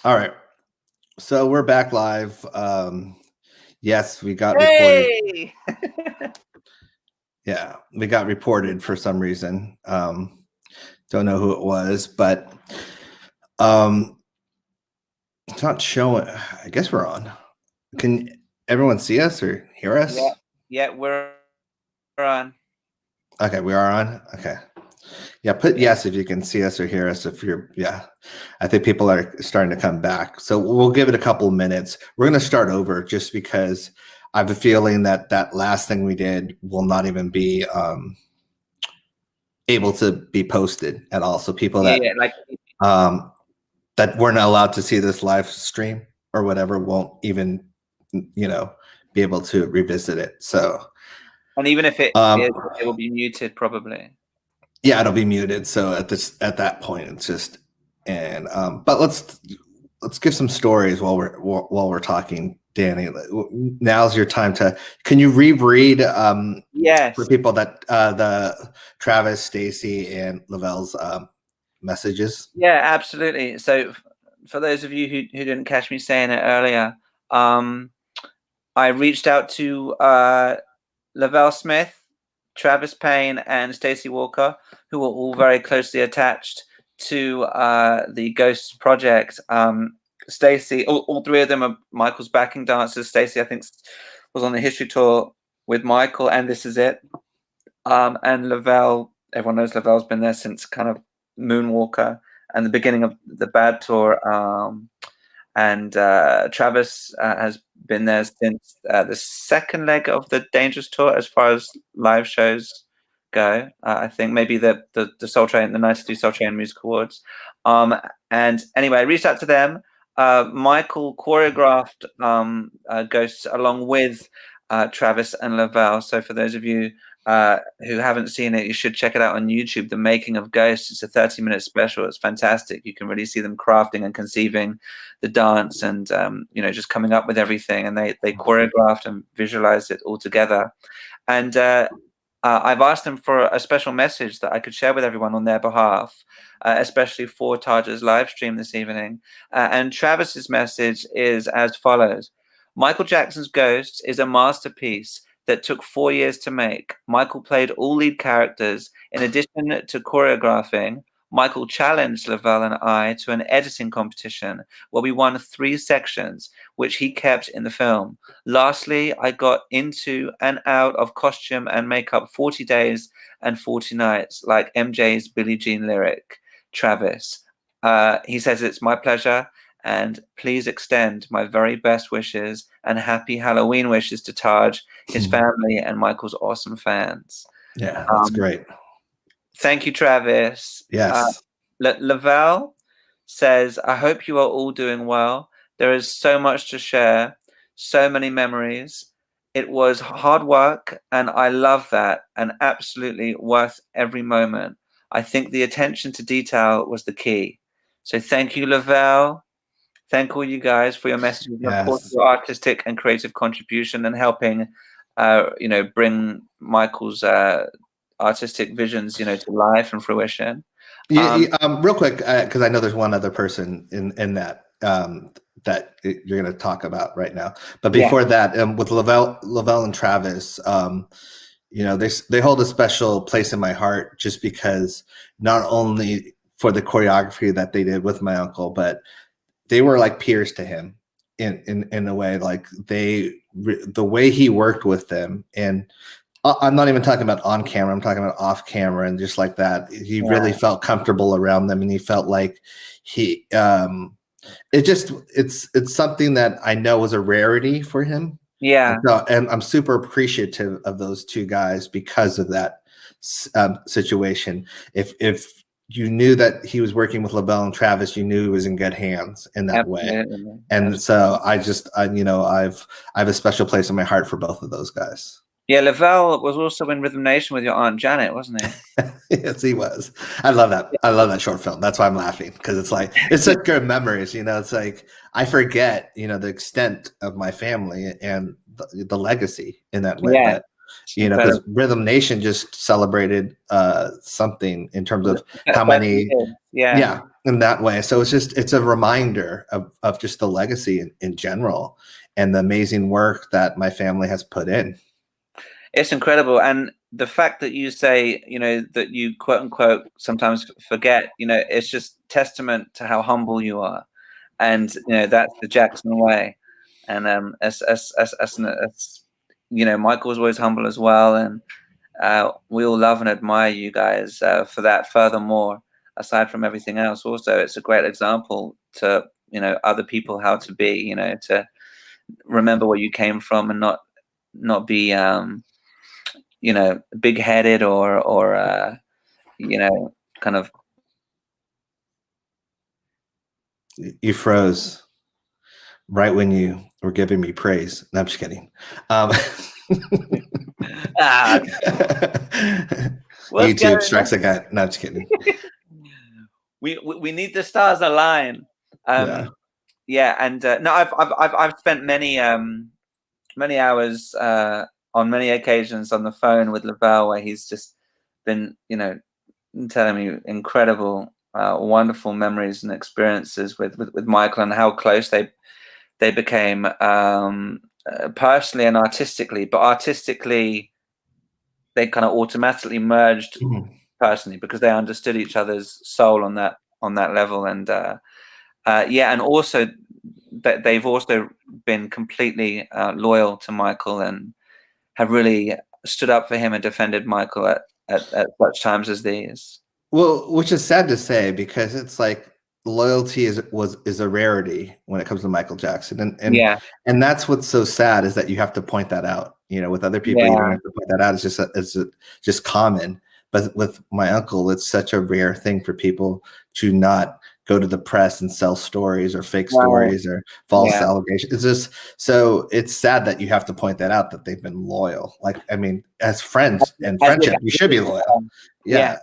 All right. So we're back live. Yes, we got reported. Hey! Yeah, we got reported for some reason. Don't know who it was, but it's not showing. I guess we're on. Can everyone see us or hear us? Yeah, we're on. Okay, we are on. Okay. Yeah, put yes if you can see us or hear us. If you're, yeah, I think people are starting to come back. So we'll give it a couple of minutes. We're going to start over just because I have a feeling that that last thing we did will not even be able to be posted at all. So people that that weren't allowed to see this live stream or whatever won't even, be able to revisit it. So, and even if it is, it will be muted probably. Yeah, it'll be muted. So at that point, it's just but let's give some stories while we're talking, Danny. Now's your time to. Can you reread yes, for people that the Travis, Stacy, and Lavelle's messages? Yeah, absolutely. So for those of you who didn't catch me saying it earlier, I reached out to Lavelle Smith, Travis Payne, and Stacey Walker, who were all very closely attached to the Ghosts project. Stacey, all three of them are Michael's backing dancers. Stacey, I think, was on the history tour with Michael, and This Is It. And Lavelle, everyone knows Lavelle's been there since kind of Moonwalker and the beginning of the Bad Tour. And Travis has been there since the second leg of the Dangerous Tour, as far as live shows go. I think maybe the Soul Train, the 92 Soul Train Music Awards. And anyway, I reached out to them. Michael choreographed Ghosts along with Travis and Lavelle. So for those of you who haven't seen it, you should check it out on YouTube. The Making of Ghosts. It's a 30-minute special. It's fantastic. You can really see them crafting and conceiving the dance, and just coming up with everything. And they choreographed and visualized it all together. And I've asked them for a special message that I could share with everyone on their behalf, especially for Taja's live stream this evening. And Travis's message is as follows: Michael Jackson's Ghosts is a masterpiece that took 4 years to make. Michael played all lead characters. In addition to choreographing, Michael challenged Lavelle and I to an editing competition where we won 3 sections, which he kept in the film. Lastly, I got into and out of costume and makeup 40 days and 40 nights, like MJ's Billie Jean lyric. Travis. He says, it's my pleasure, and please extend my very best wishes and happy Halloween wishes to Taj, his family, and Michael's awesome fans. Yeah, that's great. Thank you, Travis. Yes. Lavelle says, I hope you are all doing well. There is so much to share, so many memories. It was hard work, and I love that, and absolutely worth every moment. I think the attention to detail was the key. So thank you, Lavelle. Thank all you guys for your messages, and of course your artistic and creative contribution and helping, bring Michael's artistic visions, to life and fruition. Real quick, because I know there's one other person in that that you're going to talk about right now. But before that, with Lavelle and Travis, they hold a special place in my heart just because not only for the choreography that they did with my uncle, but they were like peers to him in a way. Like the way he worked with them, and I'm not even talking about on camera, I'm talking about off camera, and just like that, he really felt comfortable around them, and he felt like he it's something that I know was a rarity for him. And I'm super appreciative of those two guys because of that situation. If you knew that he was working with Lavelle and Travis, you knew he was in good hands in that way. And so I have a special place in my heart for both of those guys. Yeah, Lavelle was also in Rhythm Nation with your Aunt Janet, wasn't he? Yes, he was. I love that. I love that short film. That's why I'm laughing, because it's like, it's such good memories. It's like I forget, the extent of my family and the legacy in that way. Yeah. you know, because Rhythm Nation just celebrated something in terms of how many, yeah, in that way. So it's a reminder of just the legacy in general and the amazing work that my family has put in. It's incredible. And the fact that you say, you know, that you quote unquote sometimes forget, you know, it's just testament to how humble you are. And, you know, that's the Jackson way. And as you know, Michael's always humble as well. And we all love and admire you guys for that. Furthermore, aside from everything else, also, it's a great example to, you know, other people how to be, you know, to remember where you came from and not be, you know, big-headed or you know, kind of. You froze right when you were giving me praise. No, I'm just kidding. YouTube strikes again. No, I'm just kidding. We need the stars align. Yeah, and no, I've spent many hours on many occasions on the phone with Lavelle, where he's just been, you know, telling me incredible, wonderful memories and experiences with Michael, and how close they became personally and artistically. But artistically, they kind of automatically merged personally because they understood each other's soul on that level. And yeah, and also that they've also been completely loyal to Michael and have really stood up for him and defended Michael at such times as these. Well, which is sad to say, because it's like loyalty is a rarity when it comes to Michael Jackson, and that's what's so sad, is that you have to point that out. You know, with other people, you don't have to point that out. It's just common. But with my uncle, it's such a rare thing for people to not go to the press and sell stories or fake stories or false allegations. It's just, so it's sad that you have to point that out, that they've been loyal. Like, I mean, as friends and friendship, you should be loyal. But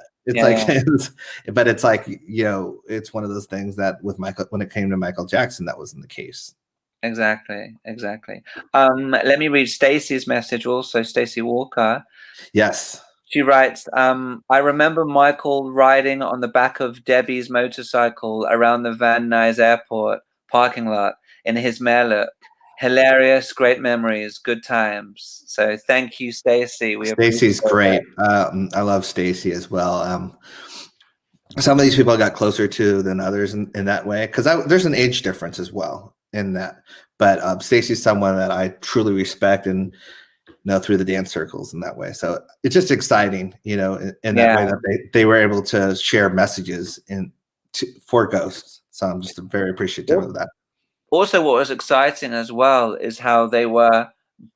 it's like, you know, it's one of those things that with Michael, when it came to Michael Jackson, that wasn't the case. Exactly. Let me read Stacey's message also. Stacey Walker. Yes. She writes, I remember Michael riding on the back of Debbie's motorcycle around the Van Nuys Airport parking lot in his mare look. Hilarious, great memories, good times. So thank you, Stacey. Stacey's great. I love Stacey as well. Some of these people I got closer to than others in that way, because there's an age difference as well in that. But Stacey's someone that I truly respect and know through the dance circles in that way. So it's just exciting, you know, in that way that they were able to share messages for Ghosts. So I'm just very appreciative of that. Also, what was exciting as well is how they were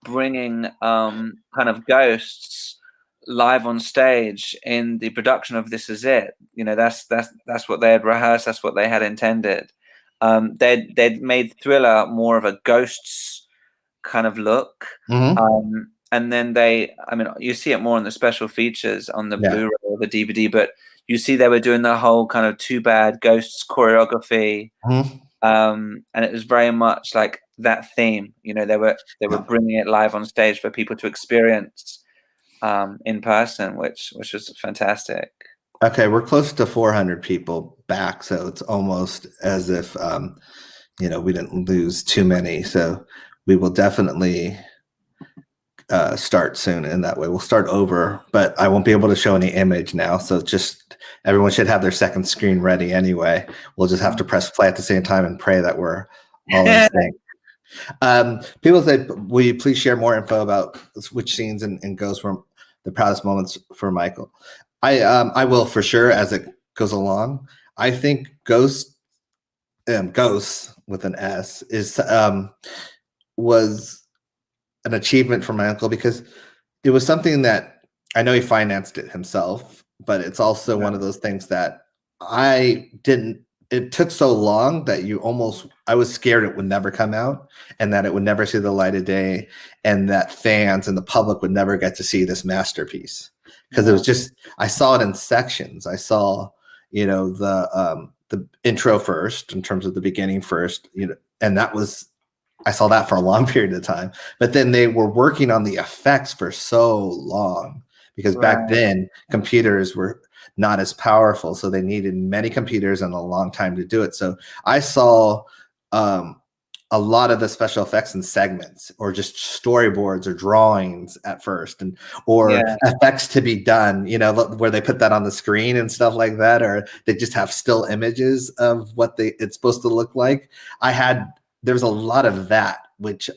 bringing kind of Ghosts live on stage in the production of This Is It. You know, that's what they had rehearsed. That's what they had intended. They'd made Thriller more of a Ghosts kind of look. And then I mean, you see it more on the special features on the Blu-ray or the DVD, but you see they were doing the whole kind of Too Bad Ghosts choreography. And it was very much like that theme. You know, they were bringing it live on stage for people to experience in person, which was fantastic. Okay, we're close to 400 people back, so it's almost as if you know, we didn't lose too many. So we will definitely start soon in that way. We'll start over, but I won't be able to show any image now. So just everyone should have their second screen ready anyway. We'll just have to press play at the same time and pray that we're all in sync. People say, will you please share more info about which scenes and Ghosts were the proudest moments for Michael? I will for sure as it goes along. I think Ghosts with an S was an achievement for my uncle, because it was something that I know he financed it himself, but it's also one of those things that it took so long that I was scared it would never come out and that it would never see the light of day and that fans and the public would never get to see this masterpiece. Because it was just, I saw it in sections. I saw, you know, the intro first, in terms of the beginning first, you know, and that was I saw that for a long period of time. But then they were working on the effects for so long because back Right. then computers were not as powerful, so they needed many computers and a long time to do it. So I saw um, a lot of the special effects in segments or just storyboards or drawings at first, and or Yeah. effects to be done, you know, where they put that on the screen and stuff like that, or they just have still images of what it's supposed to look like. There's a lot of that, which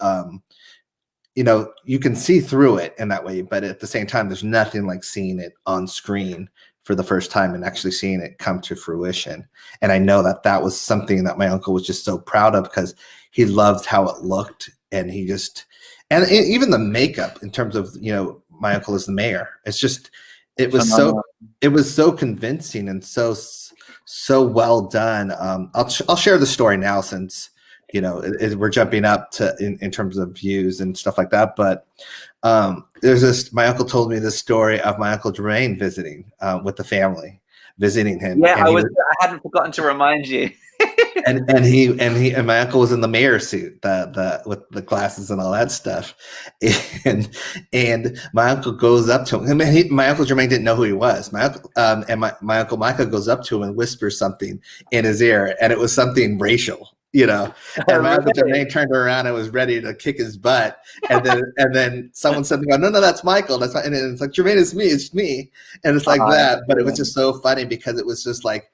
you know, you can see through it in that way, but at the same time, there's nothing like seeing it on screen for the first time and actually seeing it come to fruition. And I know that that was something that my uncle was just so proud of because he loved how it looked, and he just, and even the makeup in terms of, you know, my uncle is the mayor. It's just, it was so, Phenomenal. it was so convincing and so well done. I'll share the story now since, you know, we're jumping up to in terms of views and stuff like that. But there's this, my uncle told me this story of my uncle Jermaine visiting with the family, visiting him. Yeah, And I hadn't forgotten to remind you. and my uncle was in the mayor suit, the with the glasses and all that stuff, and my uncle goes up to him. My uncle Jermaine didn't know who he was. My uncle and my uncle Michael goes up to him and whispers something in his ear, and it was something racial, you know. And my uncle Jermaine turned around and was ready to kick his butt, and then someone said, "No, that's Michael. That's not." And it's like, Jermaine, it's me, and it's like that. But it was just so funny because it was just like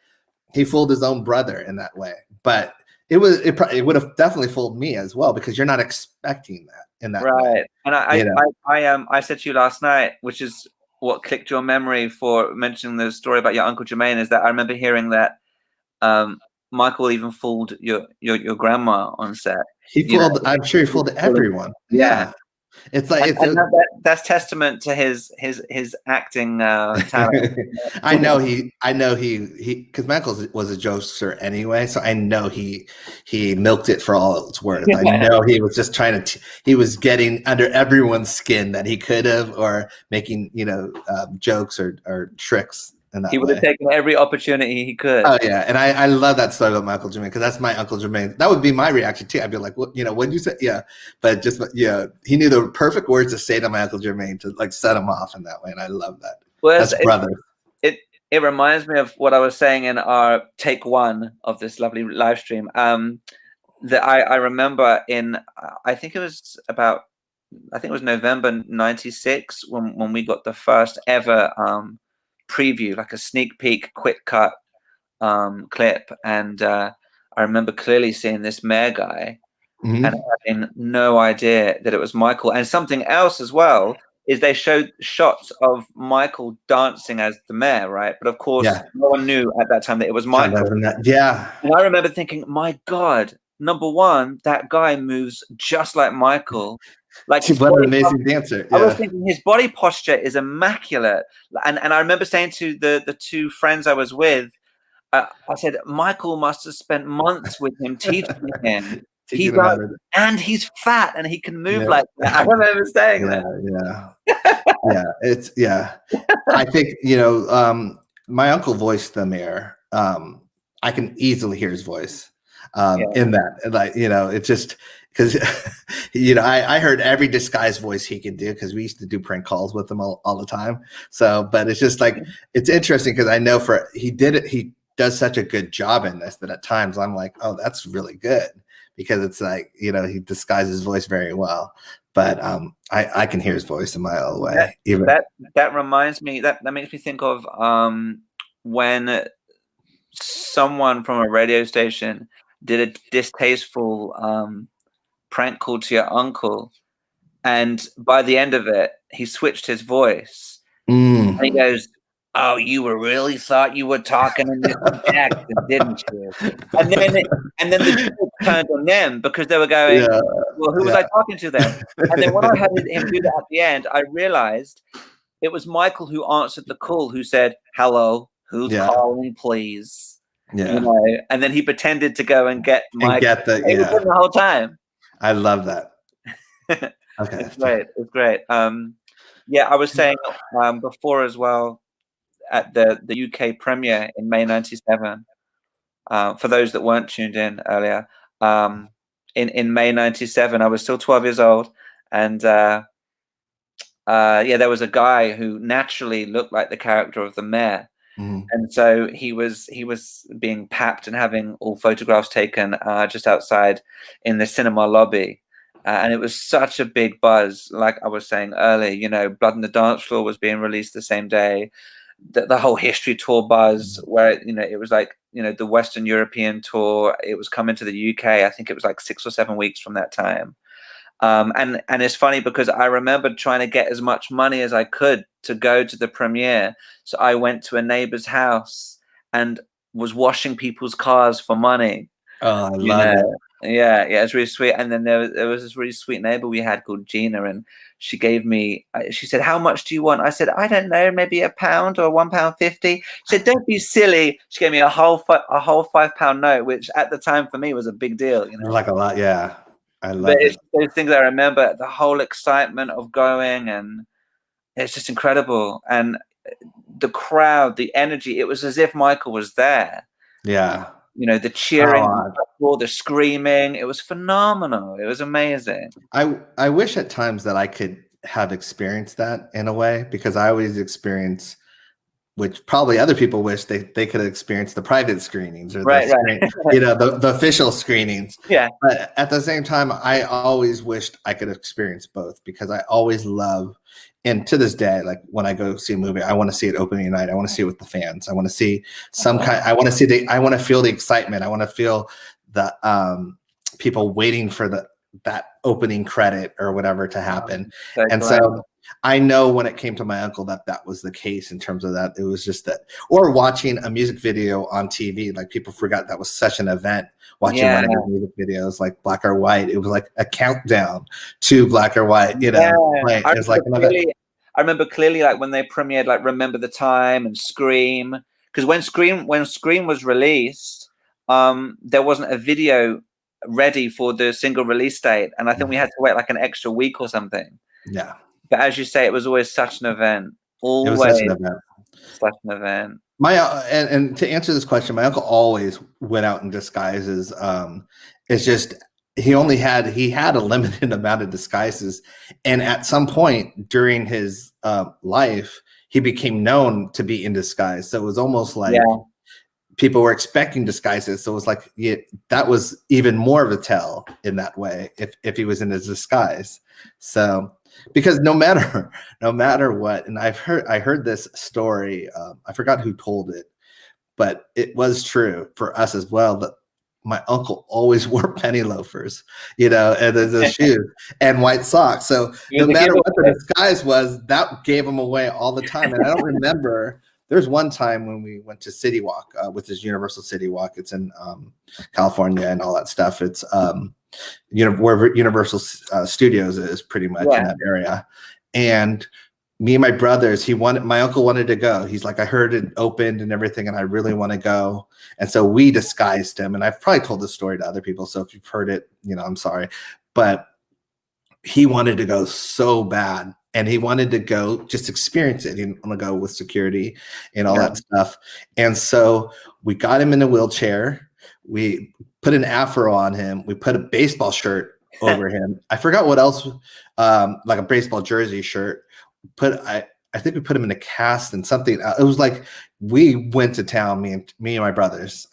he fooled his own brother in that way. But it would have definitely fooled me as well because you're not expecting that in that way. Right. And I said to you last night, which is what clicked your memory for mentioning the story about your Uncle Jermaine, is that I remember hearing that Michael even fooled your grandma on set. He fooled. I'm sure he fooled everyone. Yeah. It's like that's testament to his acting talent. I know he because Michael was a jokester anyway, so I know he milked it for all it's worth. I know he was just trying to he was getting under everyone's skin that he could have, or making, you know, jokes or tricks. He would have taken every opportunity he could. Oh yeah, and I love that story about Michael Jermaine because that's my Uncle Jermaine. That would be my reaction too. I'd be like, "What, you know, what'd you say?" Yeah, but just, yeah, he knew the perfect words to say to my Uncle Jermaine to like set him off in that way, and I love that. Well, that's brother. It reminds me of what I was saying in our take one of this lovely live stream. That I remember in I think it was November '96 when we got the first ever preview, like a sneak peek, quick cut clip, and I remember clearly seeing this mayor guy and having no idea that it was Michael. And something else as well is they showed shots of Michael dancing as the mayor, right? But of course, no one knew at that time that it was Michael. Yeah. And I remember thinking, my God, number one, that guy moves just like Michael. Like, what an amazing dancer. I was thinking his body posture is immaculate. And I remember saying to the two friends I was with, I said, Michael must have spent months with him teaching him. And he's fat and he can move like that. I remember saying that. Yeah. I think, you know, my uncle voiced the mayor. I can easily hear his voice in that. Like, you know, it's just because, you know, I heard every disguised voice he could do because we used to do prank calls with him all the time. So, but it's just like, it's interesting because I know he does such a good job in this that at times I'm like, oh, that's really good, because it's like, you know, he disguises his voice very well. But I can hear his voice a mile away. That reminds me, that makes me think of when someone from a radio station did a distasteful prank call to your uncle, and by the end of it, he switched his voice. And he goes, "Oh, you really thought you were talking to Mr. Jackson, didn't you?" And then the joke turned on them because they were going, "Well, who was I talking to then?" And then when I had him do that at the end, I realized it was Michael who answered the call, who said, "Hello, who's calling, please?" Yeah. You know, and then he pretended to go and get Michael. And get the whole time. I love that. Okay. It's great. Yeah, I was saying before as well, at the UK premiere in May '97. For those that weren't tuned in earlier, in May '97. I was still 12 years old, and yeah, there was a guy who naturally looked like the character of the mayor. And so he was being papped and having all photographs taken just outside in the cinema lobby. And it was such a big buzz. Like I was saying earlier, you know, Blood on the Dance Floor was being released the same day. The whole History Tour buzz, where, you know, it was like, you know, the Western European tour, it was coming to the UK. I think it was like 6 or 7 weeks from that time. And it's funny because I remember trying to get as much money as I could to go to the premiere. So I went to a neighbor's house and was washing people's cars for money. Oh, I love it. Yeah, it's really sweet. And then there was this really sweet neighbor we had called Gina, and she gave me, she said, "How much do you want?" I said, "I don't know, maybe £1 or £1.50." She said, "Don't be silly." She gave me a whole £5 note, which at the time for me was a big deal. You know, Like a lot, yeah. I love but it. it's those things I remember, the whole excitement of going, and it's just incredible. And the crowd, the energy, it was as if Michael was there. Yeah. You know, the cheering, the screaming, it was phenomenal. It was amazing. I wish at times that I could have experienced that in a way, because I always experience, which probably other people wish they could have experienced, the private screenings or right. You know, the official screenings. Yeah. But at the same time, I always wished I could experience both, because I always love, and to this day, like when I go see a movie, I want to see it opening night. I want to see it with the fans. I want to see some kind. I want to see I want to feel the excitement. I want to feel the people waiting for that opening credit or whatever to happen. And so I know when it came to my uncle that was the case in terms of that. It was just that, or watching a music video on TV, like people forgot that was such an event. Watching one of your music videos, like Black or White, it was like a countdown to Black or White. You know, like, it was like I remember clearly, like when they premiered, like Remember the Time and Scream, because when Scream was released, there wasn't a video ready for the single release date, and I think we had to wait like an extra week or something. Yeah. But as you say, it was always such an event. Always it was such an event. Such an event. My and to answer this question, my uncle always went out in disguises. It's just he had a limited amount of disguises, and at some point during his life, he became known to be in disguise. So it was almost like people were expecting disguises. So it was like that was even more of a tell in that way if he was in his disguise. So. Because no matter what, and I heard this story, I forgot who told it, but it was true for us as well, that my uncle always wore penny loafers, you know, and the shoes and white socks. So no matter what the disguise was, that gave him away all the time. And I don't remember. There's one time when we went to City Walk, which is Universal City Walk. It's in California and all that stuff. It's where Universal Studios is pretty much in that area. And me and my brothers, my uncle wanted to go. He's like, I heard it opened and everything, and I really want to go. And so we disguised him. And I've probably told this story to other people, so if you've heard it, you know, I'm sorry. But he wanted to go so bad. And he wanted to go just experience it. He didn't want to go with security and all that stuff. And so we got him in a wheelchair. We put an afro on him. We put a baseball shirt over him. I forgot what else, like a baseball jersey shirt. I think we put him in a cast and something. It was like we went to town, me and my brothers.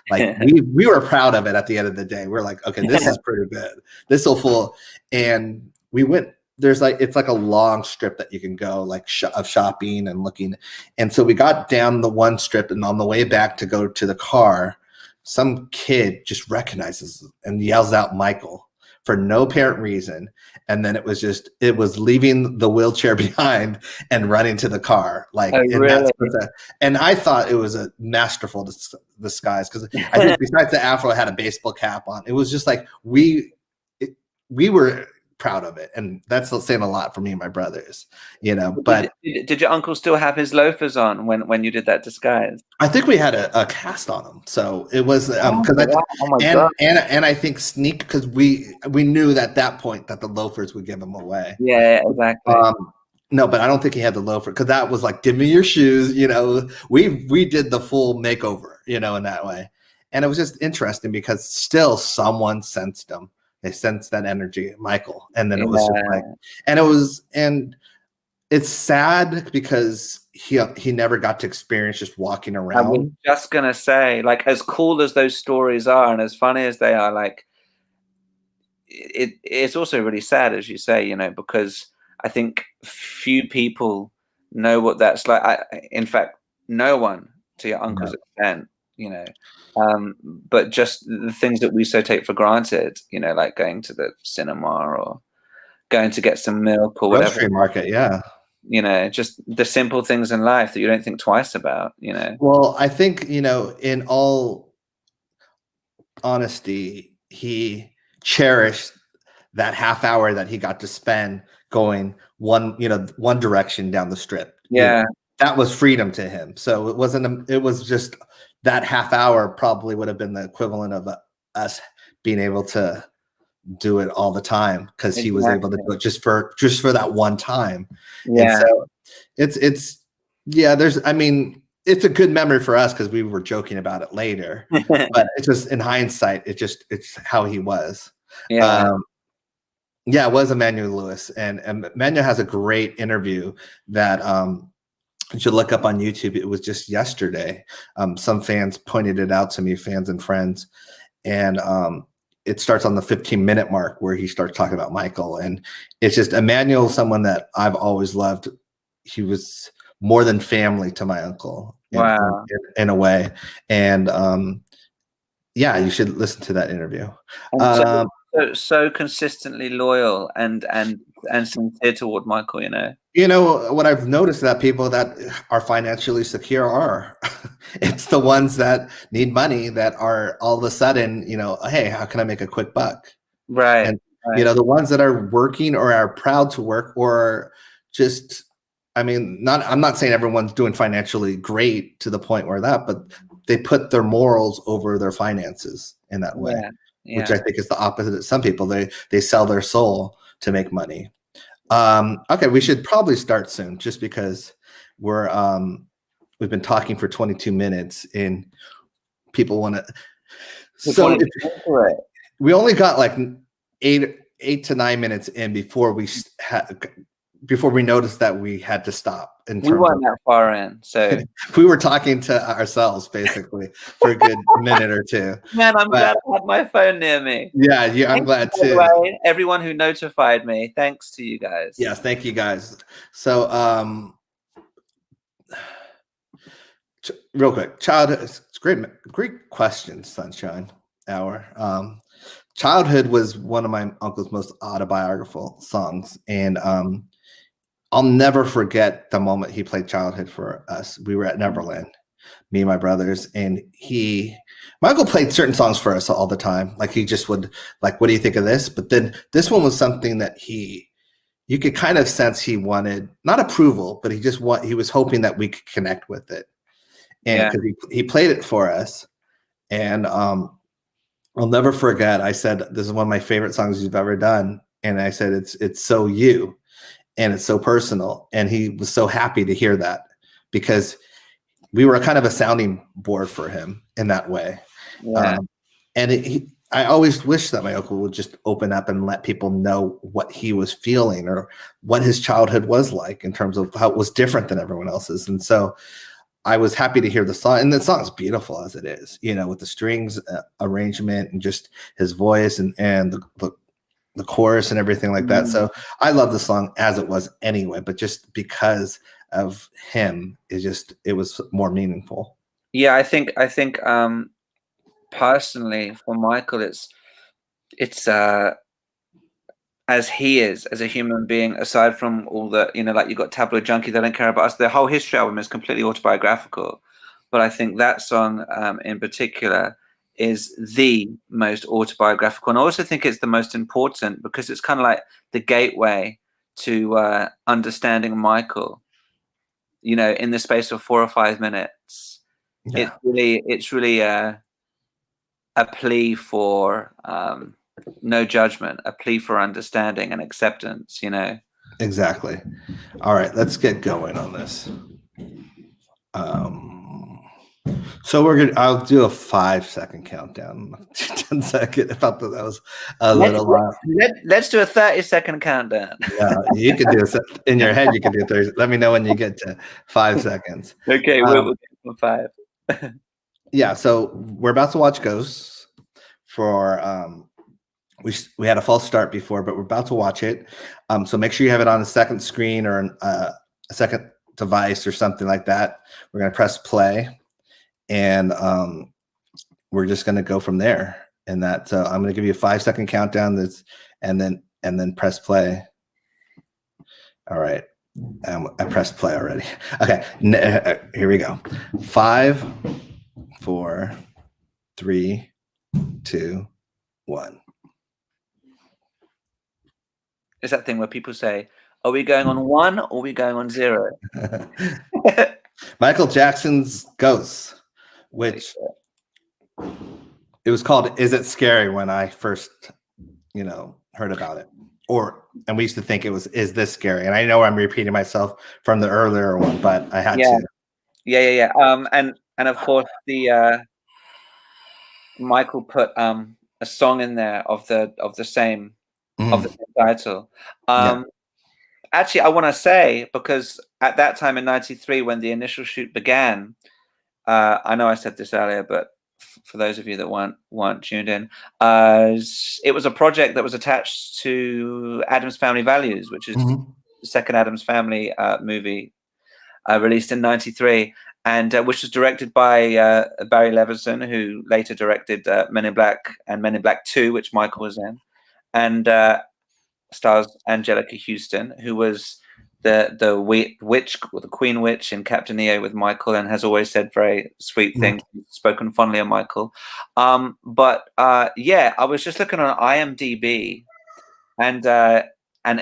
Like we were proud of it at the end of the day. We're like, okay, this is pretty good. This will fool. And we went. It's like a long strip that you can go, like of shopping and looking. And so we got down the one strip, and on the way back to go to the car, some kid just recognizes and yells out Michael for no apparent reason. And then it was leaving the wheelchair behind and running to the car. Like, and I thought it was a masterful disguise, because I think besides the afro, it had a baseball cap on. It was just like we were proud of it, and that's saying a lot for me and my brothers, you know. But did your uncle still have his loafers on when you did that disguise? I think we had a cast on them, so it was because I think sneak, because we knew at that point that the loafers would give him away. Yeah, exactly. No, but I don't think he had the loafer, because that was like, give me your shoes, you know. We did the full makeover, you know, in that way. And it was just interesting because still someone sensed him They sense that energy, Michael. And then it was just like, and it's sad because he never got to experience just walking around. I was just gonna say, like, as cool as those stories are and as funny as they are, like, it's also really sad, as you say, you know, because I think few people know what that's like. In fact, no one, to your uncle's extent, you know. But just the things that we so take for granted, you know, like going to the cinema or going to get some milk or whatever. Grocery market, yeah. You know, just the simple things in life that you don't think twice about, you know. Well, I think, you know, in all honesty, he cherished that half hour that he got to spend going one direction down the strip. Yeah. You know, that was freedom to him. So it wasn't, it was just that half hour probably would have been the equivalent of us being able to do it all the time, because he was able to do it just for that one time. Yeah. And so it's I mean, it's a good memory for us because we were joking about it later, but it's just in hindsight, it's how he was. Yeah. It was Emmanuel Lewis, and Emmanuel has a great interview that you should look up on YouTube. It was just yesterday. Some fans pointed it out to me, fans and friends, and it starts on the 15-minute mark where he starts talking about Michael, and it's just Emmanuel, someone that I've always loved. He was more than family to my uncle, in a way, and you should listen to that interview. So consistently loyal and sincere toward Michael, you know. You know what I've noticed, that people that are financially secure are it's the ones that need money that are all of a sudden, you know, hey, how can I make a quick buck? Right. And you know, the ones that are working or are proud to work, or just, I mean, I'm not saying everyone's doing financially great to the point where but they put their morals over their finances in that way. Which I think is the opposite of some people. They sell their soul to make money. Okay, we should probably start soon, just because we've been talking for 22 minutes and people want to. So we only got like 8 to 9 minutes in before we noticed that we had to stop. We weren't that far in, so we were talking to ourselves basically for a good minute or two. Man, I'm glad I had my phone near me. Yeah, I'm glad too. Everyone who notified me, thanks to you guys. Yes, thank you guys. So, real quick, childhood. It's great question, Sunshine Hour. Childhood was one of my uncle's most autobiographical songs, and I'll never forget the moment he played Childhood for us. We were at Neverland, me and my brothers, and my uncle played certain songs for us all the time. Like, he just would, like, what do you think of this? But then this one was something that you could kind of sense he wanted, not approval, but he was hoping that we could connect with it. And because he played it for us. And I'll never forget, I said, this is one of my favorite songs you've ever done. And I said, it's so you. And it's so personal. And he was so happy to hear that, because we were kind of a sounding board for him in that way. Yeah. I always wish that my uncle would just open up and let people know what he was feeling, or what his childhood was like in terms of how it was different than everyone else's. And so I was happy to hear the song, and the song's beautiful as it is, you know, with the strings arrangement and just his voice and the chorus and everything like that. So I love the song as it was anyway, but just because of him, it was more meaningful. Yeah, I think personally for Michael, it's as he is as a human being, aside from all the, you know, like you got Tabloid Junkie, They Don't Care About Us. The whole History album is completely autobiographical, but I think that song in particular is the most autobiographical, and I also think it's the most important, because it's kind of like the gateway to understanding Michael, you know, in the space of 4 or 5 minutes. Yeah. It's really a plea for no judgment, a plea for understanding and acceptance, you know. Exactly. All right, let's get going on this. So I'll do a 5-second countdown. 10 second. I thought that was a little loud. Let's do a 30-second countdown. Yeah, you can do it in your head. You can do 30. Let me know when you get to 5 seconds. Okay, we'll get to 5. Yeah, so we're about to watch Ghosts for we had a false start before, but we're about to watch it. So make sure you have it on a second screen or a second device or something like that. We're gonna press play, and we're just gonna go from there. And that, so I'm gonna give you a 5-second countdown. And then press play. All right, I pressed play already. Okay, here we go. 5, 4, 3, 2, 1. It's that thing where people say, "Are we going on 1 or are we going on 0?" Michael Jackson's Ghosts, which it was called "Is It Scary" when I first, heard about it. And we used to think it was "Is This Scary?" And I know I'm repeating myself from the earlier one, but I had to. Yeah. And of course the Michael put a song in there of the same of the same title. Actually, I want to say, because at that time in '93, when the initial shoot began, I know I said this earlier, but for those of you that weren't tuned in, it was a project that was attached to Addams Family Values, which is the second Addams Family movie released in '93, and which was directed by Barry Levinson, who later directed Men in Black and Men in Black 2, which Michael was in, and stars Angelica Houston, who was the witch, or the Queen Witch in Captain EO with Michael, and has always said very sweet things, spoken fondly of Michael. But I was just looking on IMDb, and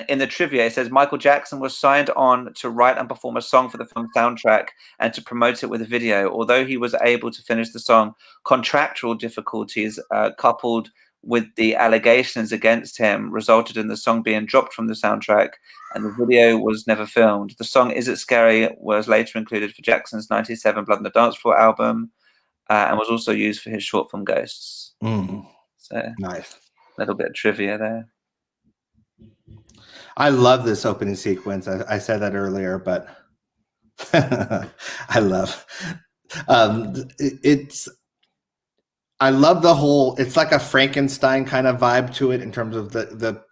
in the trivia it says Michael Jackson was signed on to write and perform a song for the film soundtrack and to promote it with a video. Although he was able to finish the song, contractual difficulties coupled with the allegations against him resulted in the song being dropped from the soundtrack, and the video was never filmed. The song "Is It Scary" was later included for Jackson's '97 Blood on the Dance Floor album, and was also used for his short film Ghosts. So nice. A little bit of trivia there. I love this opening sequence. I said that earlier, but I love I love the whole, it's like a Frankenstein kind of vibe to it in terms of the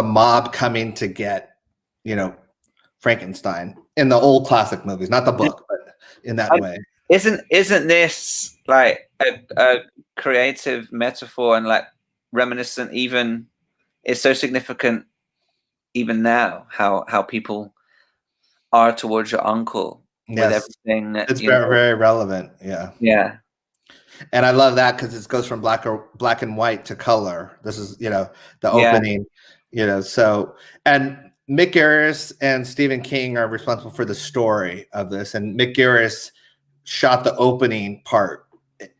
mob coming to get, Frankenstein in the old classic movies, not the book, but in that way. Isn't this like a creative metaphor and like reminiscent, even it's so significant even now, how people are towards your uncle with everything. It's very, very relevant. Yeah. And I love that because it goes from black and white to color. This is, the opening, so, and Mick Garris and Stephen King are responsible for the story of this. And Mick Garris shot the opening part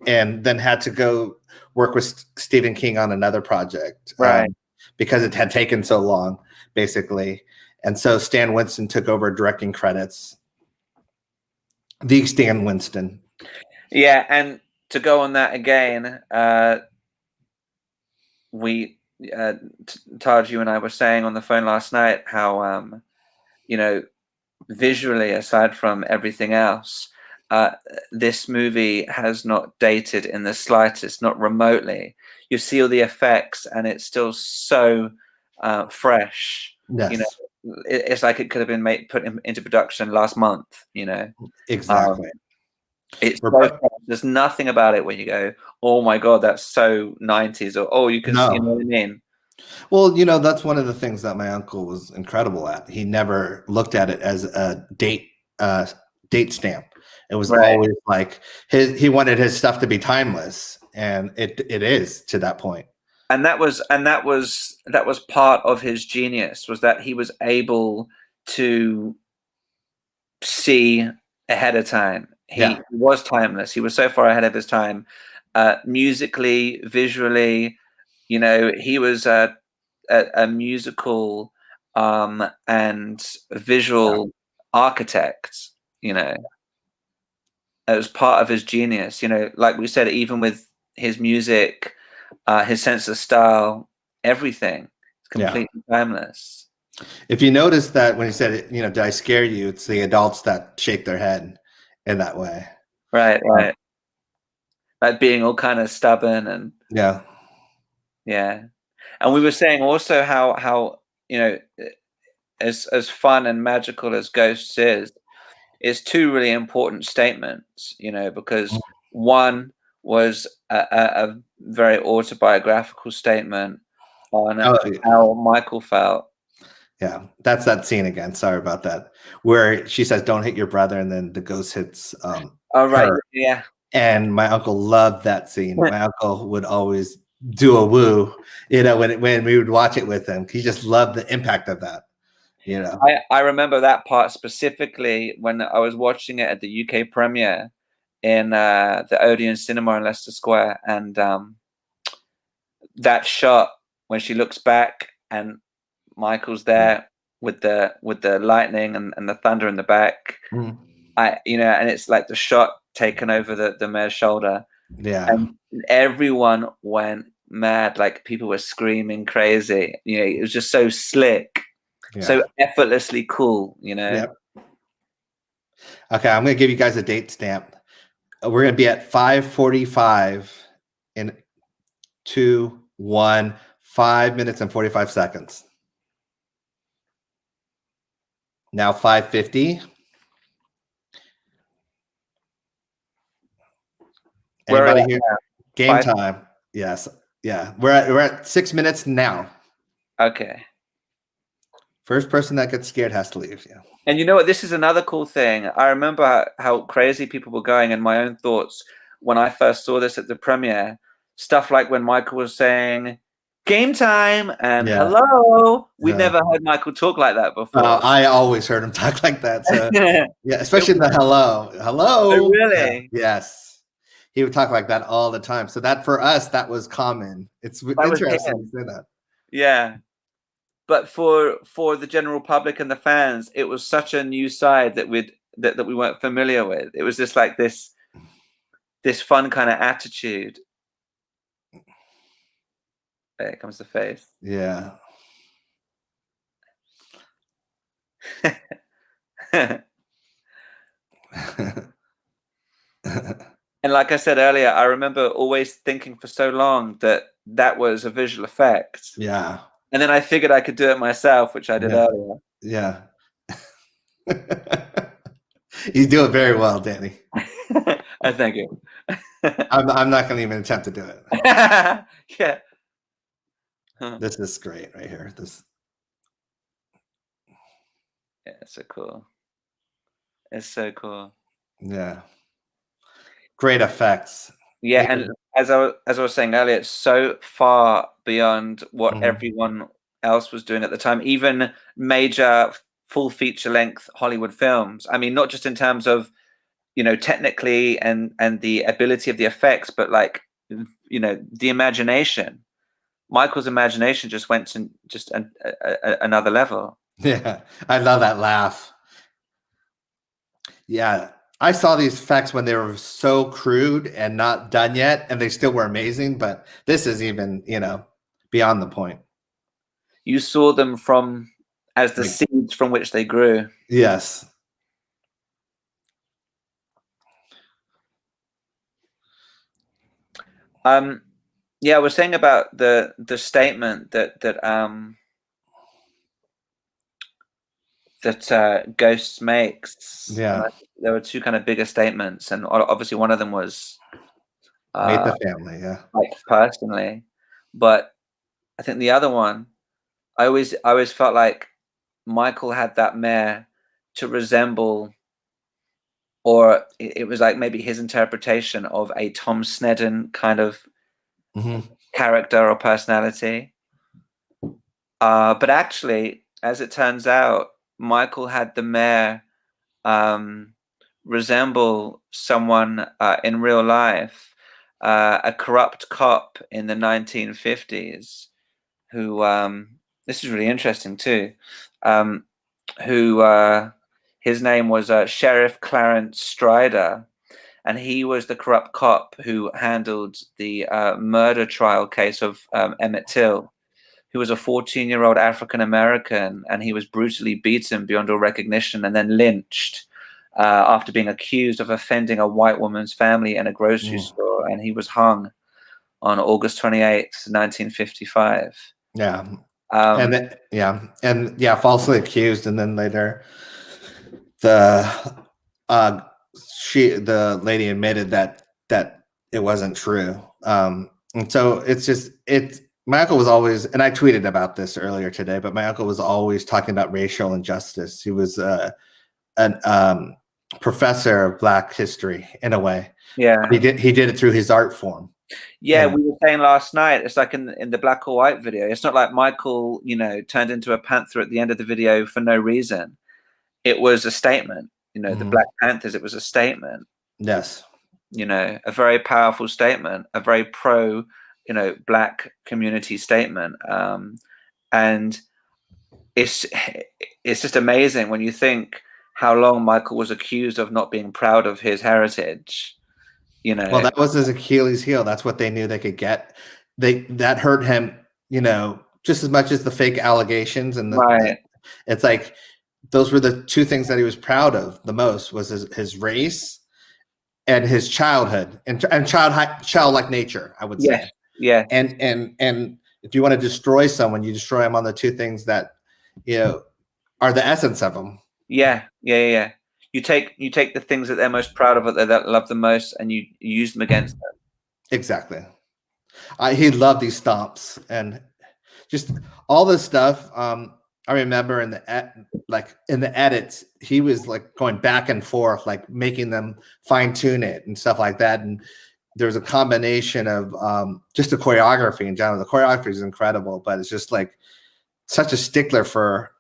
and then had to go work with Stephen King on another project. Right. Because it had taken so long, basically. And so Stan Winston took over directing credits. The Stan Winston. Yeah, and to go on that again, Taj, you and I were saying on the phone last night how, visually, aside from everything else, this movie has not dated in the slightest, not remotely. You see all the effects, and it's still so fresh. Yes. It's like it could have been put into production last month. Exactly. It's there's nothing about it where you go, "Oh my god, that's so '90s," or "Oh, you can," you know what I mean? Well, that's one of the things that my uncle was incredible at. He never looked at it as a date stamp. It was always like he wanted his stuff to be timeless, and it is to that point. And that was part of his genius, was that he was able to see ahead of time. He was timeless. He was so far ahead of his time, musically, visually. He was a musical and visual architect. it was part of his genius. Like we said, even with his music, his sense of style, everything, it's completely timeless. If you notice that when he said, did I scare you? It's the adults that shake their head in that way. Right. Like being all kind of stubborn and yeah. And we were saying also how as fun and magical as Ghosts is two really important statements, because one was a very autobiographical statement on how Michael felt. Yeah, that's that scene again. Sorry about that. Where she says, "Don't hit your brother," and then the ghost hits her. Yeah. And my uncle loved that scene. My uncle would always do a woo, when we would watch it with him. He just loved the impact of that. I remember that part specifically when I was watching it at the UK premiere in the Odeon Cinema in Leicester Square, and that shot when she looks back and Michael's there with the lightning and the thunder in the back. And it's like the shot taken over the mayor's shoulder. Yeah. And everyone went mad. Like people were screaming crazy. It was just so slick, so effortlessly cool. Yep. Okay, I'm gonna give you guys a date stamp. We're gonna be at 5:45 in 2, 1, 5 minutes and 45 seconds. Now 5:50. Anybody here? Game time. Yes. Yeah. We're at 6 minutes now. Okay. First person that gets scared has to leave. Yeah. And you know what? This is another cool thing. I remember how crazy people were going in my own thoughts when I first saw this at the premiere. Stuff like when Michael was saying "game time" and "hello." We'd never heard Michael talk like that before. I always heard him talk like that. So yeah, especially the hello. Oh, really? Yeah. Yes. He would talk like that all the time. So that for us, that was common. It's interesting to say that. Yeah. But for the general public and the fans, it was such a new side that we weren't familiar with. It was just like this fun kind of attitude. There comes the face. Yeah. And like I said earlier, I remember always thinking for so long that was a visual effect. Yeah. And then I figured I could do it myself, which I did earlier. Yeah. You do it very well, Danny. I thank you. I'm not going to even attempt to do it. Yeah. This is great right here. Yeah, it's so cool. It's so cool. Yeah. Great effects. Yeah, and as I was saying earlier, it's so far beyond what everyone else was doing at the time, even major full feature length Hollywood films. I mean, not just in terms of, technically and the ability of the effects, but like, the imagination. Michael's imagination just went to just another level. Yeah, I love that laugh. Yeah, I saw these effects when they were so crude and not done yet, and they still were amazing. But this is even, beyond the point. You saw them as the seeds from which they grew. Yes. Yeah, I was saying about the statement that Ghosts makes. Yeah. There were two kind of bigger statements, and obviously one of them was Made the family, yeah. Like personally, but I think the other one, I always felt like Michael had that mare to resemble, or it was like maybe his interpretation of a Tom Sneddon kind of character or personality. But actually, as it turns out, Michael had the mare resemble someone in real life, a corrupt cop in the 1950s who, this is really interesting too, who his name was Sheriff Clarence Strider. and he was the corrupt cop who handled the murder trial case of Emmett Till, who was a 14-year-old African American, and he was brutally beaten beyond all recognition and then lynched after being accused of offending a white woman's family in a grocery store, and he was hung on August 28th, 1955. Yeah. And then, falsely accused, and then later the lady admitted that it wasn't true. And so my uncle was always, and I tweeted about this earlier today, but my uncle was always talking about racial injustice. He was a professor of Black history in a way. Yeah, he did it through his art form. Yeah, we were saying last night, it's like in the black or white video. It's not like Michael, turned into a panther at the end of the video for no reason. It was a statement. The Black Panthers, it was a statement. Yes. A very powerful statement, a very pro, Black community statement. And it's just amazing when you think how long Michael was accused of not being proud of his heritage. Well, that was his Achilles heel. That's what they knew they could get. That hurt him, just as much as the fake allegations and it's like those were the two things that he was proud of the most, was his race and his childhood and childlike nature, I would say. Yeah. And if you want to destroy someone, you destroy them on the two things that are the essence of them. Yeah. You take the things that they're most proud of, that love the most, and you use them against them. Exactly. He loved these stomps and just all this stuff. I remember in the edits, he was like going back and forth, like making them fine tune it and stuff like that. And there's a combination of just the choreography in general. The choreography is incredible, but it's just like such a stickler for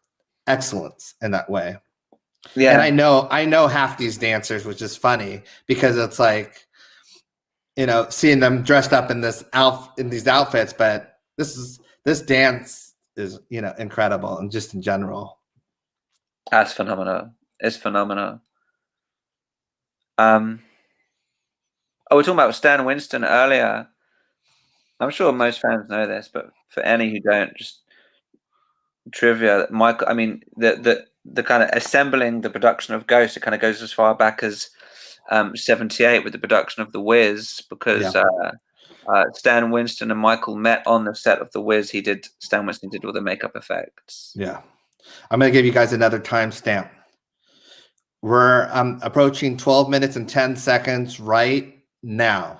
excellence in that way. Yeah. And I know half these dancers, which is funny because it's like, seeing them dressed up in these outfits, but this dance is, incredible, and just in general. That's phenomenal. It's phenomenal. We're talking about Stan Winston earlier. I'm sure most fans know this, but for any who don't, just trivia. Michael, I mean, the kind of assembling the production of Ghost, it kind of goes as far back as 78 with the production of The Wiz, because Stan Winston and Michael met on the set of The Wiz. Stan Winston did all the makeup effects. Yeah. I'm going to give you guys another timestamp. We're approaching 12 minutes and 10 seconds right now.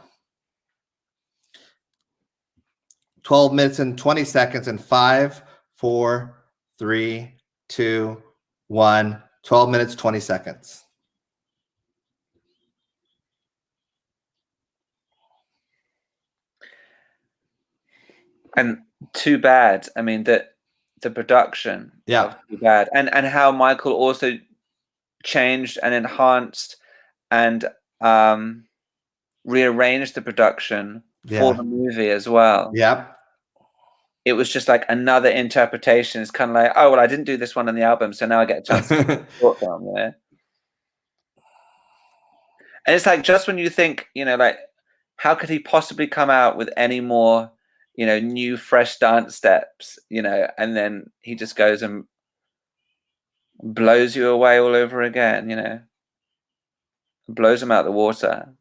12 minutes and 20 seconds in 5, 4, 3, 2, 1. 12 minutes, 20 seconds. And too bad. I mean, the production. Yeah. Too bad. And how Michael also changed and enhanced and rearranged the production for the movie as well. Yep. It was just like another interpretation. It's kind of like, oh, well, I didn't do this one on the album, so now I get a chance to do a short film, And it's like, just when you think, like, how could he possibly come out with any more, new, fresh dance steps, and then he just goes and blows you away all over again, blows him out the water.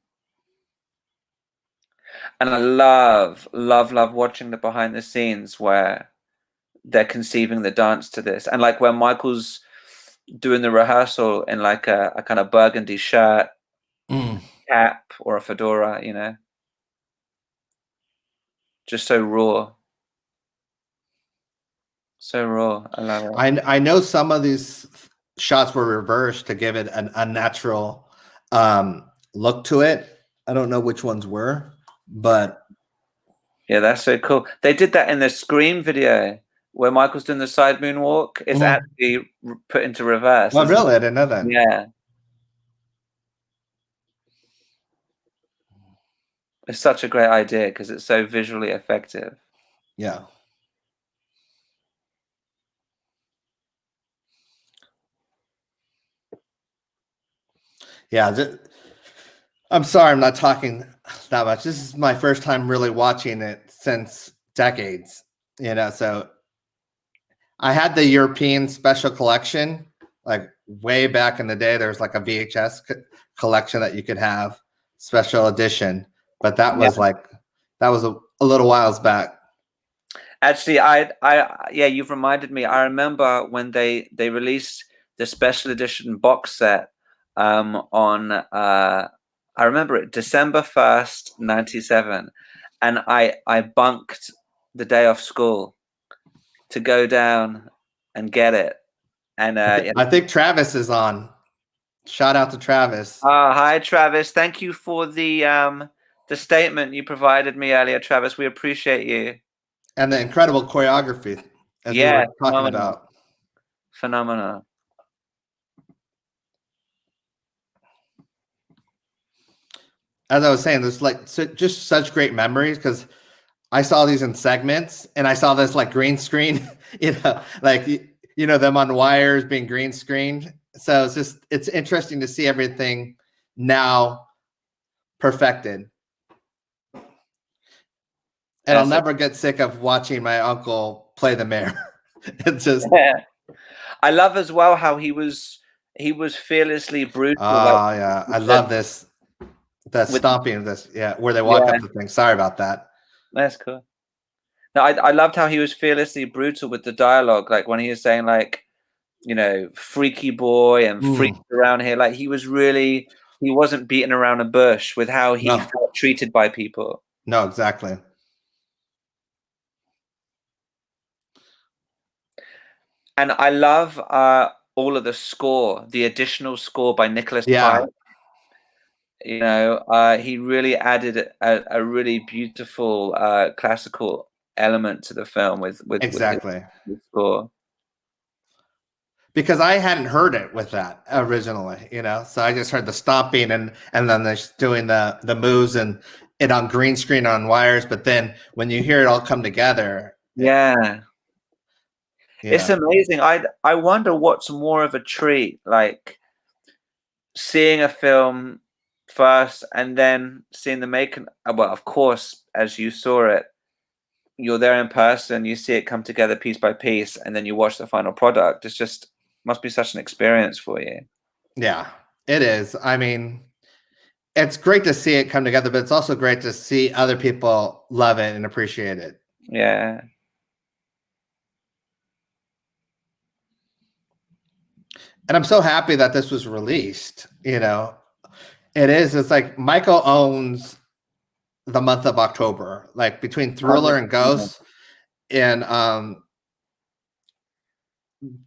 And I love watching the behind the scenes where they're conceiving the dance to this. And like when Michael's doing the rehearsal in like a kind of burgundy shirt, cap, or a fedora, just so raw. So raw. I love it. I know some of these shots were reversed to give it an unnatural look to it. I don't know which ones were, but yeah, that's so cool. They did that in the Scream video where Michael's doing the side moonwalk. It's actually put into reverse. Oh, really? I didn't know that. Yeah. It's such a great idea because it's so visually effective. Yeah. Yeah. I'm sorry, I'm not talking that much. This is my first time really watching it since decades, so I had the European special collection, like way back in the day. There was like a VHS collection that you could have, special edition, but that was a little whiles back. Actually, yeah, you've reminded me. I remember when they released the special edition box set on I remember it, December 1st, 97, and I bunked the day off school to go down and get it. And I think Travis is on. Shout out to Travis. Hi, Travis. Thank you for the statement you provided me earlier, Travis. We appreciate you. And the incredible choreography, as we were talking about. Phenomenal. As I was saying, there's just such great memories because I saw these in segments, and I saw this like green screen, them on wires being green screened. So it's interesting to see everything now perfected. And I'll never get sick of watching my uncle play the mayor. It's just. I love as well how he was fearlessly brutal. Oh yeah, I love this. The stomping, where they walk up the thing. Sorry about that. That's cool. No, I loved how he was fearlessly brutal with the dialogue. Like when he was saying like, freaky boy and freaks around here. Like he wasn't beaten around a bush with how he felt treated by people. No, exactly. And I love all of the score, the additional score by Nicholas Pye. He really added a really beautiful classical element to the film with exactly with score. Because I hadn't heard it with that originally, so I just heard the stomping and then they're doing the moves and it on green screen on wires. But then when you hear it all come together, it's amazing. I wonder what's more of a treat, like seeing a film first and then seeing the making. Well, of course, as you saw it, you're there in person, you see it come together piece by piece, and then you watch the final product. It's just must be such an experience for you. Yeah, it is. I mean, it's great to see it come together, but it's also great to see other people love it and appreciate it. Yeah. And I'm so happy that this was released. It is. It's like Michael owns the month of October, like between Thriller and Ghost, and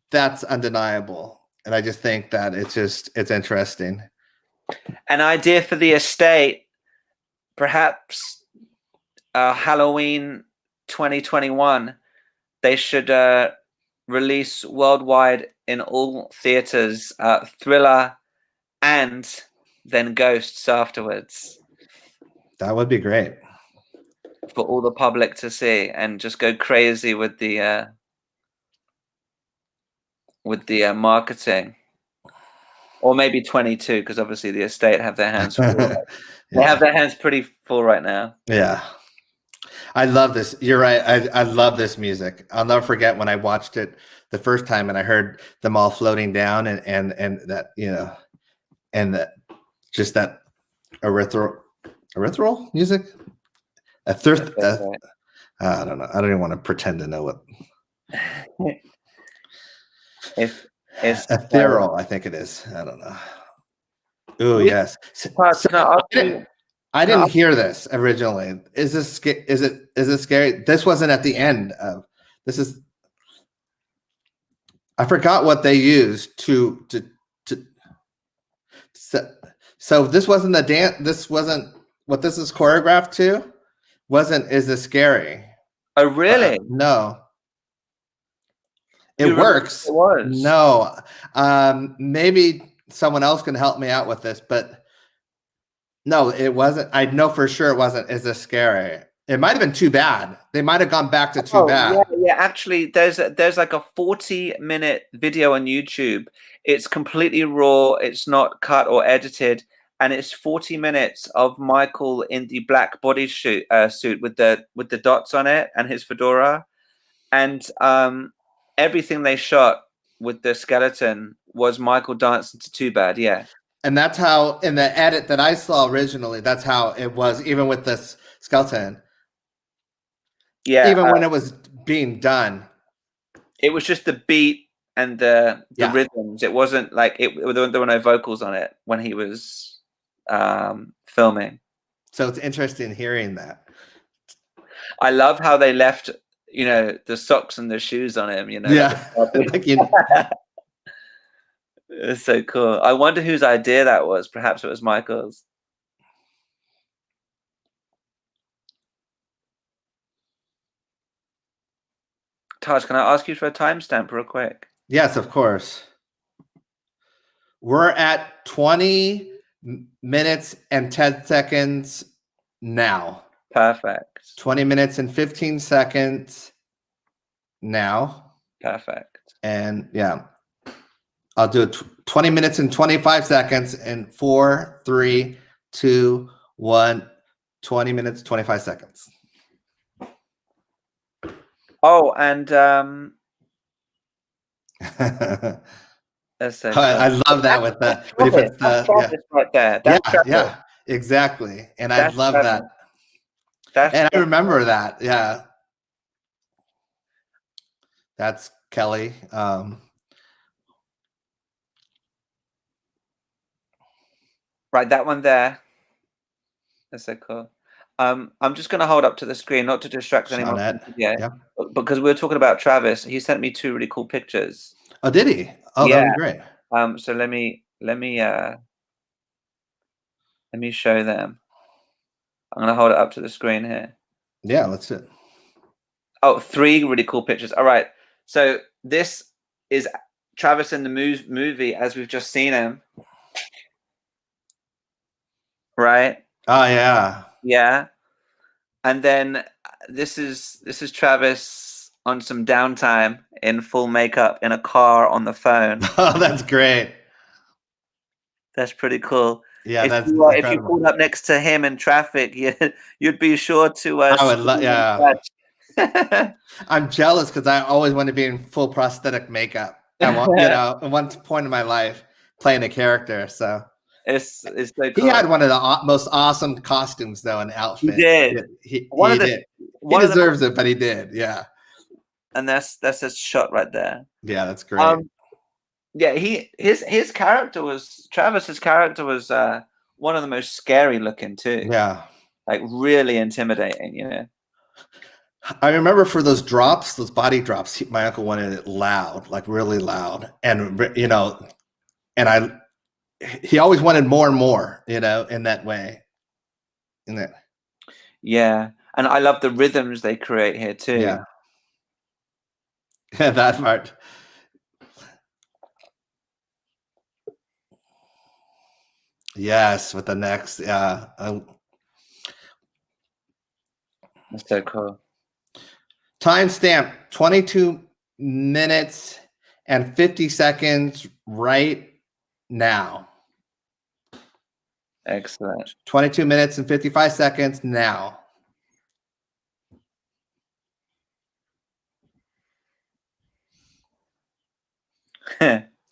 that's undeniable. And I just think that it's interesting. An idea for the estate, perhaps Halloween 2021. They should release worldwide in all theaters Thriller and then Ghosts afterwards. That would be great for all the public to see and just go crazy with the marketing. Or maybe 22, because obviously the estate have their hands full. They have their hands pretty full right now. Yeah. I love this. You're right. I love this music. I'll never forget when I watched it the first time and I heard them all floating down and that, and that just that erythral music. I don't know. I don't even want to pretend to know what. It's ethereal, I think it is. I don't know. Oh yes. I didn't hear this originally. Is it scary? This wasn't at the end of. This is. I forgot what they used to. So this wasn't the dance. This wasn't what this is choreographed to. Wasn't is this scary? Oh really? No. It works. It was. No. Maybe someone else can help me out with this, but no, it wasn't. I know for sure it wasn't. Is this scary? It might have been too bad. They might have gone back to too bad. Yeah. Actually, there's like a 40-minute video on YouTube. It's completely raw. It's not cut or edited, and it's 40 minutes of Michael in the black suit with the dots on it and his fedora, and everything they shot with the skeleton was Michael dancing to Too Bad. Yeah. And that's how, in the edit that I saw originally, that's how it was, even with this skeleton. Yeah. Even when it was being done. It was just the beat and the rhythms. It wasn't like there were no vocals on it when he was filming. So it's interesting hearing that. I love how they left, the socks and the shoes on him, Yeah. It's so cool. I wonder whose idea that was. Perhaps it was Michael's. Taj, can I ask you for a timestamp real quick? Yes, of course. We're at 20 minutes and 10 seconds now. Perfect. 20 minutes and 15 seconds now. Perfect. And yeah, I'll do it 20 minutes and 25 seconds in 4, 3, 2, 1. 20 minutes, 25 seconds. Oh, and that's so cool. I love that with that. That's Travis right there. Yeah, exactly. And I love that. And I remember that. Yeah. That's Kelly. Right, that one there. That's so cool. I'm just going to hold up to the screen, not to distract anyone. Yeah. Because we were talking about Travis. He sent me 2 really cool pictures. Oh, did he? Oh, yeah. That'd be great. So let me show them. I'm going to hold it up to the screen here. Yeah, let's do it. Oh, 3 really cool pictures. All right. So this is Travis in the movie as we've just seen him. Right? Oh, yeah. Yeah. And then this is Travis on some downtime in full makeup in a car on the phone. Oh, that's great. That's pretty cool. Yeah, if you pulled up next to him in traffic, you'd be sure to. I would love. Yeah. I'm jealous because I always want to be in full prosthetic makeup. I want, at one point in my life, playing a character. So it's so cool. He had one of the most awesome costumes, though, an outfit. He did. He did. He deserves it, but he did. Yeah. And that's a shot right there. Yeah, that's great. Yeah, his character was Travis's character was one of the most scary looking too. Yeah. Like really intimidating, I remember for those drops, those body drops, my uncle wanted it loud, like really loud. And, he always wanted more and more, in that way. Yeah. And I love the rhythms they create here too. Yeah. That part. Yes, with the next, yeah. That's so cool. Timestamp 22 minutes and 50 seconds right now. Excellent. 22 minutes and 55 seconds now.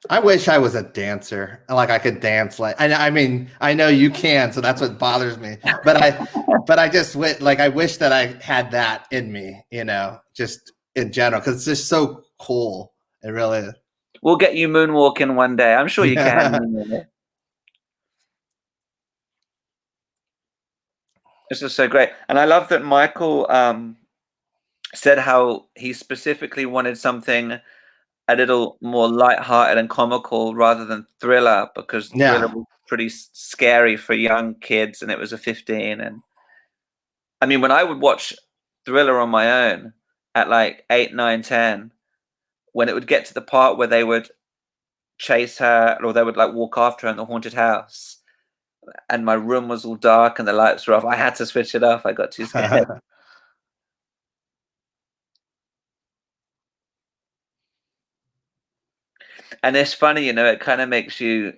I wish I was a dancer. Like I could dance I mean, I know you can, so that's what bothers me. But I just I wish that I had that in me, just in general, because it's just so cool. It really is. We'll get you moonwalking one day. I'm sure you can. This is so great. And I love that Michael said how he specifically wanted something a little more lighthearted and comical rather than thriller, because thriller was pretty scary for young kids, and it was a 15. And I mean, when I would watch thriller on my own at like 8, 9, 10, when it would get to the part where they would chase her or they would like walk after her in the haunted house, and my room was all dark and the lights were off, I had to switch it off. I got too scared. And it's funny, it kind of makes you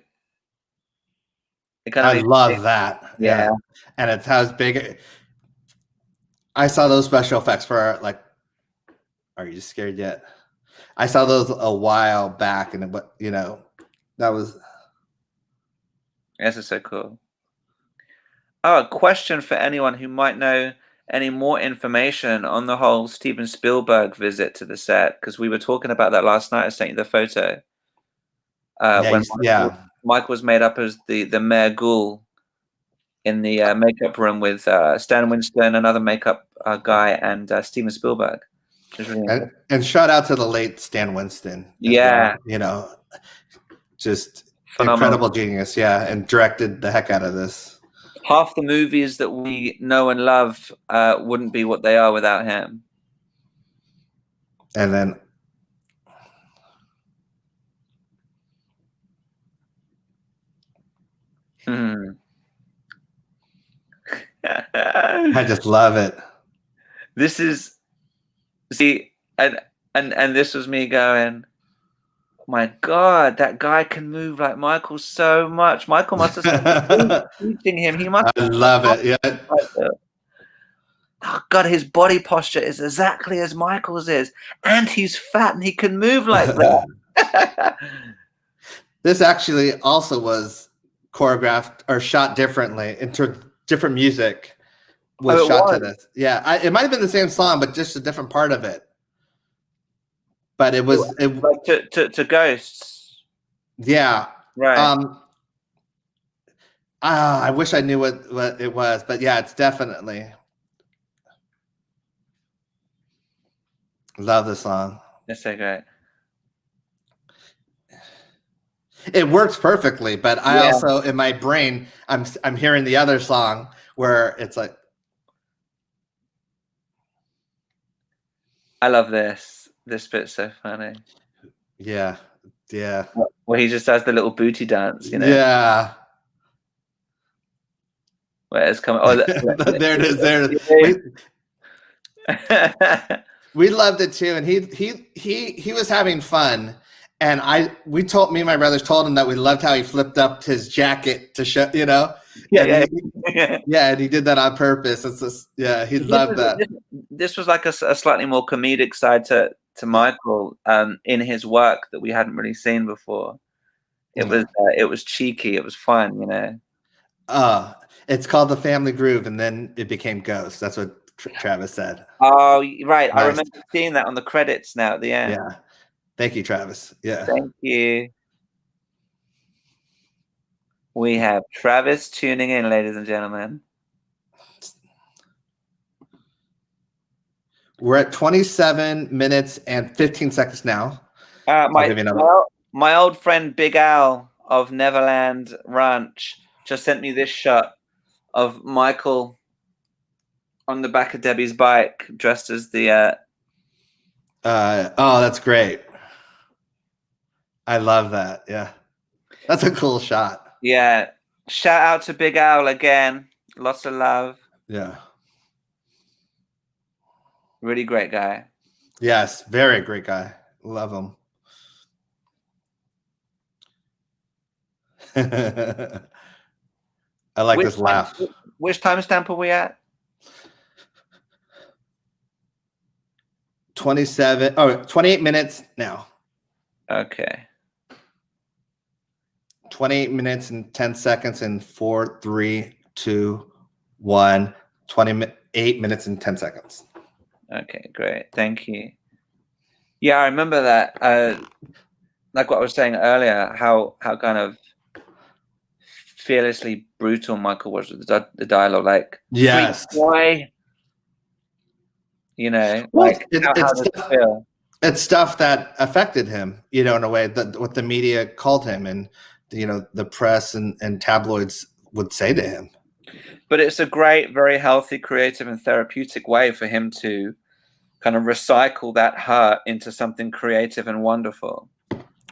It kind I of love that. yeah. And it's how big. I saw those special effects for like. Are you scared yet? I saw those a while back, and that was. This is so cool. Oh, a question for anyone who might know any more information on the whole Steven Spielberg visit to the set, because we were talking about that last night. I sent you the photo. When Michael was made up as the Mayor Ghoul in the makeup room with Stan Winston, another makeup guy, and Steven Spielberg. Really and shout out to the late Stan Winston. Yeah. Well. Just phenomenal. Incredible genius. Yeah. And directed the heck out of this. Half the movies that we know and love wouldn't be what they are without him. And then I just love it. This is and this was me going, my God, that guy can move like Michael so much. Michael must have been teaching him. He must. I love it. Yeah. Oh God, his body posture is exactly as Michael's is, and he's fat and he can move like that. This actually also was choreographed or shot differently into different music was shot to this. Yeah, it might have been the same song, but just a different part of it. But it was like to Ghosts. Yeah. Right. I wish I knew what it was, but yeah, it's definitely. Love the song. It's so great. It works perfectly, but I also in my brain I'm hearing the other song where it's like. I love this. This bit's so funny. Yeah. Yeah. Where he just does the little booty dance, you know. Yeah. Where it's coming. Oh, there it is. There it is. We loved it too, and he was having fun, and me and my brothers told him that we loved how he flipped up his jacket to show, Yeah. And he did that on purpose. It's just, he loved that. This was like a slightly more comedic side to Michael in his work that we hadn't really seen before. It was cheeky. It was fun, you know. It's called The Family Groove, and then it became Ghost. That's what Travis said. Oh, right. Nice. I remember seeing that on the credits now at the end. Yeah. Thank you, Travis. Yeah. Thank you. We have Travis tuning in, ladies and gentlemen. We're at 27 minutes and 15 seconds now. My old friend Big Al of Neverland Ranch just sent me this shot of Michael on the back of Debbie's bike, dressed as the. Oh, that's great. I love that. Yeah, that's a cool shot. Yeah, shout out to Big Al again. Lots of love. Yeah. Really great guy. Yes, very great guy. Love him. I like this laugh. Which timestamp are we at? 28 minutes now. Okay. 28 minutes and 10 seconds and 4, 3, 2, 1. 28 minutes and 10 seconds. Okay, great. Thank you. Yeah, I remember that. Like what I was saying earlier, how kind of fearlessly brutal Michael was with the dialogue. Like, yes, why? You know, well, like how does it feel? It's stuff that affected him, in a way that what the media called him, and the press and tabloids would say to him. But it's a great, very healthy, creative, and therapeutic way for him to kind of recycle that hurt into something creative and wonderful.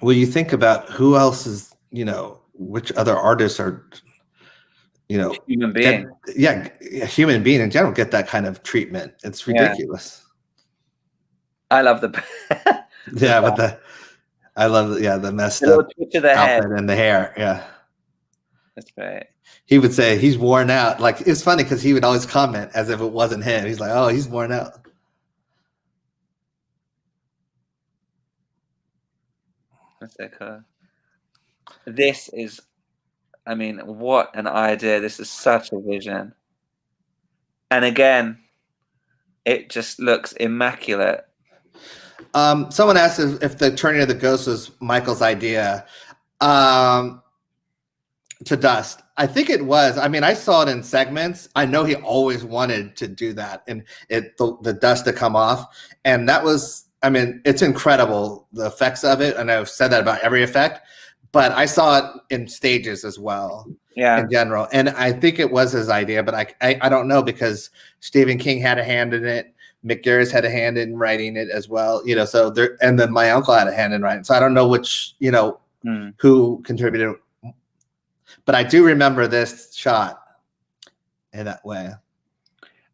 Well, you think about who else is, which other artists are, human being. A human being in general get that kind of treatment. It's ridiculous. Yeah. I love the I love the messed up outfit and the hair. Yeah, that's great. he would say he's worn out. Like, it's funny because he would always comment as if it wasn't him. He's like, oh, he's worn out. That's so cool. This is, I mean, what an idea. This is such a vision. And again, it just looks immaculate. Someone asked if the turning of the ghost was Michael's idea to dust. I think it was. I mean, I saw it in segments. I know he always wanted to do that, and the dust to come off. And that was, I mean, it's incredible, the effects of it. And I've said that about every effect, but I saw it in stages as well. Yeah. In general. And I think it was his idea, but I don't know, because Stephen King had a hand in it. Mick Garris had a hand in writing it as well, you know, so there, and then my uncle had a hand in writing. So I don't know which, you know, who contributed, but I do remember this shot in that way.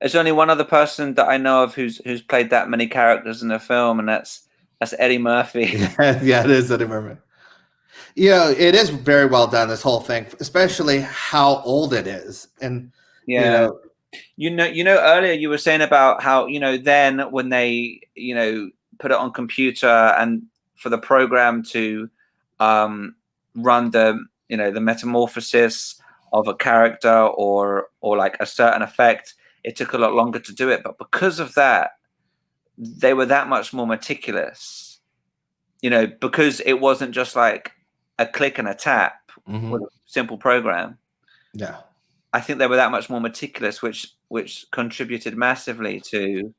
There's only one other person that I know of who's played that many characters in a film, and that's Eddie Murphy. Yeah, it is Eddie Murphy. You know, it is very well done, this whole thing, especially how old it is. And yeah, you know, earlier you were saying about how, you know, then when they, you know, put it on computer and for the program to run the, you know, the metamorphosis of a character or like a certain effect, it took a lot longer to do it. But because of that, they were that much more meticulous, you know, because it wasn't just like a click and a tap with a simple program. Yeah. I think they were that much more meticulous, which contributed massively to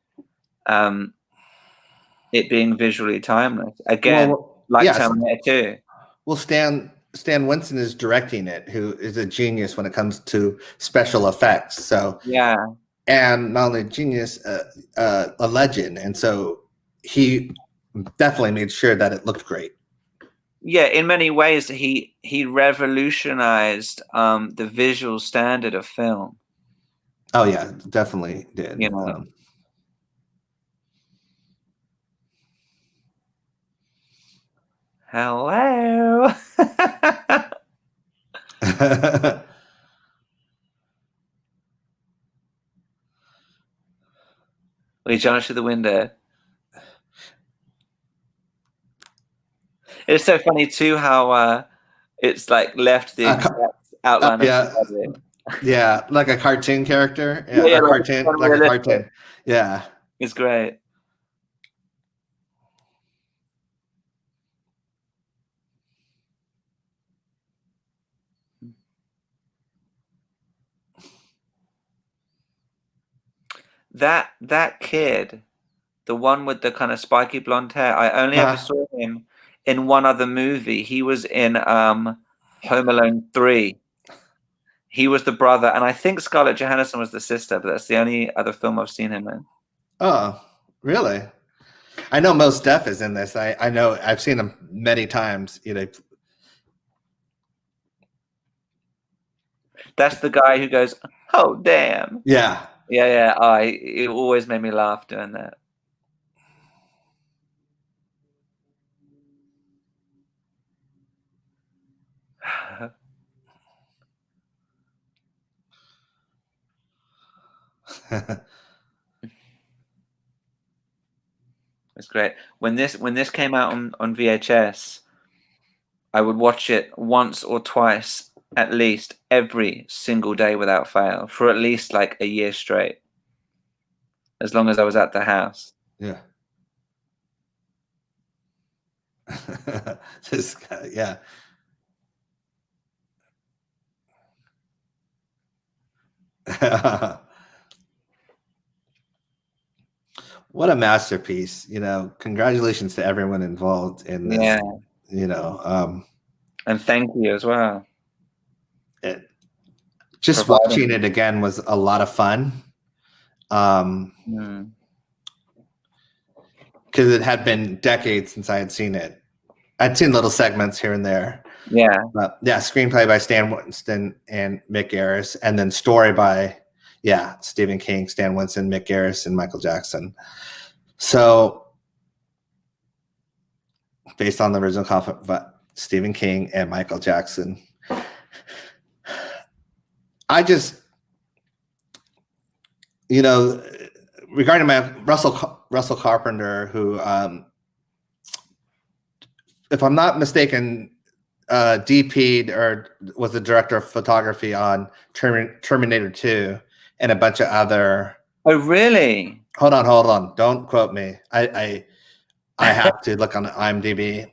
it being visually timeless. Again, Terminator 2. Well, Stan Winston is directing it, who is a genius when it comes to special effects. So yeah, and not only a genius, a legend, and so he definitely made sure that it looked great. Yeah, in many ways, he revolutionized the visual standard of film. Oh yeah, definitely did. You know. Hello. We jumped through the window. It's so funny too how it's like left the exact outline of the body. Yeah, like a cartoon character. Yeah, like a cartoon. Yeah, it's great. That kid, the one with the kind of spiky blonde hair, I only ever saw him in one other movie. He was in Home Alone 3. He was the brother, and I think Scarlett Johansson was the sister, but that's the only other film I've seen him in. Oh, really? I know Mos Def is in this. I know, I've seen him many times. You know, that's the guy who goes, "Oh, damn!" Yeah, yeah. It always made me laugh doing that. It's great. When this came out on VHS, I would watch it once or twice at least every single day without fail for at least like a year straight, as long as I was at the house. Yeah. This guy, yeah. What a masterpiece. You know, congratulations to everyone involved in this. Yeah. You know, and thank you as well. Just watching it again was a lot of fun. Because it had been decades since I had seen it. I'd seen little segments here and there. Yeah. But yeah, screenplay by Stan Winston and Mick Garris, and then story by Stephen King, Stan Winston, Mick Garris, and Michael Jackson. So based on the original conflict, but Stephen King and Michael Jackson. I just, regarding my Russell Carpenter, who, if I'm not mistaken, DP'd or was the director of photography on Terminator 2 and a bunch of other. Oh, really? Hold on. Don't quote me. I have to look on IMDb.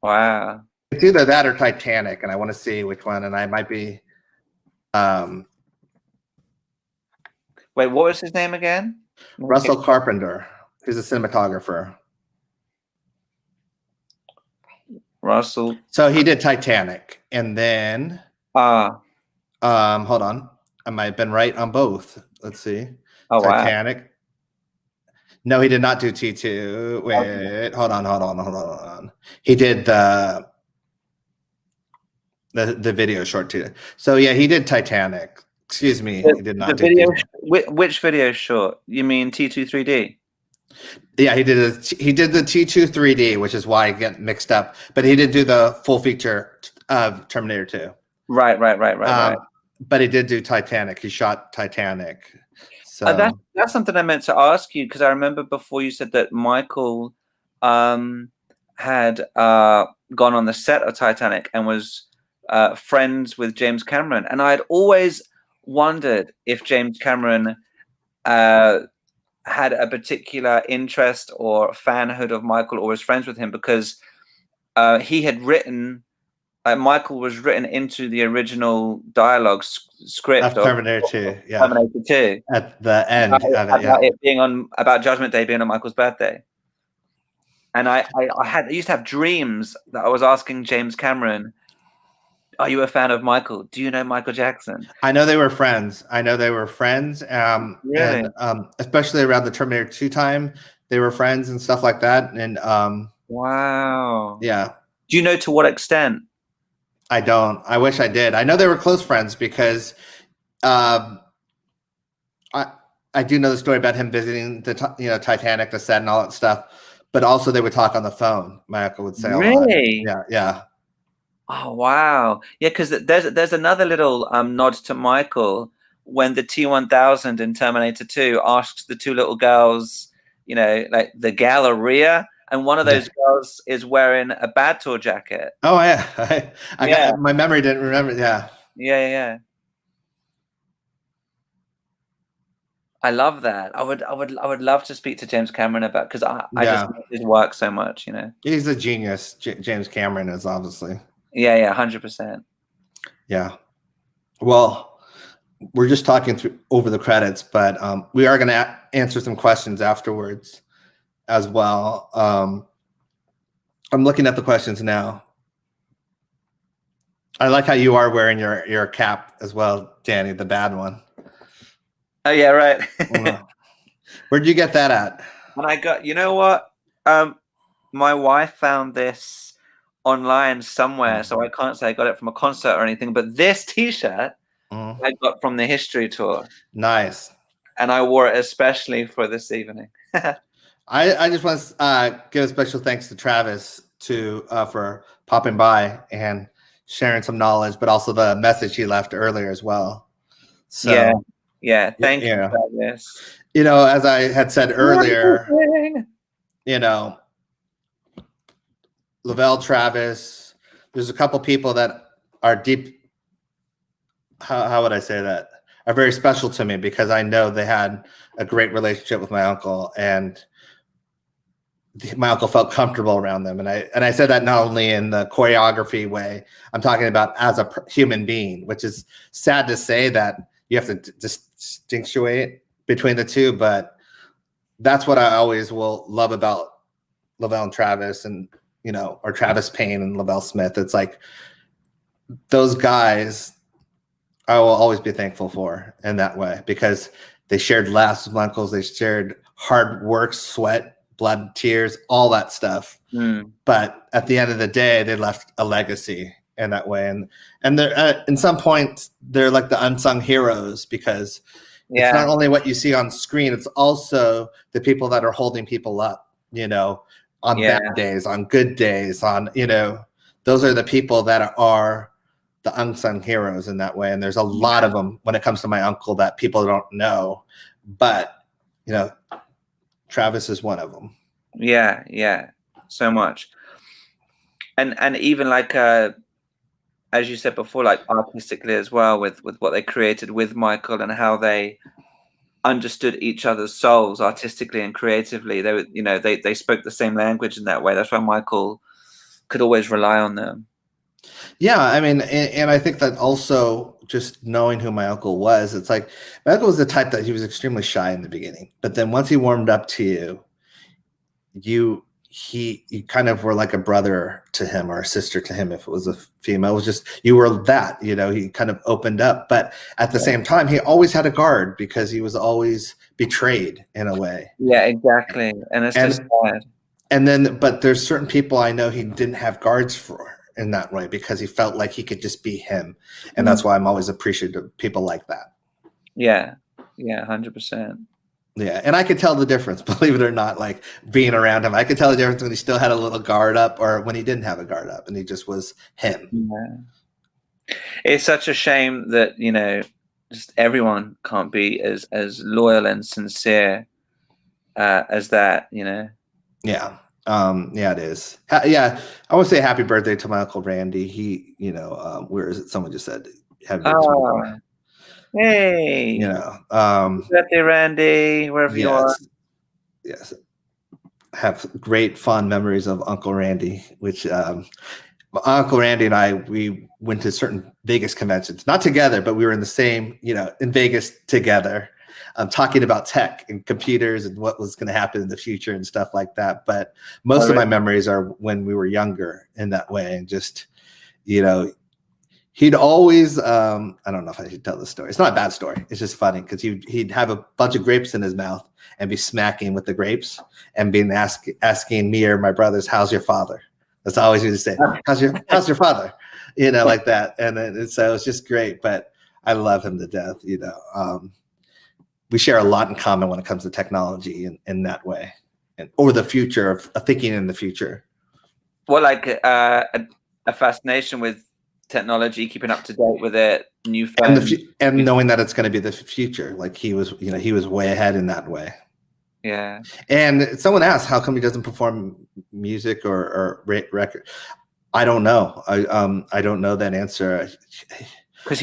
Wow. It's either that or Titanic, and I want to see which one. And I might be. Wait, what was his name again? Russell Carpenter. He's a cinematographer. Russell. So he did Titanic, and then hold on, I might have been right on both. Let's see. Oh, Titanic. wow. No, he did not do T2. Wait, okay. Hold on. He did the video short too. So yeah, he did Titanic. Excuse me, he did not do video. Which video short? You mean T2 3D? Yeah, he did the T2 3D, which is why I get mixed up. But he did do the full feature of Terminator 2. Right. But he did do Titanic. He shot Titanic. So that's something I meant to ask you, because I remember before you said that Michael had gone on the set of Titanic and was friends with James Cameron, and I had always wondered if James Cameron had a particular interest or fanhood of Michael or was friends with him, because he had written, Michael was written into the original dialogue script of Terminator 2, yeah. Terminator 2. At the end of it, about it being about Judgment Day being on Michael's birthday. And I used to have dreams that I was asking James Cameron, are you a fan of Michael? Do you know Michael Jackson? I know they were friends. Really? And especially around the Terminator 2 time, they were friends and stuff like that. And wow. Yeah. Do you know to what extent? I don't. I wish I did. I know they were close friends because I do know the story about him visiting the Titanic, the set, and all that stuff. But also they would talk on the phone. My uncle would say a lot. Really? Yeah. Oh, wow. Yeah, because there's another little nod to Michael when the T-1000 in Terminator 2 asks the two little girls, like the Galleria, and one of those girls is wearing a Bad Tour jacket. Oh, yeah. I got, my memory didn't remember. Yeah. Yeah. I love that. I would love to speak to James Cameron about, because I just love his work so much. He's a genius. James Cameron is obviously. Yeah, 100%. Yeah. Well, we're just talking through over the credits, but we are going to answer some questions afterwards as well. I'm looking at the questions now. I like how you are wearing your cap as well, Danny, the bad one. Oh yeah, right. Where'd you get that at? And I got, what? My wife found this online somewhere, so I can't say I got it from a concert or anything, but this T-shirt I got from the History Tour. Nice. And I wore it especially for this evening. I just want to give a special thanks to Travis for popping by and sharing some knowledge, but also the message he left earlier as well. So yeah. Thank you for this. As I had said earlier, Lavelle, Travis, there's a couple people that are deep. How would I say that? Are very special to me because I know they had a great relationship with my uncle, and my uncle felt comfortable around them. And I said that not only in the choreography way, I'm talking about as a human being, which is sad to say that you have to distinguish between the two, but that's what I always will love about Lavelle and Travis, and or Travis Payne and Lavelle Smith. It's like those guys I will always be thankful for in that way, because they shared laughs with my uncles. They shared hard work, sweat, blood, tears, all that stuff. But at the end of the day, they left a legacy in that way. And they're in some points, they're like the unsung heroes, because it's not only what you see on screen, it's also the people that are holding people up, on bad days, on good days, those are the people that are the unsung heroes in that way. And there's a lot of them when it comes to my uncle that people don't know, but you know, Travis is one of them. Yeah, yeah, so much. And even like as you said before, like artistically as well, with what they created with Michael and how they understood each other's souls artistically and creatively. They were, you know, they spoke the same language in that way. That's why Michael could always rely on them. Yeah, I mean, and I think that also just knowing who my uncle was, it's like my uncle was the type that he was extremely shy in the beginning, but then once he warmed up to you kind of were like a brother to him or a sister to him. If it was a female, it was just, you were that, you know, he kind of opened up, but at the same time, he always had a guard because he was always betrayed in a way. Yeah, exactly. And it's just sad. And then, but there's certain people I know he didn't have guards for in that way because he felt like he could just be him. And that's why I'm always appreciative of people like that. Yeah. Yeah. 100%. Yeah, and I could tell the difference, believe it or not, like being around him. I could tell the difference when he still had a little guard up or when he didn't have a guard up and he just was him. Yeah. It's such a shame that, you know, just everyone can't be as loyal and sincere as that, you know? Yeah. Yeah, it is. Yeah, I want to say happy birthday to my Uncle Randy. He, you know, where is it? Someone just said happy birthday. Hey, you know, birthday, Randy, wherever you are. Yes, have great fond memories of Uncle Randy. Which Uncle Randy and I, we went to certain Vegas conventions, not together, but we were in the same, you know, in Vegas together, talking about tech and computers and what was going to happen in the future and stuff like that. But most of my memories are when we were younger in that way, and just, you know. He'd always, I don't know if I should tell this story. It's not a bad story. It's just funny because he'd have a bunch of grapes in his mouth and be smacking with the grapes and being asking me or my brothers, "How's your father?" That's always he would say, "How's your father?" You know, like that. And then so it's just great. But I love him to death. You know, we share a lot in common when it comes to technology in that way, or the future of thinking in the future. Well, like a fascination with technology, keeping up to date with it, new phones, and knowing that it's going to be the future. Like he was, you know, he was way ahead in that way. Yeah. And someone asked, how come he doesn't perform music or record? I don't know. I don't know that answer. Because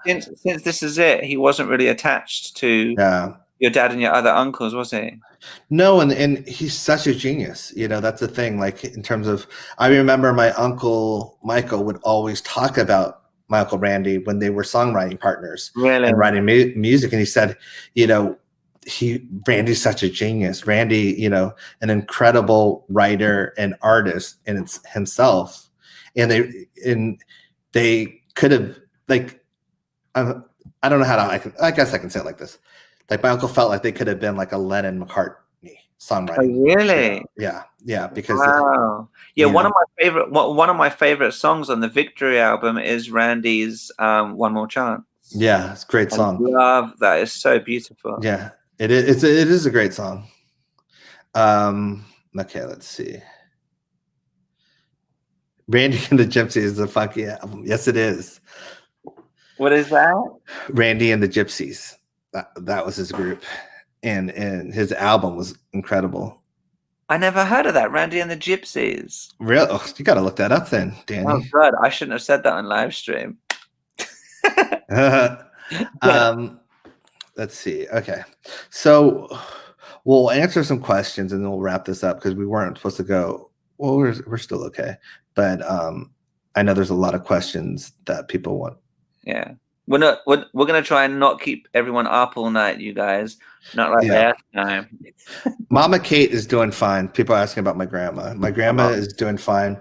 since this is it, he wasn't really attached to your dad and your other uncles, was he? No, and he's such a genius. You know, that's the thing. Like in terms of, I remember my uncle Michael would always talk about my Uncle Randy when they were songwriting partners and writing music. And he said, you know, Randy's such a genius. Randy, you know, an incredible writer and artist in himself. And they could have, like, I don't know how to, I guess I can say it like this. Like my uncle felt like they could have been like a Lennon McCartney songwriting. Oh, really? Yeah, because one of my favorite songs on the Victory album is Randy's "One More Chance." Yeah, it's a great song. I love that. It's so beautiful. Yeah, it is a great song. Okay, let's see. Randy and the Gypsies is a funky album. Yes, it is. What is that? Randy and the Gypsies. That was his group, and his album was incredible. I never heard of that, Randy and the Gypsies. Really? Oh, you got to look that up then, Danny. Oh God, I shouldn't have said that on live stream. Let's see. Okay, so we'll answer some questions and then we'll wrap this up because we weren't supposed to go. Well, we're still okay, but I know there's a lot of questions that people want. Yeah. We're gonna try and not keep everyone up all night, you guys. Not like last time. Mama Kate is doing fine. People are asking about my grandma. My grandma is doing fine.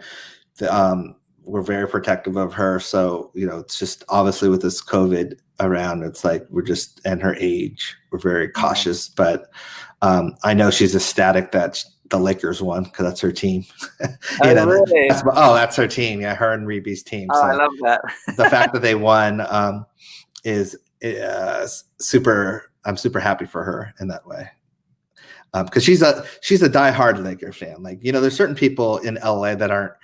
We're very protective of her. So, you know, it's just obviously with this COVID around, it's like and her age, we're very cautious. But I know she's ecstatic that the Lakers won because that's her team. Really? That's her team. Yeah, her and Reeby's team. Oh, so I love that. the fact that they won is super. I'm super happy for her in that way. because she's a diehard Laker fan. Like, you know, there's certain people in LA that aren't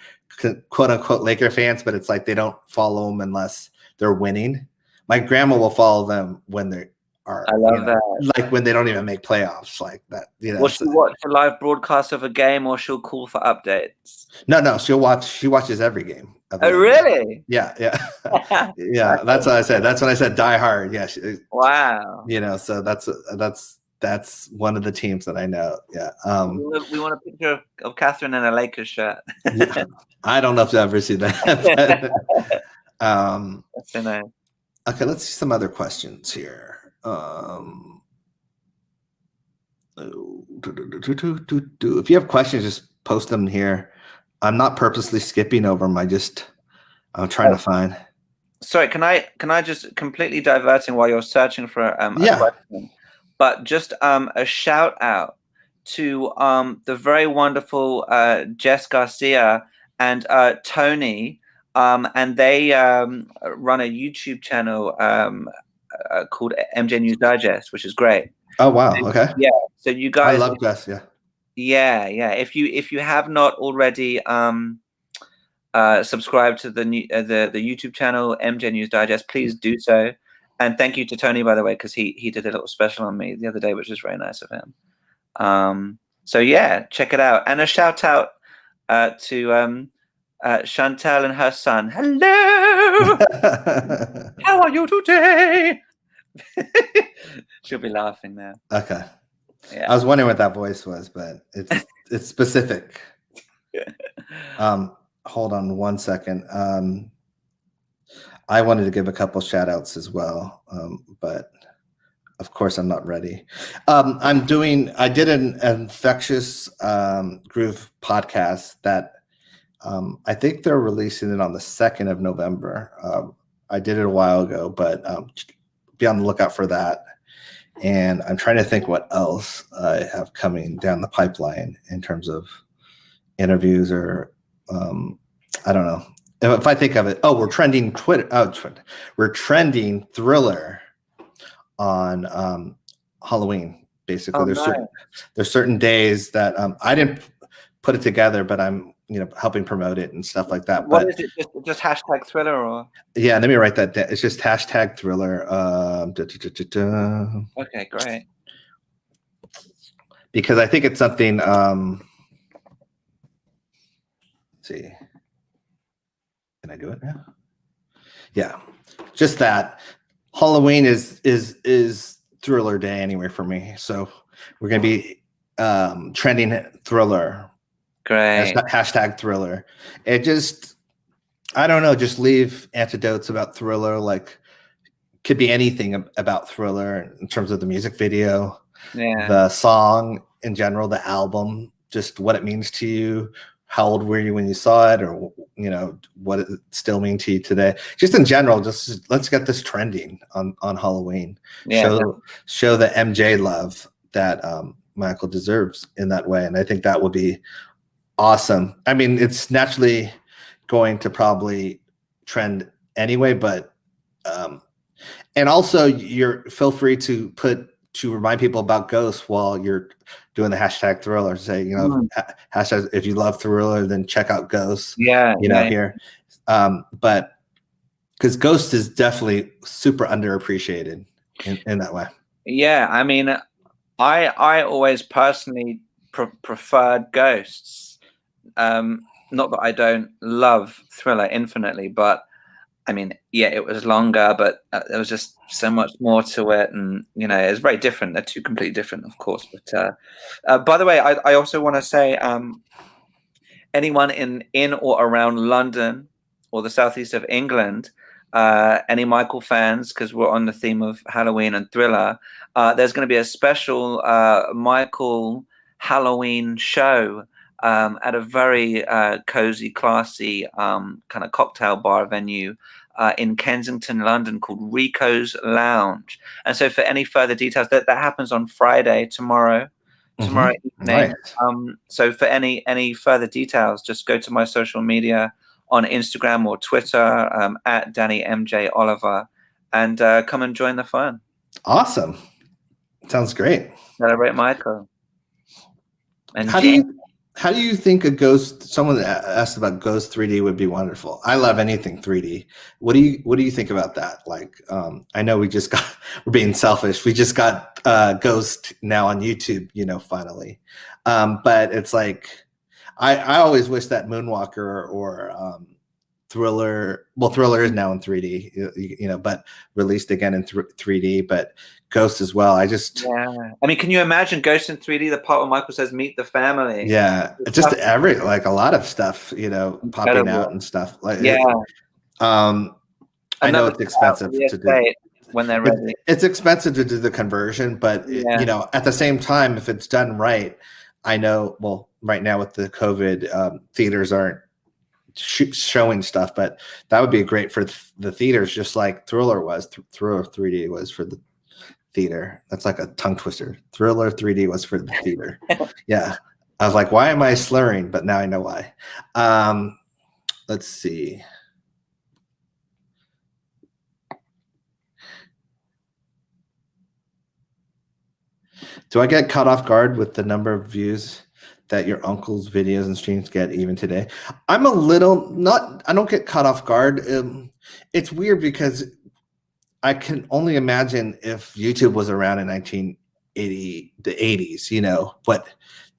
quote unquote Laker fans, but it's like they don't follow them unless they're winning. My grandma will follow them when they are, I love that. like when they don't even make playoffs, like that. You know, will she watch a live broadcast of a game, or she'll call for updates? No, she watches every game. Oh, really? Yeah. Yeah. That's what I said. That's when I said die hard. Yeah. Wow. You know, so that's one of the teams that I know. Yeah. We want a picture of Catherine in a Lakers shirt. Yeah, I don't know if I've ever seen that. That's so nice. Okay, let's see some other questions here. If you have questions, just post them here. I'm not purposely skipping over them. I'm trying to find. Sorry, can I just completely diverting while you're searching for a question, but just a shout out to the very wonderful Jess Garcia and Tony, and they run a YouTube channel called MJ News Digest, which is great. Oh wow! Okay. Yeah. So you guys, I love Jess. Yeah. Yeah. If you have not already subscribe to the YouTube channel MJ News Digest, please do so. And thank you to Tony, by the way, because he did a little special on me the other day, which was very nice of him. So yeah, check it out. And a shout out to Chantal and her son. Hello, how are you today? She'll be laughing now. Okay. Yeah. I was wondering what that voice was, but it's specific. Hold on one second. I wanted to give a couple shout outs as well, but of course I'm not ready. I did an infectious groove podcast that I think they're releasing it on the 2nd of November. I did it a while ago, but be on the lookout for that. And I'm trying to think what else I have coming down the pipeline in terms of interviews or I don't know. If I think of it, we're trending Twitter. We're trending Thriller on Halloween. Basically, there's certain days that I didn't put it together, but I'm helping promote it and stuff like that. What is it? Just hashtag Thriller, or? Yeah, let me write that down. It's just hashtag Thriller. Okay, great. Because I think it's something. Let's see. Can I do it now? Yeah, just that. Halloween is Thriller Day anyway for me, so we're gonna be trending Thriller. Great. Hashtag Thriller. It just, I don't know, just leave anecdotes about Thriller. Like, could be anything about Thriller in terms of the music video, the song in general, the album, just what it means to you. How old were you when you saw it, or what it still mean to you today? Just in general, just let's get this trending on Halloween. Yeah, show the MJ love that Michael deserves in that way, and I think that would be awesome. I mean, it's naturally going to probably trend anyway, but and also feel free to remind people about Ghost while you're doing the hashtag Thriller. Say, hashtag if you love Thriller, then check out Ghost. Here. But because Ghost is definitely super underappreciated in that way. Yeah, I mean, I always personally preferred Ghosts. Not that I don't love Thriller infinitely, but I mean, yeah, it was longer, but there was just so much more to it, and it's very different. They're two completely different, of course. But by the way, I also want to say, anyone in or around London or the southeast of England, any Michael fans, because we're on the theme of Halloween and Thriller, there's going to be a special Michael Halloween show at a very cozy, classy kind of cocktail bar venue in Kensington, London, called Rico's Lounge. And so for any further details, that happens on Friday, tomorrow evening. Right. So for any further details, just go to my social media on Instagram or Twitter at Danny MJ Oliver, and come and join the fun. Awesome. Sounds great. Celebrate Michael. And How do you think a ghost? Someone asked about ghost 3D would be wonderful. I love anything 3D. What do you think about that? Like, I know we just got we're being selfish. We just got Ghost now on YouTube, finally. But it's like I always wish that Moonwalker or Thriller. Well, Thriller is now in 3D, but released again in 3D. But Ghost as well. I mean, can you imagine Ghost in 3D? The part where Michael says, "Meet the family." Yeah, just like a lot of stuff, popping out and stuff. Like, I know it's expensive to do when they're ready. It's expensive to do the conversion, but at the same time, if it's done right, I know. Well, right now with the COVID, theaters aren't showing stuff, but that would be great for the theaters, just like Thriller was. Thriller 3D was for the theater. That's like a tongue twister. Thriller 3D was for the theater. Yeah. I was like, why am I slurring? But now I know why. Let's see. Do I get caught off guard with the number of views that your uncle's videos and streams get even today? I'm a little I don't get caught off guard. It's weird because I can only imagine if YouTube was around in 1980, the 80s, what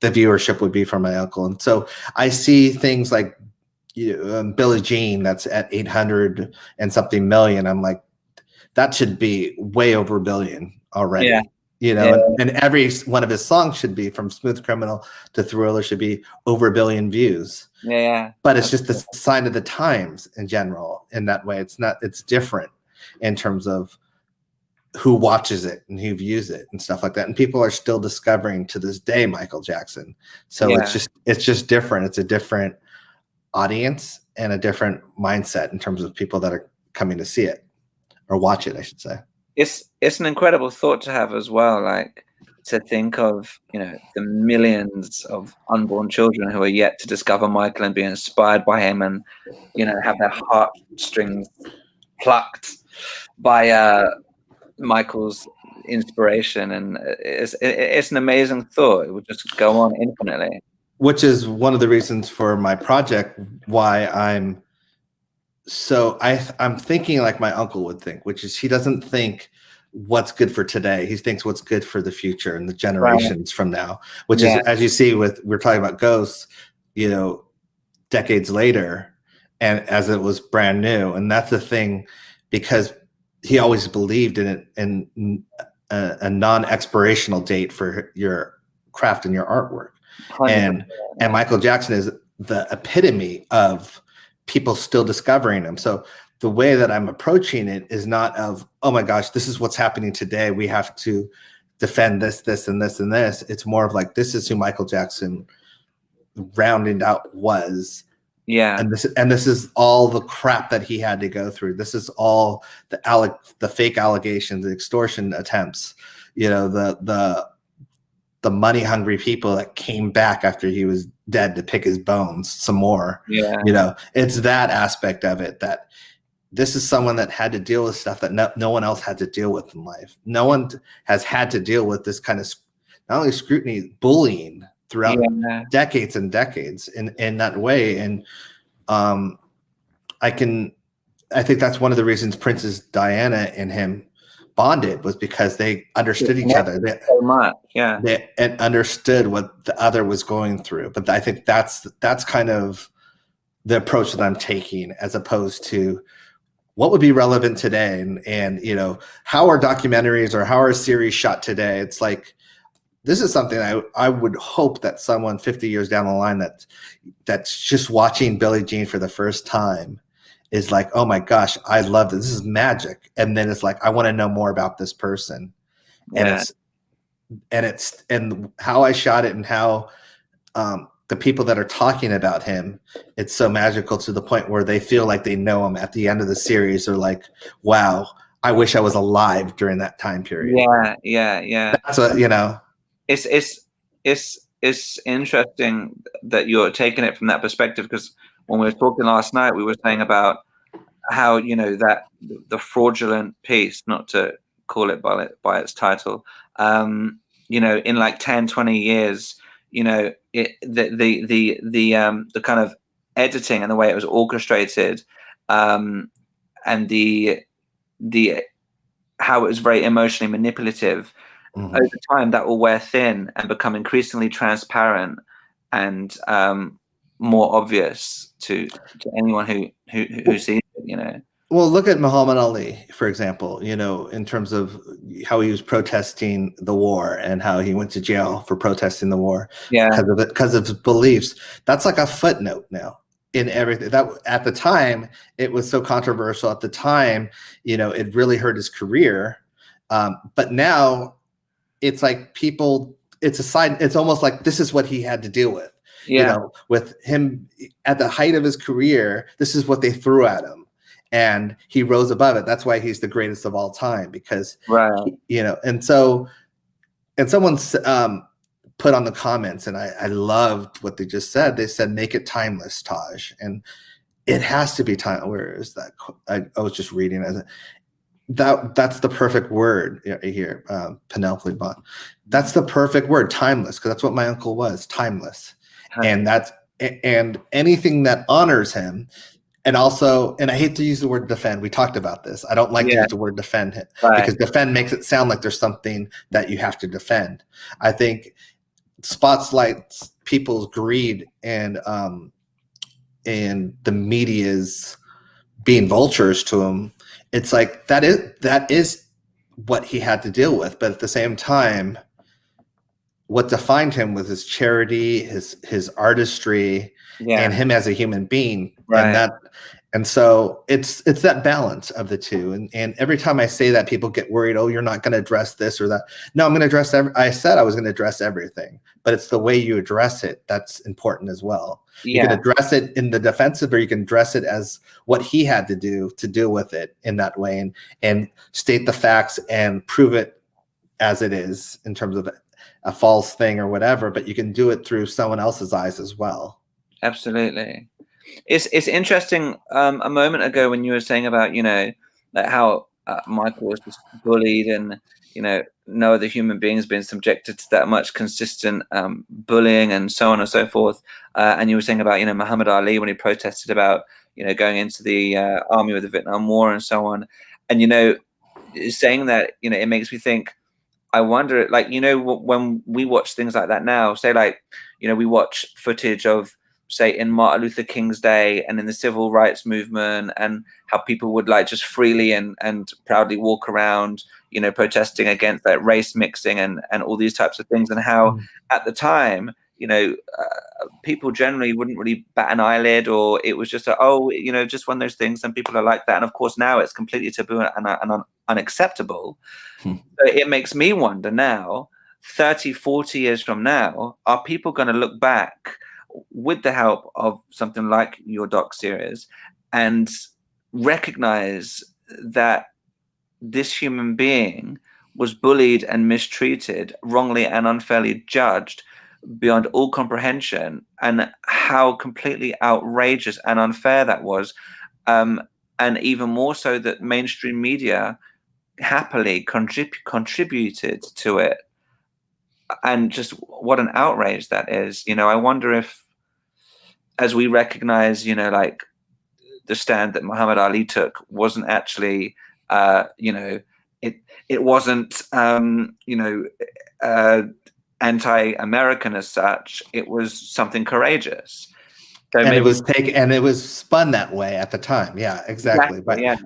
the viewership would be for my uncle. And so I see things like Billie Jean that's at 800 and something million. I'm like, that should be way over a billion already. Yeah. And every one of his songs should be, from Smooth Criminal to Thriller, should be over 1 billion views. Yeah. But it's just the sign of the times in general. In that way, it's different in terms of who watches it and who views it and stuff like that. And people are still discovering to this day Michael Jackson. So it's just different. It's a different audience and a different mindset in terms of people that are coming to see it or watch it, I should say. It's an incredible thought to have as well, like to think of, the millions of unborn children who are yet to discover Michael and be inspired by him and, have their heartstrings plucked by Michael's inspiration. And it's an amazing thought. It would just go on infinitely. Which is one of the reasons for my project, why I'm thinking like my uncle would think, which is he doesn't think what's good for today. He thinks what's good for the future and the generations from now, which is, as you see we're talking about Ghosts, decades later, and as it was brand new. And that's the thing, because he always believed in it, in a non-expirational date for your craft and your artwork. 100%. And Michael Jackson is the epitome of people still discovering him. So the way that I'm approaching it is not of, oh my gosh, this is what's happening today, we have to defend this, this, and this, and this. It's more of like, this is who Michael Jackson rounded out was. Yeah. And this is all the crap that he had to go through. This is all the fake allegations, the extortion attempts, the money hungry people that came back after he was dead to pick his bones some more. Yeah. It's that aspect of it, that this is someone that had to deal with stuff that no one else had to deal with in life. No one has had to deal with this kind of not only scrutiny, bullying throughout decades and decades in that way. And I think that's one of the reasons Princess Diana and him bonded, was because they understood each other. So much, they understood what the other was going through. But I think that's kind of the approach that I'm taking, as opposed to what would be relevant today, and how are documentaries or how are series shot today. It's like, this is something I would hope that someone 50 years down the line that's just watching Billie Jean for the first time is like, oh my gosh, I love this. This is magic. And then it's like, I want to know more about this person. Yeah. And how I shot it, and how the people that are talking about him, it's so magical, to the point where they feel like they know him at the end of the series. They're like, wow, I wish I was alive during that time period. Yeah. That's what, It's interesting that you're taking it from that perspective, because when we were talking last night, we were saying about how, that the fraudulent piece, not to call it by its title, in like 10, 20 years, you know, the kind of editing and the way it was orchestrated, and the how it was very emotionally manipulative. Over time, that will wear thin and become increasingly transparent and more obvious to anyone who sees it, you know. Well, look at Muhammad Ali, for example, you know, in terms of how he was protesting the war and how he went to jail for protesting the war because of his beliefs. That's like a footnote now in everything. That at the time, it was so controversial. At the time, you know, it really hurt his career. But now it's like people, it's almost like this is what he had to deal with. You know, with him at the height of his career, this is what they threw at him. And he rose above it. That's why he's the greatest of all time, because, you know, and so, and someone's put on the comments, and I loved what they just said. They said, make it timeless, Taj. And it has to be time. Where is that? I was just reading it. That's the perfect word here, Penelope Bond. That's the perfect word, timeless, because that's what my uncle was, timeless. And anything that honors him. And also, and I hate to use the word defend. We talked about this. I don't like to use the word defend because defend makes it sound like there's something that you have to defend. I think spotlights people's greed and the media's being vultures to him. It's like that is what he had to deal with. But at the same time, what defined him was his charity, his artistry, and him as a human being. And so it's that balance of the two. And every time I say that, people get worried, oh, you're not going to address this or that. No, I'm going to address I said I was going to address everything, but it's the way you address it that's important as well. You can address it in the defensive, or you can address it as what he had to do to deal with it in that way, and state the facts and prove it as it is in terms of a false thing or whatever, but you can do it through someone else's eyes as well. Absolutely. It's interesting. A moment ago when you were saying about, you know, like how Michael was just bullied, and, you know, no other human being has been subjected to that much consistent bullying and so on and so forth. And you were saying about, you know, Muhammad Ali when he protested about, you know, going into the army with the Vietnam War and so on. And, you know, saying that, you know, it makes me think, I wonder, like, you know, when we watch things like that now, say, like, you know, we watch footage of, say, in Martin Luther King's day and in the civil rights movement, and how people would like just freely and proudly walk around, you know, protesting against like race mixing and all these types of things, and how at the time, you know, people generally wouldn't really bat an eyelid, or it was just you know, just one of those things, and people are like that. And of course now it's completely taboo and unacceptable. So it makes me wonder now, 30, 40 years from now, are people going to look back with the help of something like your doc series and recognize that this human being was bullied and mistreated, wrongly and unfairly judged beyond all comprehension, and how completely outrageous and unfair that was, and even more so that mainstream media happily contributed to it, and just what an outrage that is. You know, I wonder if, as we recognize, you know, like the stand that Muhammad Ali took wasn't actually, you know, it wasn't, you know, anti-American as such. It was something courageous. So and it was spun that way at the time. Yeah, exactly.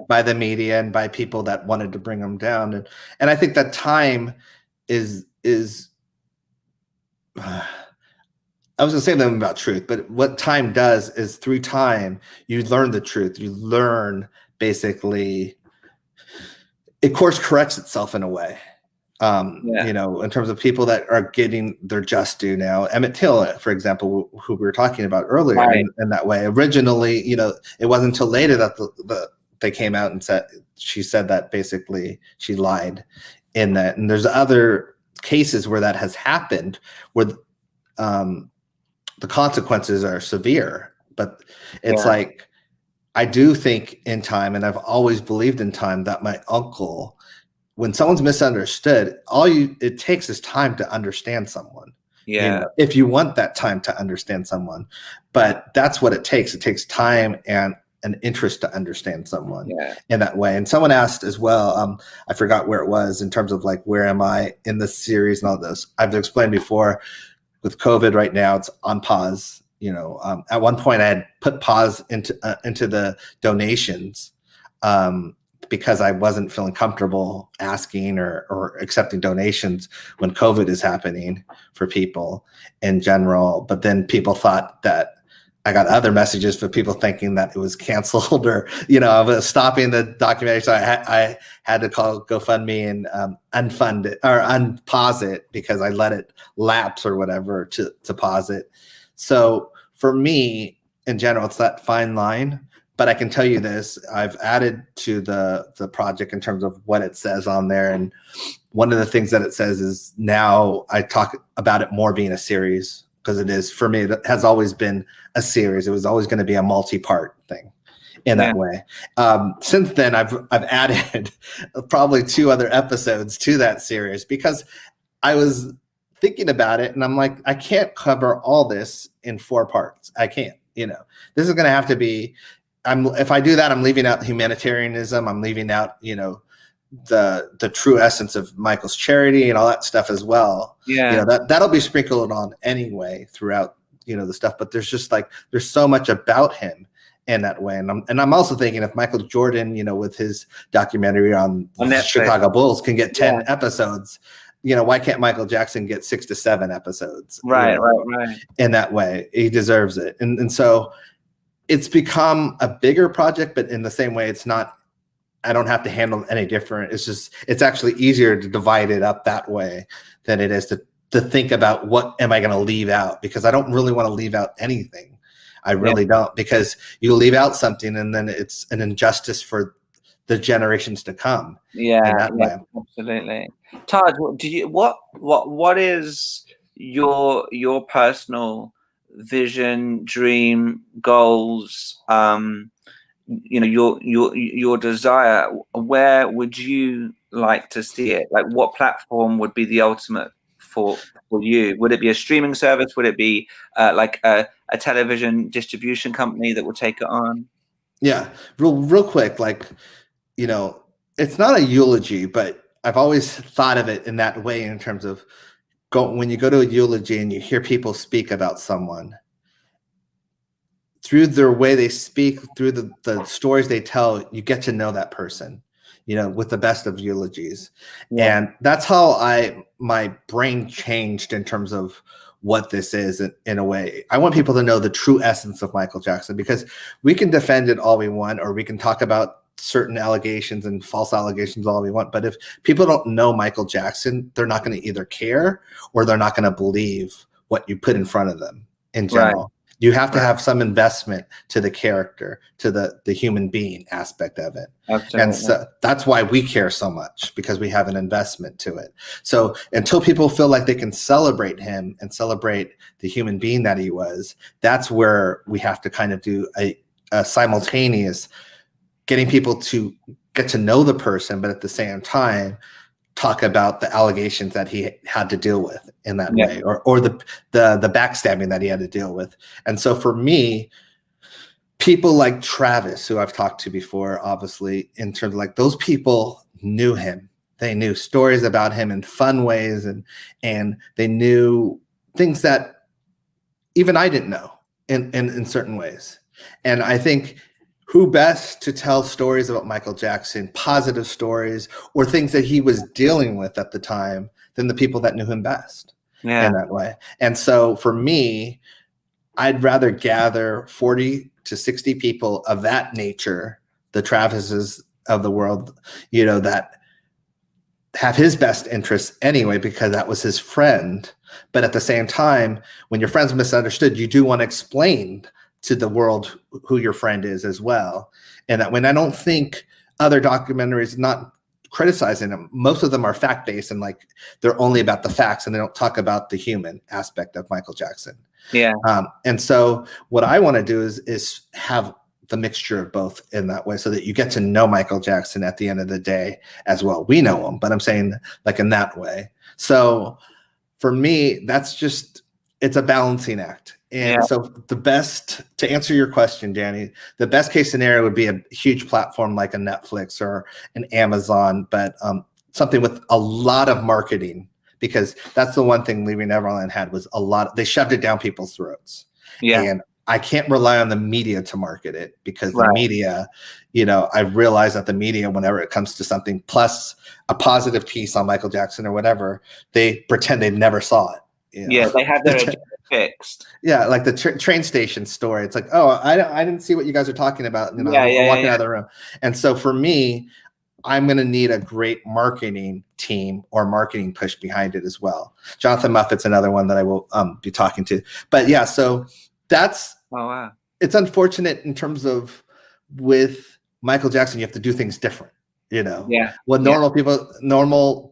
By the media and by people that wanted to bring them down. And I think that time is I was going to say something about truth, but what time does is through time, you learn the truth. You learn, basically, it course corrects itself in a way. You know, in terms of people that are getting their just due now. Emmett Till, for example, who we were talking about earlier, in that way. Originally, you know, it wasn't until later that they came out and she said that basically she lied in that. And there's other cases where that has happened, where the consequences are severe. But it's like, I do think in time, and I've always believed in time, that my uncle, when someone's misunderstood, it takes is time to understand someone. Yeah. If you want that time to understand someone. But that's what it takes. It takes time and an interest to understand someone in that way. And someone asked as well, I forgot where it was, in terms of like, where am I in the series and all this. I've explained before, with COVID right now, it's on pause. At one point I had put pause into the donations, because I wasn't feeling comfortable asking or accepting donations when COVID is happening for people in general. But then people thought that I got other messages for people thinking that it was canceled, or, I was stopping the documentary. So I had to call GoFundMe and unfund it or unpause it, because I let it lapse or whatever to pause it. So for me, in general, it's that fine line. But I can tell you this, I've added to the project in terms of what it says on there. And one of the things that it says is, now I talk about it more being a series, because it is, for me, that has always been a series. It was always going to be a multi-part thing in that way. Since then, I've added probably 2 other episodes to that series, because I was thinking about it and I'm like, I can't cover all this in 4 parts. I can't, this is going to have to be, if I do that, I'm leaving out humanitarianism. I'm leaving out, the true essence of Michael's charity and all that stuff as well. That'll be sprinkled on anyway throughout, the stuff. But there's just like, there's so much about him in that way. And I'm also thinking, if Michael Jordan, with his documentary on the Chicago Bulls, can get 10 episodes, why can't Michael Jackson get 6 to 7 episodes? Right. In that way, he deserves it. And so it's become a bigger project, but in the same way, it's not, I don't have to handle it any different. It's actually easier to divide it up that way than it is to think about, what am I going to leave out? Because I don't really want to leave out anything. I really don't, because you leave out something and then it's an injustice for the generations to come. Absolutely. Taj, what is your personal vision, dream, goals, your desire? Where would you like to see it? Like, what platform would be the ultimate for you? Would it be a streaming service? Would it be like a television distribution company that will take it on? Yeah, real quick, like, it's not a eulogy, but I've always thought of it in that way, in terms of when you go to a eulogy and you hear people speak about someone, through their way they speak, through the stories they tell, you get to know that person, with the best of eulogies. And that's how my brain changed in terms of what this is in a way. I want people to know the true essence of Michael Jackson, because we can defend it all we want, or we can talk about certain allegations and false allegations all we want. But if people don't know Michael Jackson, they're not going to either care, or they're not going to believe what you put in front of them in general. Right. You have to have some investment to the character, to the human being aspect of it. Absolutely. And so that's why we care so much, because we have an investment to it. So until people feel like they can celebrate him and celebrate the human being that he was, that's where we have to kind of do a simultaneous getting people to get to know the person, but at the same time, talk about the allegations that he had to deal with in that way, or the backstabbing that he had to deal with. And so for me, people like Travis, who I've talked to before, obviously, in terms of like, those people knew him. They knew stories about him in fun ways, and they knew things that even I didn't know in certain ways. And I think, who best to tell stories about Michael Jackson, positive stories, or things that he was dealing with at the time, than the people that knew him best in that way. And so for me, I'd rather gather 40 to 60 people of that nature, the Travises of the world, that have his best interests anyway, because that was his friend. But at the same time, when your friend's misunderstood, you do want to explain to the world who your friend is as well. And that, when I don't think other documentaries, not criticizing them, most of them are fact-based, and like, they're only about the facts, and they don't talk about the human aspect of Michael Jackson. And so what I want to do is have the mixture of both in that way, so that you get to know Michael Jackson at the end of the day as well. We know him, but I'm saying like in that way. So for me, that's just, it's a balancing act. And so to answer your question, Danny, the best case scenario would be a huge platform like a Netflix or an Amazon, but something with a lot of marketing, because that's the one thing Leaving Neverland had, was they shoved it down people's throats. And I can't rely on the media to market it, because the media, I realize that the media, whenever it comes to something plus a positive piece on Michael Jackson or whatever, they pretend they never saw it. Yeah, they have their agenda fixed. Yeah, like the train station story. It's like, oh, I didn't see what you guys are talking about. I'm walking out of the room. And so for me, I'm going to need a great marketing team or marketing push behind it as well. Jonathan Moffat's another one that I will be talking to. But yeah, so that's, it's unfortunate in terms of, with Michael Jackson, you have to do things different. With normal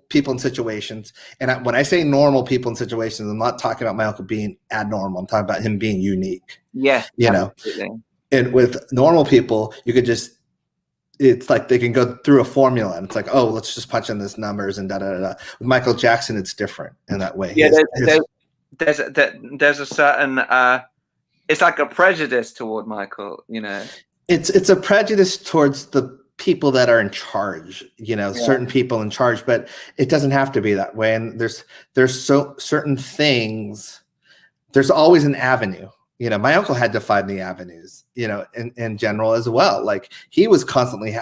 people in situations. And when I say normal people in situations, I'm not talking about my uncle being abnormal. I'm talking about him being unique. Yeah. Absolutely. And with normal people, you could just, it's like they can go through a formula and it's like, oh, let's just punch in these numbers and da da da. With Michael Jackson, it's different in that way. Yeah, there's a certain it's like a prejudice toward Michael, It's a prejudice towards the people that are in charge, certain people in charge, but it doesn't have to be that way. And there's certain things, there's always an avenue. My uncle had to find the avenues, in general as well. Like, he was constantly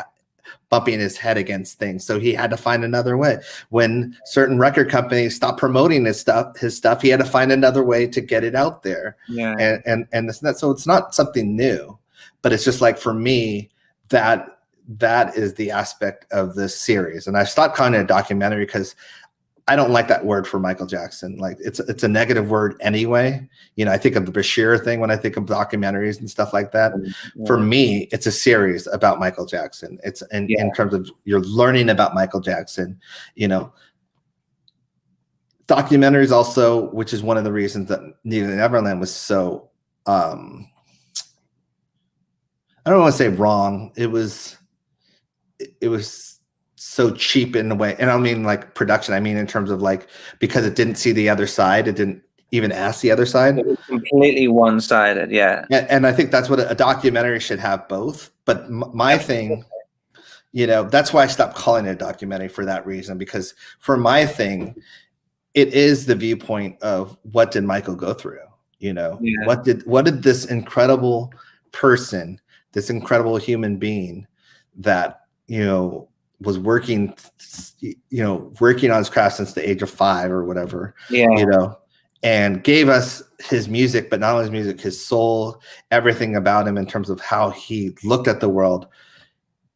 bumping his head against things, so he had to find another way. When certain record companies stopped promoting his stuff, he had to find another way to get it out there. And so it's not something new, but it's just like, for me, that is the aspect of this series. And I stopped calling it a documentary because I don't like that word for Michael Jackson. Like, it's a negative word anyway. I think of the Bashir thing when I think of documentaries and stuff like that. For me, it's a series about Michael Jackson. It's in terms of, you're learning about Michael Jackson, documentaries also, which is one of the reasons that Neverland was so, I don't want to say wrong. It was so cheap in a way. And I don't mean like production. I mean in terms of, like, because it didn't see the other side. It didn't even ask the other side. It was completely one-sided. Yeah. And I think that's what a documentary should have, both. But my thing, that's why I stopped calling it a documentary, for that reason, because for my thing, it is the viewpoint of, what did Michael go through? What did this incredible person, this incredible human being that, was working on his craft since the age of 5 or whatever, and gave us his music, but not only his music, his soul, everything about him in terms of how he looked at the world.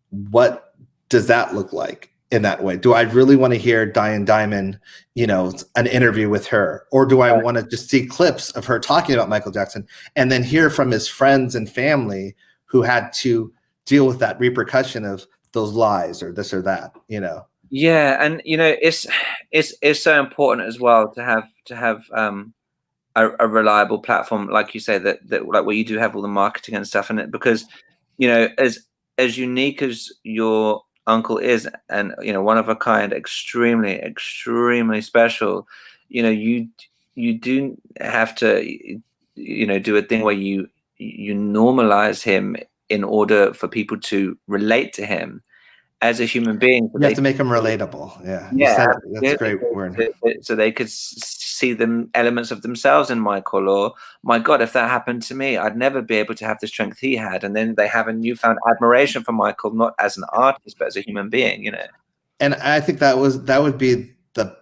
What does that look like in that way? Do I really want to hear Diane Dimond, an interview with her? Or do I want to just see clips of her talking about Michael Jackson and then hear from his friends and family who had to deal with that repercussion of those lies or this or that, Yeah, and it's so important as well to have a reliable platform, like you say, that like where you do have all the marketing and stuff in it, because as unique as your uncle is, and one of a kind, extremely special, you do have to do a thing where you normalize him in order for people to relate to him as a human being. You have to make him relatable. Yeah. That's a great word. So they could see the elements of themselves in Michael, or, my God, if that happened to me, I'd never be able to have the strength he had. And then they have a newfound admiration for Michael, not as an artist, but as a human being, And I think that would be the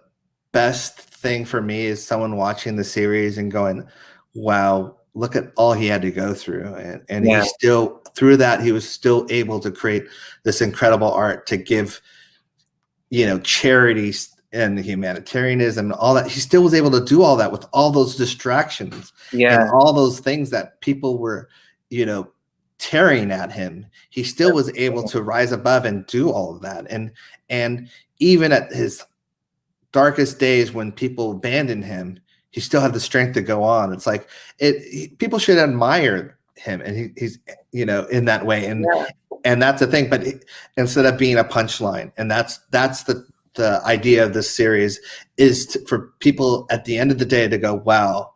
best thing for me, is someone watching the series and going, wow, look at all he had to go through. And he still, through that, he was still able to create this incredible art to give, charities and humanitarianism and all that. He still was able to do all that with all those distractions and all those things that people were, tearing at him. He still was able to rise above and do all of that. And even at his darkest days, when people abandoned him, he still had the strength to go on. It's like people should admire him, and he's in that way, and that's the thing. But instead of being a punchline, and that's the the idea of this series is for people at the end of the day to go, wow,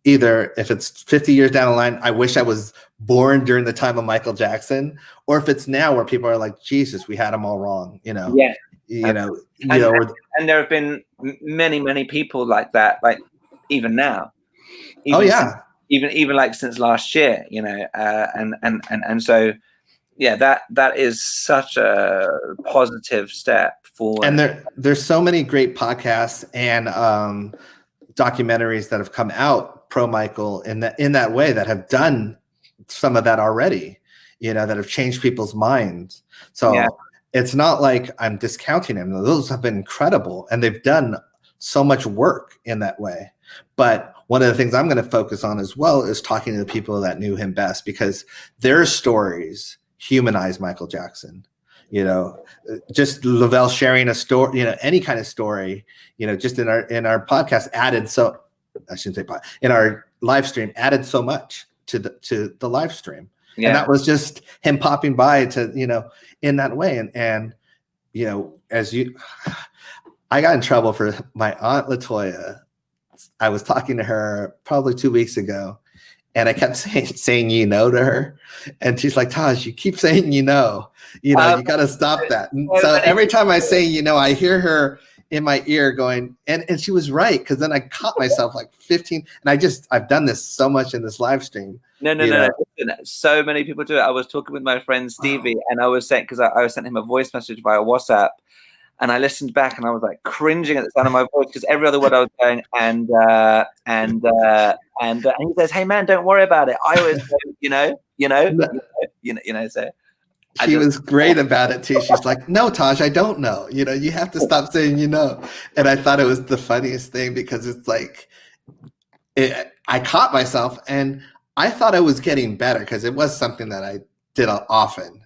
either if it's 50 years down the line, I wish I was born during the time of Michael Jackson, or if it's now where people are like, Jesus, we had him all wrong, Yeah. And there have been many people like that, like even now. Even like since last year, and so that is such a positive step forward. And there's so many great podcasts and documentaries that have come out pro Michael in that way that have done some of that already, that have changed people's minds. So it's not like I'm discounting him. Those have been incredible, and they've done so much work in that way. But one of the things I'm going to focus on as well is talking to the people that knew him best, because their stories humanize Michael Jackson. Just Lavelle sharing a story, any kind of story, just in our podcast added. So I shouldn't say podcast, in our live stream added so much to the live stream. And that was just him popping by to, in that way. And I got in trouble for my Aunt Latoya. I was talking to her probably 2 weeks ago, and I kept saying to her, and she's like, Taj, you keep saying you got to stop that. And so every time I say I hear her in my ear going, and she was right, because then I caught myself like 15, and I've done this so much in this live stream. No. So many people do it. I was talking with my friend Stevie, and I was saying, because I sent him a voice message via WhatsApp, and I listened back, and I was like cringing at the sound of my voice, because every other word I was going, and he says, "Hey man, don't worry about it. I always go, so." She was great about it too. She's like, "No, Taj, I don't know. You have to stop saying And I thought it was the funniest thing, because it's like, I caught myself, and I thought I was getting better because it was something that I did often.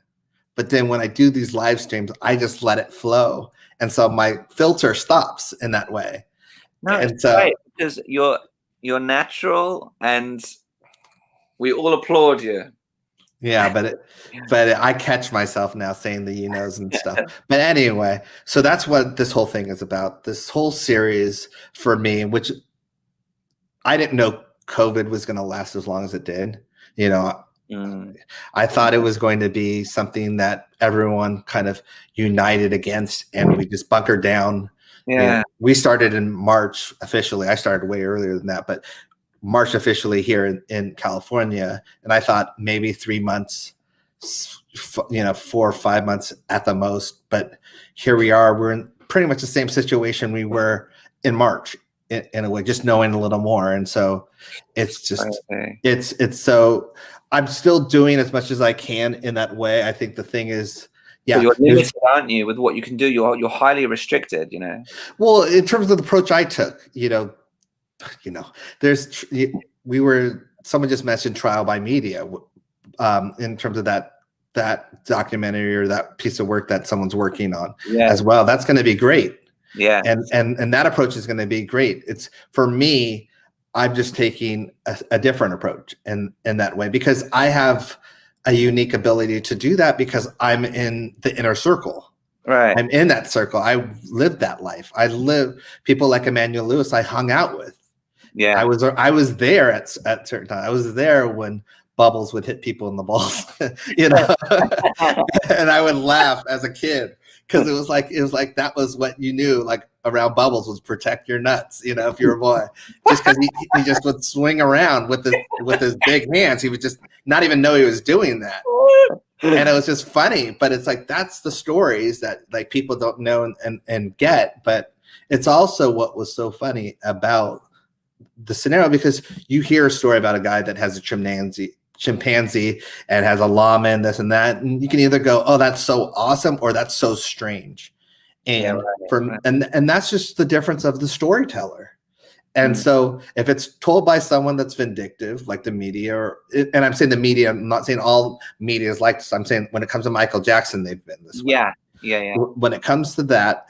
But then when I do these live streams, I just let it flow. And so my filter stops in that way. No, and it's great, because you're natural, and we all applaud you. Yeah, but I catch myself now saying the and stuff. But anyway, so that's what this whole thing is about. This whole series for me, which I didn't know COVID was going to last as long as it did. I thought it was going to be something that everyone kind of united against, and we just bunkered down. Yeah. We started in March officially. I started way earlier than that, but March officially here in California. And I thought maybe 3 months, 4 or 5 months at the most. But here we are. We're in pretty much the same situation we were in March in a way, just knowing a little more. And so it's just, it's so I'm still doing as much as I can in that way. I think the thing is, but you're limited, aren't you, with what you can do? You're highly restricted, Well, in terms of the approach I took, someone just mentioned trial by media, in terms of that documentary or that piece of work that someone's working on as well. That's going to be great. Yeah. And that approach is going to be great. It's, for me, I'm just taking a different approach in that way, because I have a unique ability to do that, because I'm in the inner circle. Right. I'm in that circle. I lived that life. I live people like Emmanuel Lewis I hung out with. Yeah. I was there at certain times. I was there when Bubbles would hit people in the balls, and I would laugh as a kid, because it was like that was what you knew, like around Bubbles, was protect your nuts, if you're a boy, just because he just would swing around with his big hands. He would just not even know he was doing that. And it was just funny, but it's like, that's the stories that like people don't know and get. But it's also what was so funny about the scenario, because you hear a story about a guy that has a chimpanzee and has a llama and this and that, and you can either go, oh, that's so awesome, or that's so strange. And and that's just the difference of the storyteller. And so if it's told by someone that's vindictive, like the media, and I'm saying the media, I'm not saying all media is like this. I'm saying when it comes to Michael Jackson, they've been this way. Yeah. When it comes to that,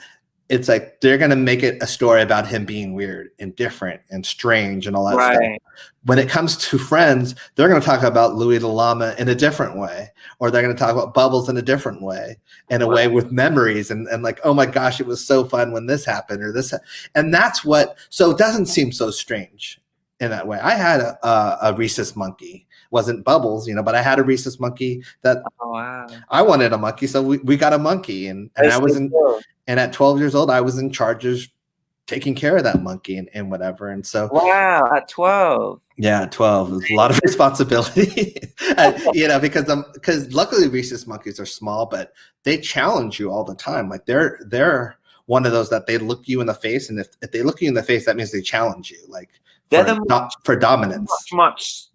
it's like they're going to make it a story about him being weird and different and strange and all that stuff. When it comes to Friends, they're going to talk about Louis the Llama in a different way, or they're going to talk about Bubbles in a different way, in a way with memories and like, oh my gosh, it was so fun when this happened or this. And that's what, so it doesn't seem so strange in that way. I had a rhesus monkey. Wasn't Bubbles, you know, but I had a rhesus monkey that I wanted a monkey. So we got a monkey and I was in, and at 12 years old, I was in charge of taking care of that monkey and whatever. And so, wow, at 12. Yeah, 12. It was a lot of responsibility, you know, because luckily rhesus monkeys are small, but they challenge you all the time. Like they're one of those that they look you in the face, and if they look you in the face, that means they challenge you, like for dominance. Much.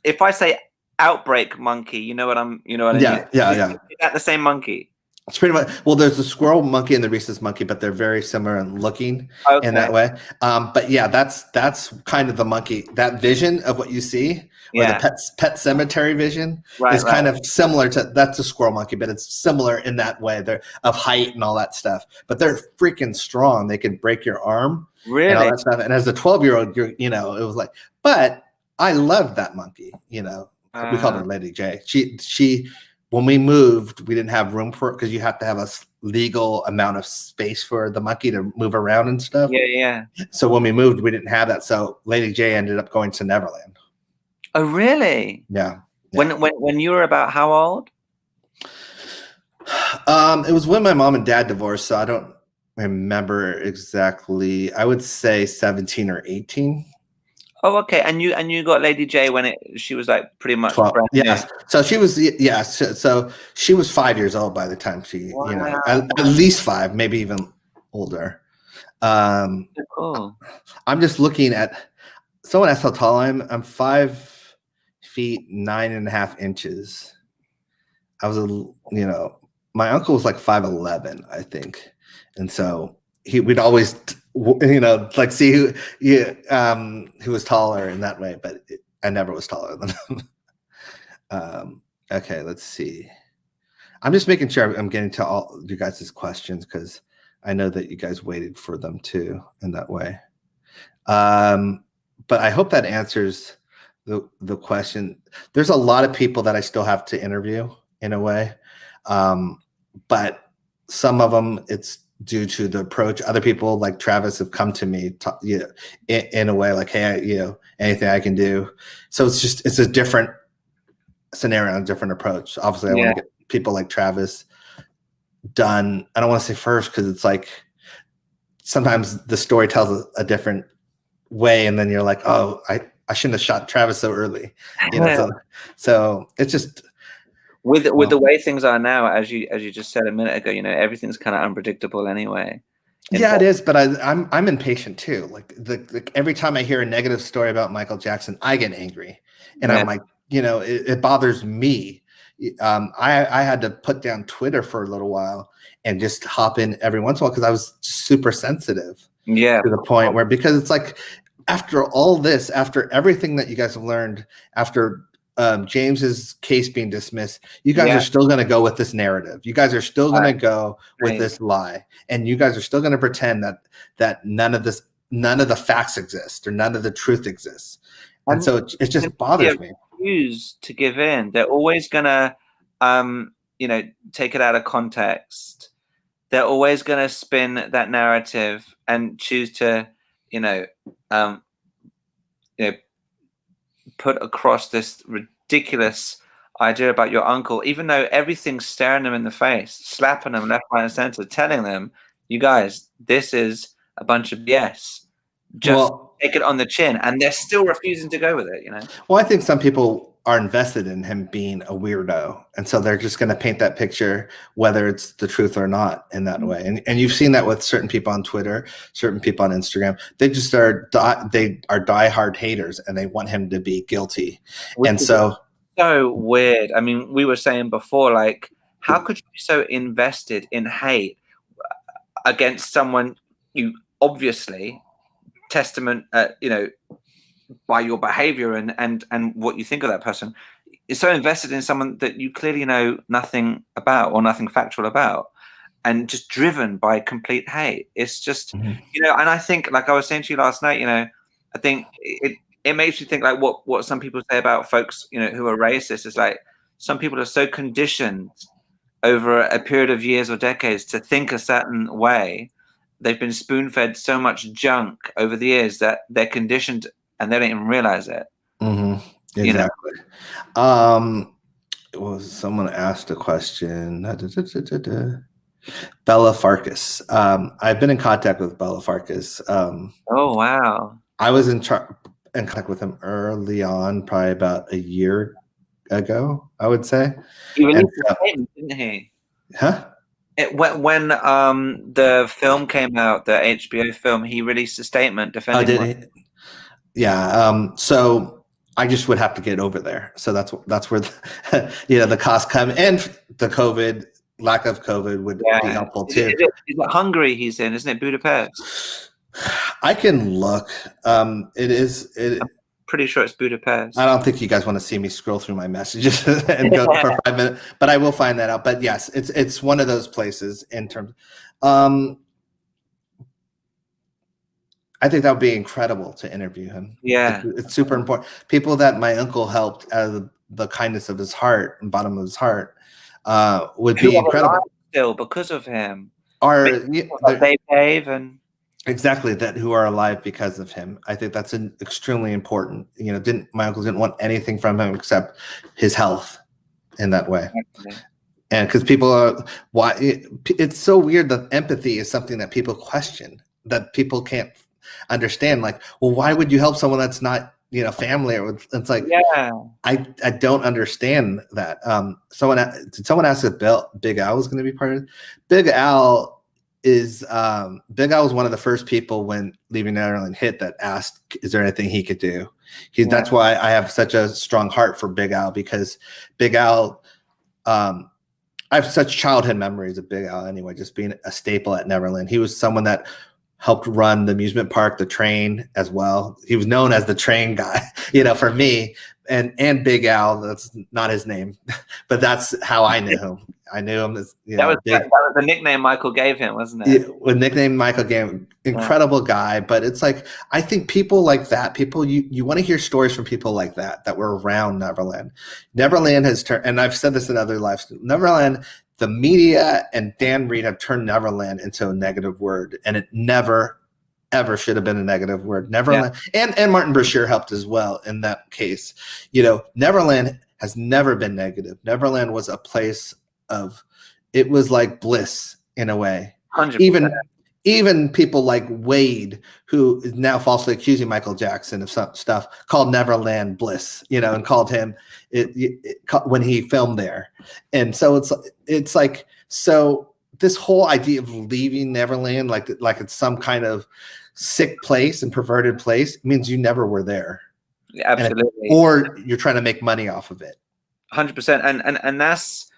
If I say outbreak monkey, you know what I mean? Yeah. Is that the same monkey? It's pretty much, well, there's the squirrel monkey and the rhesus monkey, but they're very similar in looking in that way. But yeah, that's kind of the monkey, that vision of what you see, or the pet cemetery vision is kind of similar to, that's a squirrel monkey, but it's similar in that way. They're of height and all that stuff, but they're freaking strong. They can break your arm and all that stuff. And as a 12-year-old, you know, it was like, but I loved that monkey, you know, we called her Lady J. She, when we moved, we didn't have room for it because you have to have a legal amount of space for the monkey to move around and stuff. Yeah. So when we moved, we didn't have that. So Lady J ended up going to Neverland. Oh, really? Yeah. When you were about how old? It was when my mom and dad divorced, so I don't remember exactly. I would say 17 or 18. Oh, okay. And you got Lady J when she was like pretty much 12. Yes. So she was so she was 5 years old by the time she, you know, at least 5, maybe even older. Cool. I'm just looking at, someone asked how tall I am. I'm 5 feet 9.5 inches. I was you know, my uncle was like 5'11", I think, and so we'd always, you know, like see who was taller in that way, but I never was taller than him. Okay, let's see. I'm just making sure I'm getting to all you guys' questions because I know that you guys waited for them too in that way. But I hope that answers the question. There's a lot of people that I still have to interview in a way, but some of them it's due to the approach. Other people like Travis have come to me, in a way like, hey, you know, anything I can do. So it's a different scenario, a different approach. Obviously, I want to get people like Travis done. I don't want to say first because it's like sometimes the story tells a different way, and then you're like, oh, I shouldn't have shot Travis so early, you know. So it's just. With the way things are now, as you just said a minute ago, you know, everything's kind of unpredictable anyway. Yeah, it is, but I'm impatient too. Like every time I hear a negative story about Michael Jackson, I get angry, and I'm like, you know, it bothers me. I had to put down Twitter for a little while and just hop in every once in a while because I was super sensitive. Yeah, to the point where, because it's like after all this, after everything that you guys have learned, after James's case being dismissed, you guys are still going to go with this narrative. You guys are still going to go with this lie, and you guys are still going to pretend that none of the facts exist or none of the truth exists. And so it just bothers me. Refuse to give in. They're always going to, you know, take it out of context. They're always going to spin that narrative and choose to, you know, put across this ridiculous idea about your uncle, even though everything's staring them in the face, slapping them left, right, and center, telling them, you guys, this is a bunch of BS. Just take it on the chin, and they're still refusing to go with it, you know? Well, I think some people are invested in him being a weirdo, and so they're just going to paint that picture, whether it's the truth or not, in that way. And you've seen that with certain people on Twitter, certain people on Instagram. They just are diehard haters, and they want him to be guilty. And so weird. I mean, we were saying before, like, how could you be so invested in hate against someone you obviously testament, you know, by your behavior and what you think of that person, is so invested in someone that you clearly know nothing about or nothing factual about. and just driven by complete hate. It's just, Mhm. and I think, like I was saying to you last night, I think it makes you think like what some people say about folks, who are racist. Is like some people are so conditioned over a period of years or decades to think a certain way. They've been spoon-fed so much junk over the years that they're conditioned and they don't even realize it. Exactly. Someone asked a question. Bella Farkas. I've been in contact with Bella Farkas. Oh, wow. I was in contact with him early on, probably about a year ago, I would say. He released a statement, didn't he? Huh? When the film came out, the HBO film, he released a statement defending. Oh, did he? Yeah. So I just would have to get over there. So that's where the costs come, and the lack of COVID would be helpful too. Is it Hungary he's in? Isn't it Budapest? I can look. It is. I'm pretty sure it's Budapest. I don't think you guys want to see me scroll through my messages and go for 5 minutes, but I will find that out. But yes, it's one of those places in terms. I think that would be incredible to interview him. Yeah, it's super important. People that my uncle helped out of the kindness of his heart and bottom of his heart would be incredible. Still, because of him, Dave and exactly that who are alive because of him. I think that's extremely important. My uncle didn't want anything from him except his health in that way. Exactly. And because people are it's so weird that empathy is something that people question, that people can't understand. Like, well, why would you help someone that's not family? Or it's like, I don't understand that. Someone asked if Big Al was going to be part of it. Big Al was one of the first people when Leaving Neverland hit that asked, is there anything he could do? That's why I have such a strong heart for Big Al, because Big Al, I have such childhood memories of Big Al anyway, just being a staple at Neverland. He was someone that helped run the amusement park, the train as well. He was known as the train guy, for me. And Big Al, that's not his name, but that's how I knew him. I knew him as that was the nickname Michael gave him, wasn't it? Yeah, nickname Michael gave him. Incredible guy. But it's like, I think people like that, you want to hear stories from people like that were around Neverland. Neverland has turned, and I've said this in other lives, Neverland, the media and Dan Reed have turned Neverland into a negative word, and it never, ever should have been a negative word. Neverland, and Martin Brashear helped as well in that case. Neverland has never been negative. Neverland was a place it was like bliss in a way. 100%. Even people like Wade, who is now falsely accusing Michael Jackson of some stuff, called Neverland bliss, and called him when he filmed there. And so it's like, so this whole idea of leaving Neverland like it's some kind of sick place and perverted place means you never were there. Absolutely. Or you're trying to make money off of it. 100%. And that's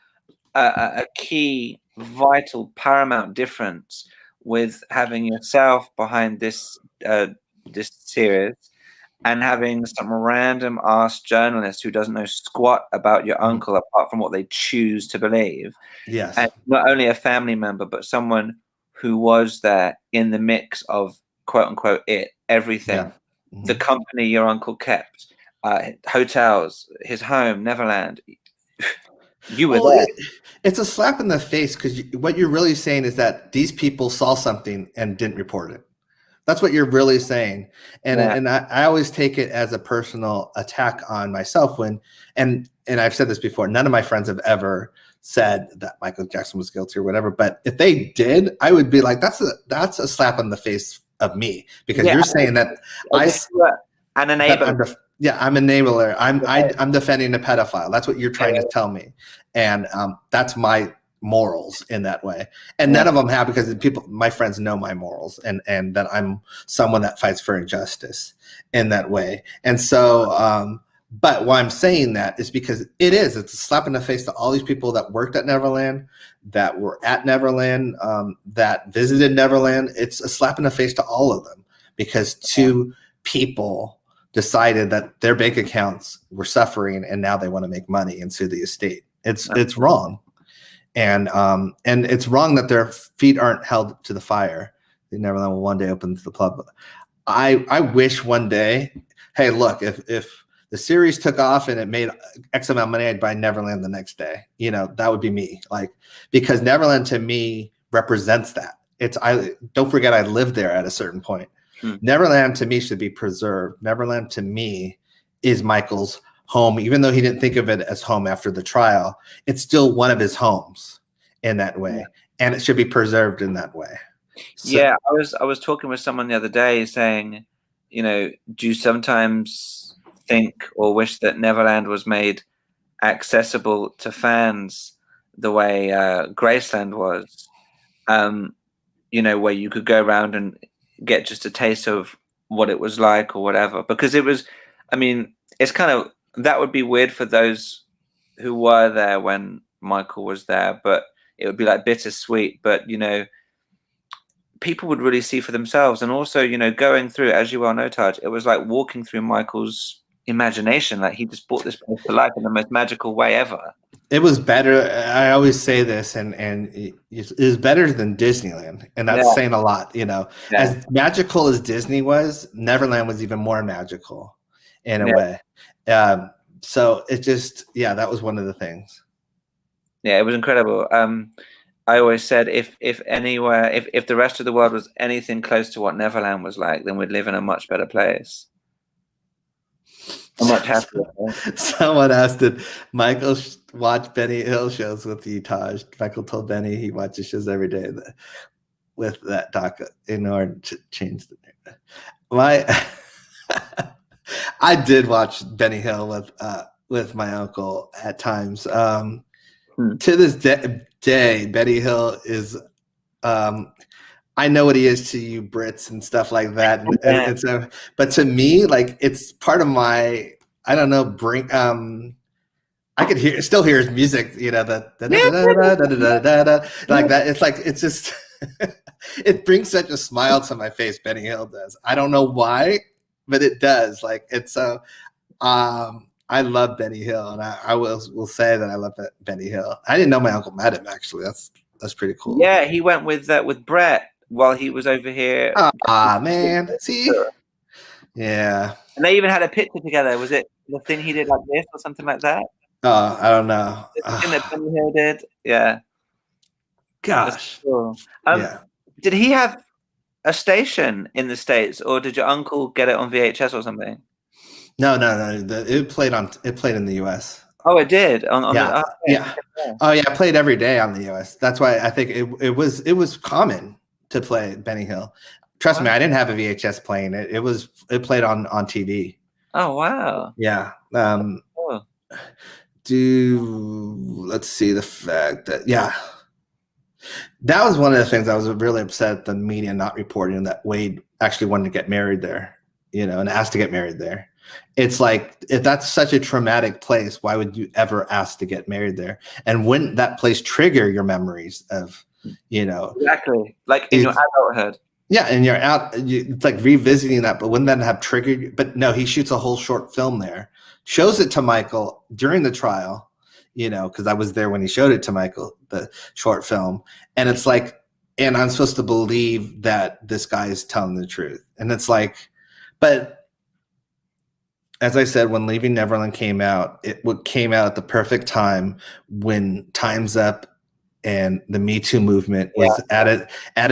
a key, vital, paramount difference with having yourself behind this series and having some random ass journalist who doesn't know squat about your uncle apart from what they choose to believe. Yes. And not only a family member, but someone who was there in the mix of quote unquote everything. Yeah. Mm-hmm. The company your uncle kept, hotels, his home, Neverland. You were there. It's a slap in the face, because what you're really saying is that these people saw something and didn't report it. That's what you're really saying. And I always take it as a personal attack on myself and I've said this before, none of my friends have ever said that Michael Jackson was guilty or whatever. But if they did, I would be like, that's a slap in the face of me, because you're saying that an enabler. I'm an enabler. I'm defending a pedophile. That's what you're trying to tell me. And that's my morals in that way. And none of them have, because my friends know my morals and that I'm someone that fights for injustice in that way. And so, but why I'm saying that is because it's a slap in the face to all these people that worked at Neverland, that were at Neverland, that visited Neverland. It's a slap in the face to all of them, because two people decided that their bank accounts were suffering and now they want to make money and sue the estate. It's wrong. and it's wrong that their feet aren't held to the fire. They Neverland will one day open to the public. I wish one day, hey, look, if the series took off and it made X amount of money, I'd buy Neverland the next day. You know, that would be me. Like, because Neverland to me represents that. I don't forget I lived there at a certain point. Neverland to me should be preserved. Neverland to me is Michael's home, even though he didn't think of it as home after the trial. It's still one of his homes in that way, and it should be preserved in that way. So, yeah, I was talking with someone the other day saying, you know, do you sometimes think or wish that Neverland was made accessible to fans the way Graceland was? You know, where you could go around and get just a taste of what it was like or whatever. Because it was, I mean, it's kind of, that would be weird for those who were there when Michael was there, but it would be like bittersweet. But, you know, people would really see for themselves. And also, you know, going through, as you well know, Taj, it was like walking through Michael's imagination. Like he just brought this place to life in the most magical way ever. It was better. I always say this, and it is better than Disneyland, and that's saying a lot. You know, as magical as Disney was, Neverland was even more magical in a way. So it just, that was one of the things. Yeah, it was incredible. I always said if the rest of the world was anything close to what Neverland was like, then we'd live in a much better place. Much happier. Someone asked, did Michael watch Benny Hill shows with you, Taj? Michael told Benny he watches shows every day with that doc in order to change the name. I did watch Benny Hill with my uncle at times. To this day, Benny Hill is I know what he is to you Brits and stuff like that. And so, but to me, like, it's part of my, I don't know, I could still hear his music, you know, like that. It's like, it's just, it brings such a smile to my face. Benny Hill does. I don't know why, but it does. Like, it's so, I love Benny Hill, and I will say that I love Benny Hill. I didn't know my uncle met him, actually. That's pretty cool. Yeah, he went with Brett while he was over here. Man. See? Yeah. And they even had a picture together. Was it the thing he did like this or something like that? I don't know. The thing that Benny Hill did? Yeah. Gosh. Cool. Yeah. Did he have a station in the States, or did your uncle get it on VHS or something? No. It played in the US. Oh, it did. Oh yeah, it played every day on the US. That's why I think it was common to play Benny Hill. Trust me, I didn't have a VHS playing it. It played on TV. Oh wow. Yeah. Let's see the fact that that was one of the things I was really upset at the media not reporting, that Wade actually wanted to get married there, you know, and asked to get married there. It's like, if that's such a traumatic place, why would you ever ask to get married there? And wouldn't that place trigger your memories of, you know, exactly, like in your adulthood? Yeah, and it's like revisiting that, but wouldn't that have triggered you? But no, he shoots a whole short film there, shows it to Michael during the trial, you know, because I was there when he showed it to Michael, the short film. And it's like, and I'm supposed to believe that this guy is telling the truth. And it's like, but as I said, when Leaving Neverland came out, it came out at the perfect time when Time's Up and the Me Too movement was at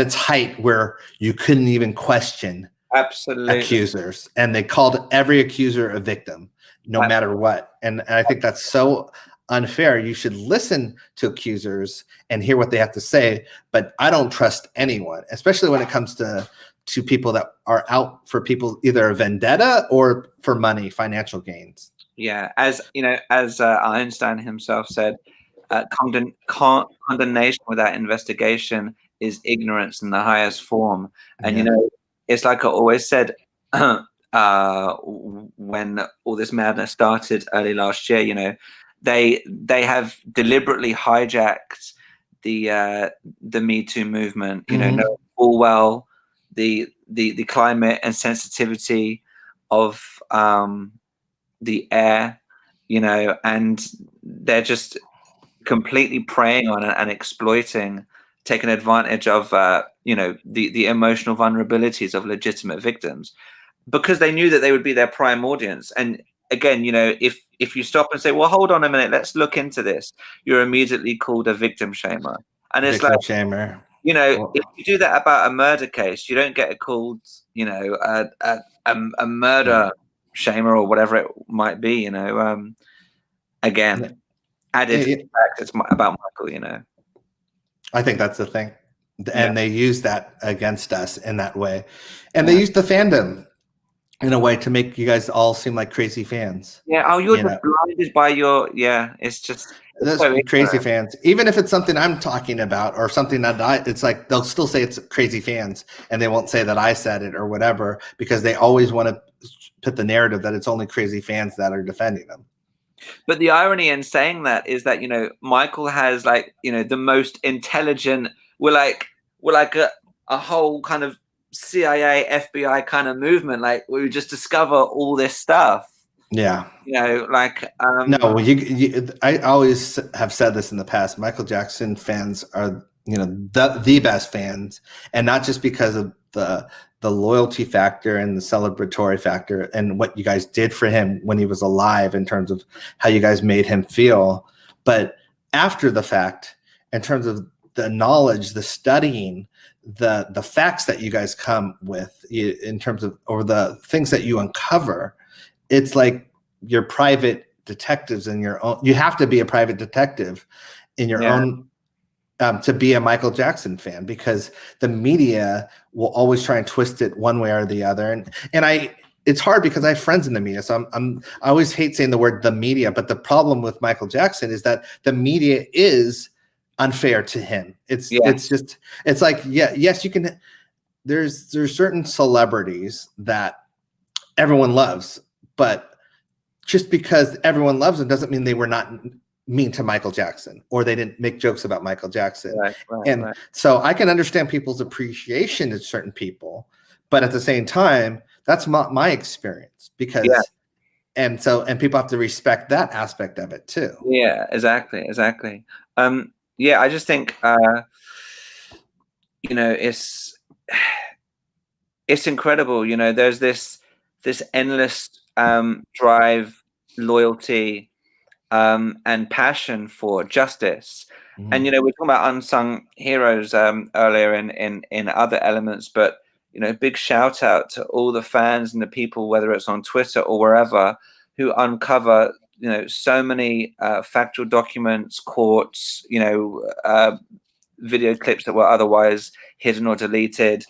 its height, where you couldn't even question accusers, and they called every accuser a victim, no matter what. And I think that's so unfair. You should listen to accusers and hear what they have to say, but I don't trust anyone, especially when it comes to people that are out for people, either a vendetta or for money, financial gains. Yeah, as you know, as Einstein himself said, condemnation without investigation is ignorance in the highest form. And you know, it's like I always said, when all this madness started early last year, you know, they have deliberately hijacked the Me Too movement. You know, knowing full well the climate and sensitivity of the air, you know, and they're just completely preying on and exploiting, taking advantage of the emotional vulnerabilities of legitimate victims, because they knew that they would be their prime audience. And again, if you stop and say, well, hold on a minute, let's look into this, you're immediately called a victim shamer. And it's Victim like, shamer. if you do that about a murder case, you don't get called, a murder shamer or whatever it might be. Again, added to the fact it's about Michael. I think that's the thing, and they use that against us in that way, and they use the fandom in a way to make you guys all seem like crazy fans. Yeah. Oh, you're just blinded by your. Yeah. It's just. Those crazy fans, even if it's something I'm talking about or something that it's like they'll still say it's crazy fans, and they won't say that I said it or whatever, because they always want to put the narrative that it's only crazy fans that are defending them. But the irony in saying that is that Michael has the most intelligent. We're like a whole kind of CIA, FBI kind of movement. Like we just discover all this stuff. Yeah. No, I always have said this in the past. Michael Jackson fans are, the best fans, and not just because of the loyalty factor and the celebratory factor and what you guys did for him when he was alive in terms of how you guys made him feel, but after the fact, in terms of the knowledge, the studying, the facts that you guys come with, in terms of, or the things that you uncover. It's like you're private detectives in your own. You have to be a private detective in your own to be a Michael Jackson fan, because the media will always try and twist it one way or the other. And it's hard because I have friends in the media, so I always hate saying the word the media. But the problem with Michael Jackson is that the media is unfair to him. It's like yes, you can. There's certain celebrities that everyone loves. But just because everyone loves them doesn't mean they were not mean to Michael Jackson, or they didn't make jokes about Michael Jackson. Right. So I can understand people's appreciation to certain people, but at the same time, that's my experience, because and people have to respect that aspect of it too. Yeah, exactly. I just think it's incredible. There's this endless drive, loyalty, and passion for justice. Mm-hmm. And we're talking about unsung heroes earlier in other elements, but big shout out to all the fans and the people, whether it's on Twitter or wherever, who uncover so many factual documents, courts, video clips that were otherwise hidden or deleted.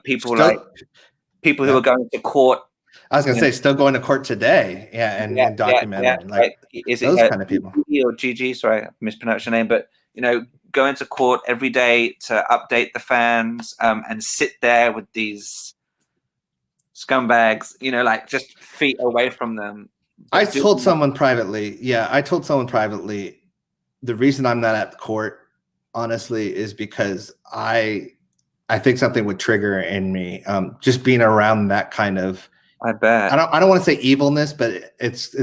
People who are going to court. I was going to say, still going to court today, and documenting, like is those it kind of people. Or Gigi, sorry, I mispronounced your name, but going to court every day to update the fans, and sit there with these scumbags, just feet away from them. I told someone privately, the reason I'm not at court, honestly, is because I think something would trigger in me, just being around that kind of. I bet. I don't want to say evilness, but it's.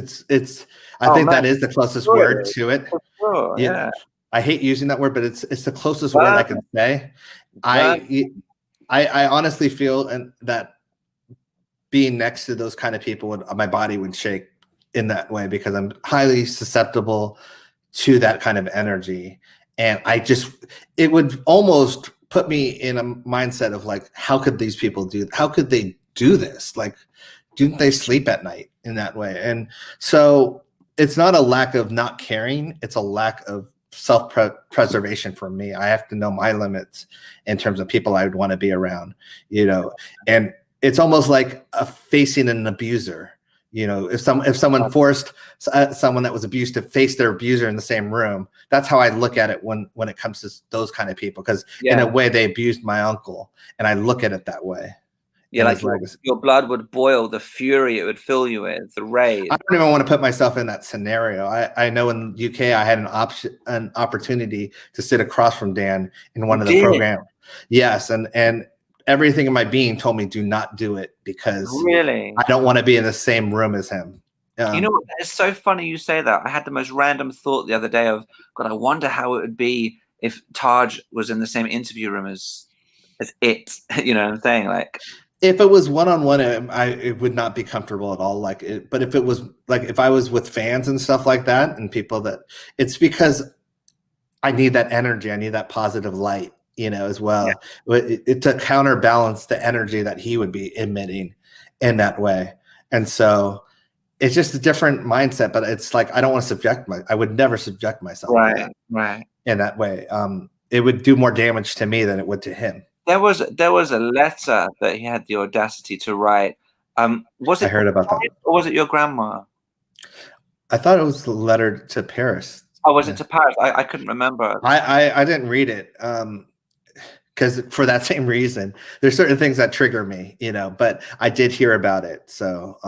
I think that is the closest word to it. Sure, yeah. I hate using that word, but it's the closest word I can say. I honestly feel that being next to those kind of people, my body would shake in that way, because I'm highly susceptible to that kind of energy, and it would almost put me in a mindset of like, how could these people how could they do this? Like, didn't they sleep at night in that way? And so it's not a lack of not caring. It's a lack of self-preservation for me. I have to know my limits in terms of people I would want to be around, and it's almost like facing an abuser. If someone forced someone that was abused to face their abuser in the same room, that's how I look at it when it comes to those kind of people. Because in a way, they abused my uncle, and I look at it that way. Yeah, like your blood would boil, the fury it would fill you with, the rage. I don't even want to put myself in that scenario. I know in the UK I had an opportunity to sit across from Dan in one of the programs. Yes, and everything in my being told me do not do it, because really, I don't want to be in the same room as him. You know what? It's so funny you say that. I had the most random thought the other day of, God, I wonder how it would be if Taj was in the same interview room as it. You know what I'm saying? Like, if it was one-on-one, it would not be comfortable at all. Like, but if it was like if I was with fans and stuff like that, and people that, it's because I need that energy. I need that positive light, as well. It to counterbalance the energy that he would be emitting in that way. And so it's just a different mindset, but it's like, I don't want to I would never subject myself to that right. in that way. It would do more damage to me than it would to him. There was a letter that he had the audacity to write. Was I it heard about that. or was it your grandma? I thought it was the letter to Paris. Oh, was it to Paris? I couldn't remember. I didn't read it because for that same reason, there's certain things that trigger me, but I did hear about it. So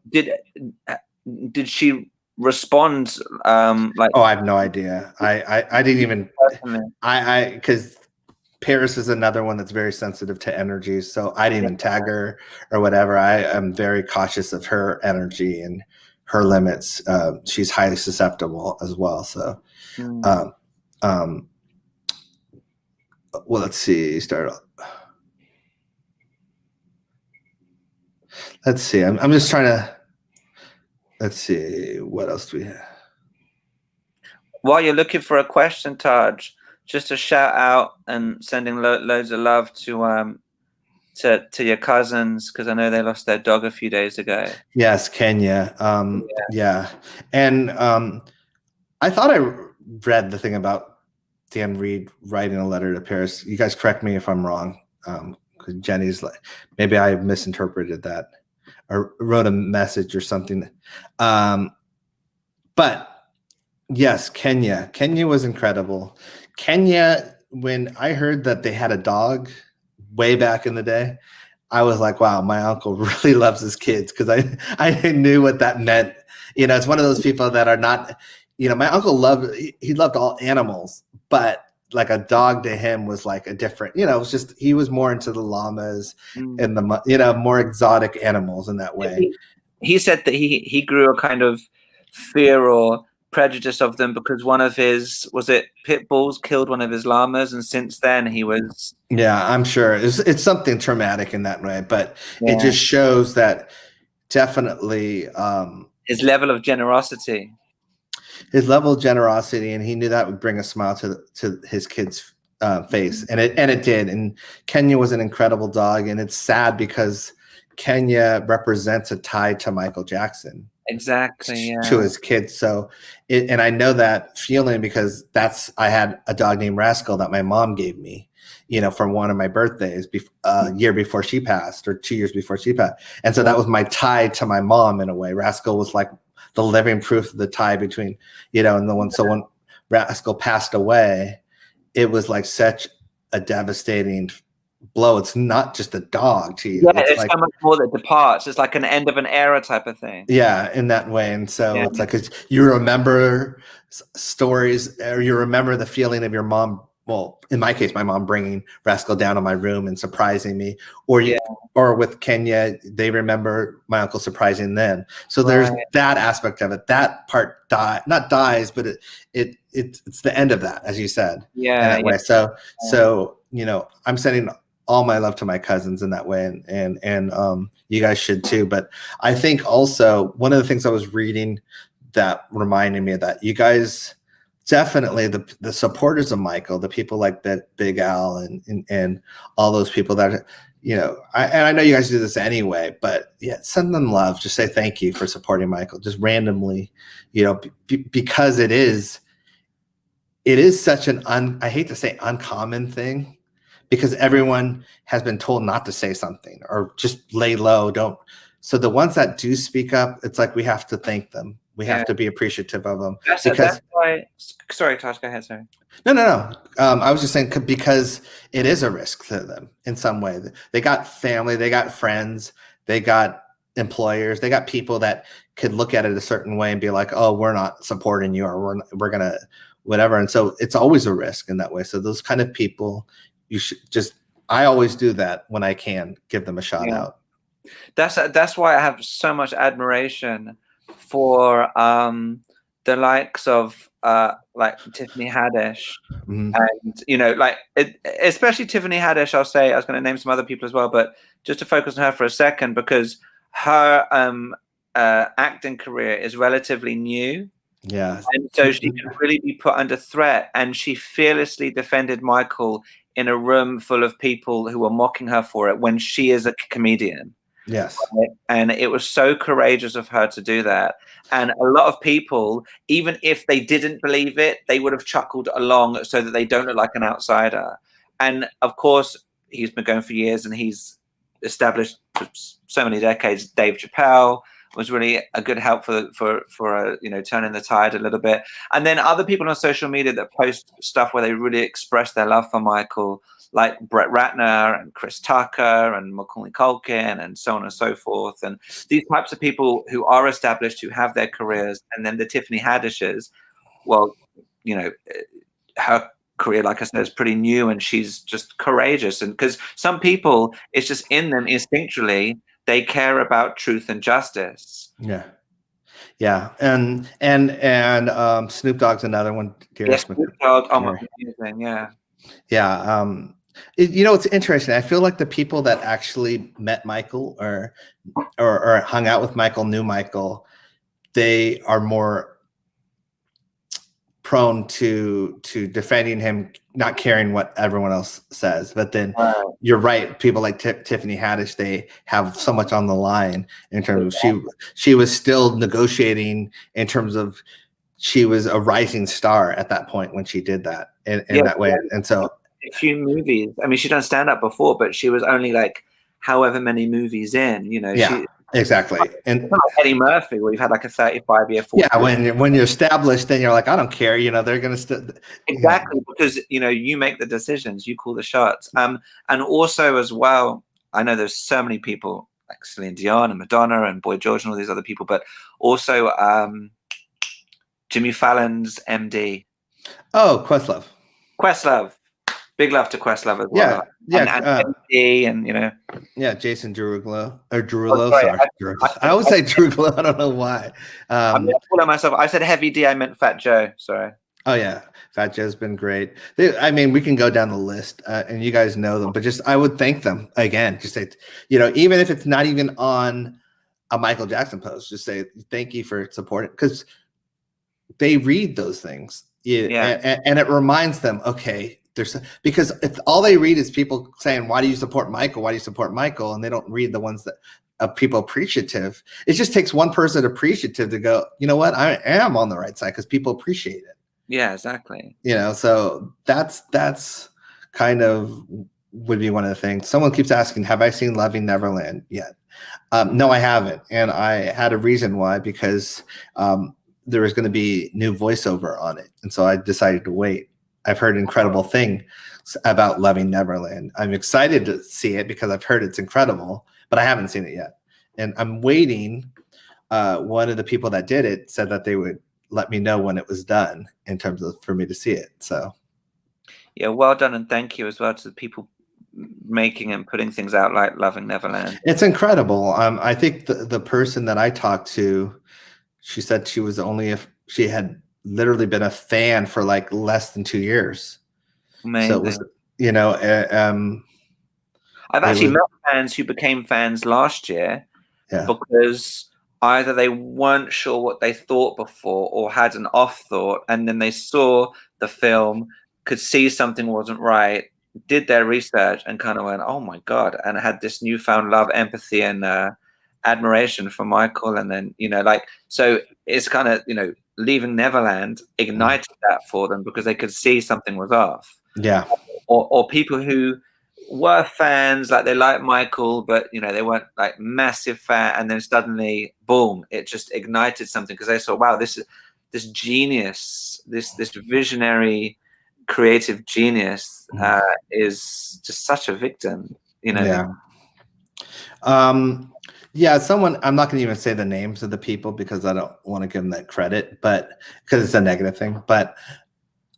did she respond like? Oh, I have no idea. I didn't even because Paris is another one that's very sensitive to energy. So I didn't even tag her or whatever. I am very cautious of her energy and her limits. She's highly susceptible as well. So, well, let's see. Let's see. I'm just trying to. Let's see. What else do we have? While you're looking for a question, Taj, just a shout out and sending loads of love to your cousins, because I know they lost their dog a few days ago. Yes, Kenya. Yeah. And I thought I read the thing about Dan Reed writing a letter to Paris. You guys correct me if I'm wrong. Because Jenny's like, maybe I misinterpreted that or wrote a message or something. But yes, Kenya. Kenya was incredible. Kenya, when I heard that they had a dog way back in the day, I was like, wow, my uncle really loves his kids, because I knew what that meant. It's one of those people that are not, my uncle he loved all animals, but like a dog to him was like a different, it was just, he was more into the llamas and the, more exotic animals in that way. He said that he grew a kind of fear or prejudice of them because one of his, was it pit bulls, killed one of his llamas, and since then he was. Yeah, I'm sure it's something traumatic in that way, but it just shows that definitely his level of generosity. And he knew that would bring a smile to his kid's face, and it did. And Kenya was an incredible dog, and it's sad because Kenya represents a tie to Michael Jackson. Exactly, yeah. To his kids. So, and I know that feeling because I had a dog named Rascal that my mom gave me, from one of my birthdays, year before she passed, or 2 years before she passed. And so that was my tie to my mom in a way. Rascal was like the living proof of the tie between, and the one. So when Rascal passed away, it was like such a devastating blow. It's not just a dog to you. Yeah, it's like, so much more that departs. It's like an end of an era type of thing. Yeah, in that way. And so it's like, 'cause you remember stories, or you remember the feeling of your mom. Well, in my case, my mom bringing Rascal down to my room and surprising me, or with Kenya, they remember my uncle surprising them. So there's that aspect of it. That part not dies, but it's the end of that, as you said. Yeah. In that way. So I'm sending all my love to my cousins in that way, and you guys should too. But I think also one of the things I was reading that reminded me of that, you guys definitely, the supporters of Michael, the people like that Big Al and all those people that, I know you guys do this anyway, but yeah, send them love. Just say thank you for supporting Michael, just randomly, because it is such an I hate to say uncommon thing, because everyone has been told not to say something or just lay low. Don't. So the ones that do speak up, it's like we have to thank them. We have to be appreciative of them. That's why. Sorry, Tosh, go ahead. Sorry. No. I was just saying, because it is a risk to them in some way. They got family, they got friends, they got employers, they got people that could look at it a certain way and be like, oh, we're not supporting you, or we're going to whatever. And so it's always a risk in that way. So those kind of people, you should I always do that when I can, give them a shout out. That's why I have so much admiration for the likes of like Tiffany Haddish. And especially Tiffany Haddish, I'll say. I was going to name some other people as well, but just to focus on her for a second, because her acting career is relatively new. Yeah. And so she can really be put under threat, and she fearlessly defended Michael in a room full of people who were mocking her for it when she is a comedian. Yes. Right? And it was so courageous of her to do that. And a lot of people, even if they didn't believe it, they would have chuckled along so that they don't look like an outsider. And of course, he's been going for years, and he's established for so many decades. Dave Chappelle was really a good help for turning the tide a little bit. And then other people on social media that post stuff where they really express their love for Michael, like Brett Ratner and Chris Tucker and Macaulay Culkin and so on and so forth. And these types of people who are established, who have their careers. And then the Tiffany Haddishes, well, her career, like I said, is pretty new, and she's just courageous. And because some people, it's just in them instinctually, they care about truth and justice. Yeah. And Snoop Dogg's another one. Yes, Snoop Dogg. Oh, amazing. Yeah. It's interesting. I feel like the people that actually met Michael or hung out with Michael, knew Michael, they are more prone to defending him, not caring what everyone else says. But then you're right. People like Tiffany Haddish, they have so much on the line in terms of she was still negotiating in terms of she was a rising star at that point when she did that in that way. And so a few movies. I mean, she'd done stand up before, but she was only like however many movies in, exactly. And it's not like Eddie Murphy, where you've had like a 35-year. When you're established, then you're like, I don't care. They're gonna exactly, because you make the decisions, you call the shots. And also as well, I know there's so many people like Celine Dion and Madonna and Boy George and all these other people, but also Jimmy Fallon's MD. Oh, Questlove. Big love to Questlove as well. And Jason Derulo or Derulo. Sorry, I always say Derulo. I don't know why. I'm gonna pull out myself. I said Heavy D. I meant Fat Joe. Sorry. Oh yeah, Fat Joe's been great. We can go down the list, and you guys know them, but I would thank them again. Just say, even if it's not even on a Michael Jackson post, just say thank you for supporting, because they read those things. And it reminds them, okay. Because if all they read is people saying, why do you support Michael? Why do you support Michael? And they don't read the ones that of people appreciative. It just takes one person appreciative to go, you know what? I am on the right side because people appreciate it. Yeah, exactly. So that's kind of would be one of the things. Someone keeps asking, have I seen Loving Neverland yet? No, I haven't. And I had a reason why, because there was going to be new voiceover on it. And so I decided to wait. I've heard incredible things about Loving Neverland. I'm excited to see it because I've heard it's incredible, but I haven't seen it yet. And I'm waiting. One of the people that did it said that they would let me know when it was done in terms of for me to see it. So, yeah, well done. And thank you as well to the people making and putting things out like Loving Neverland. It's incredible. I think the person that I talked to, she said she was only if she had literally been a fan for like less than 2 years. Amazing. So it was, I've actually met fans who became fans last year because either they weren't sure what they thought before or had an off thought, and then they saw the film, could see something wasn't right, did their research, and kind of went, oh my God, and had this newfound love, empathy, and admiration for Michael. And then, so it's kind of, Leaving Neverland ignited that for them because they could see something was off. Yeah. Or people who were fans, like they liked Michael, but they weren't like massive fan, and then suddenly, boom, it just ignited something because they saw, wow, this genius, this visionary, creative genius is just such a victim, Yeah. Someone, I'm not going to even say the names of the people because I don't want to give them that credit, but because it's a negative thing. But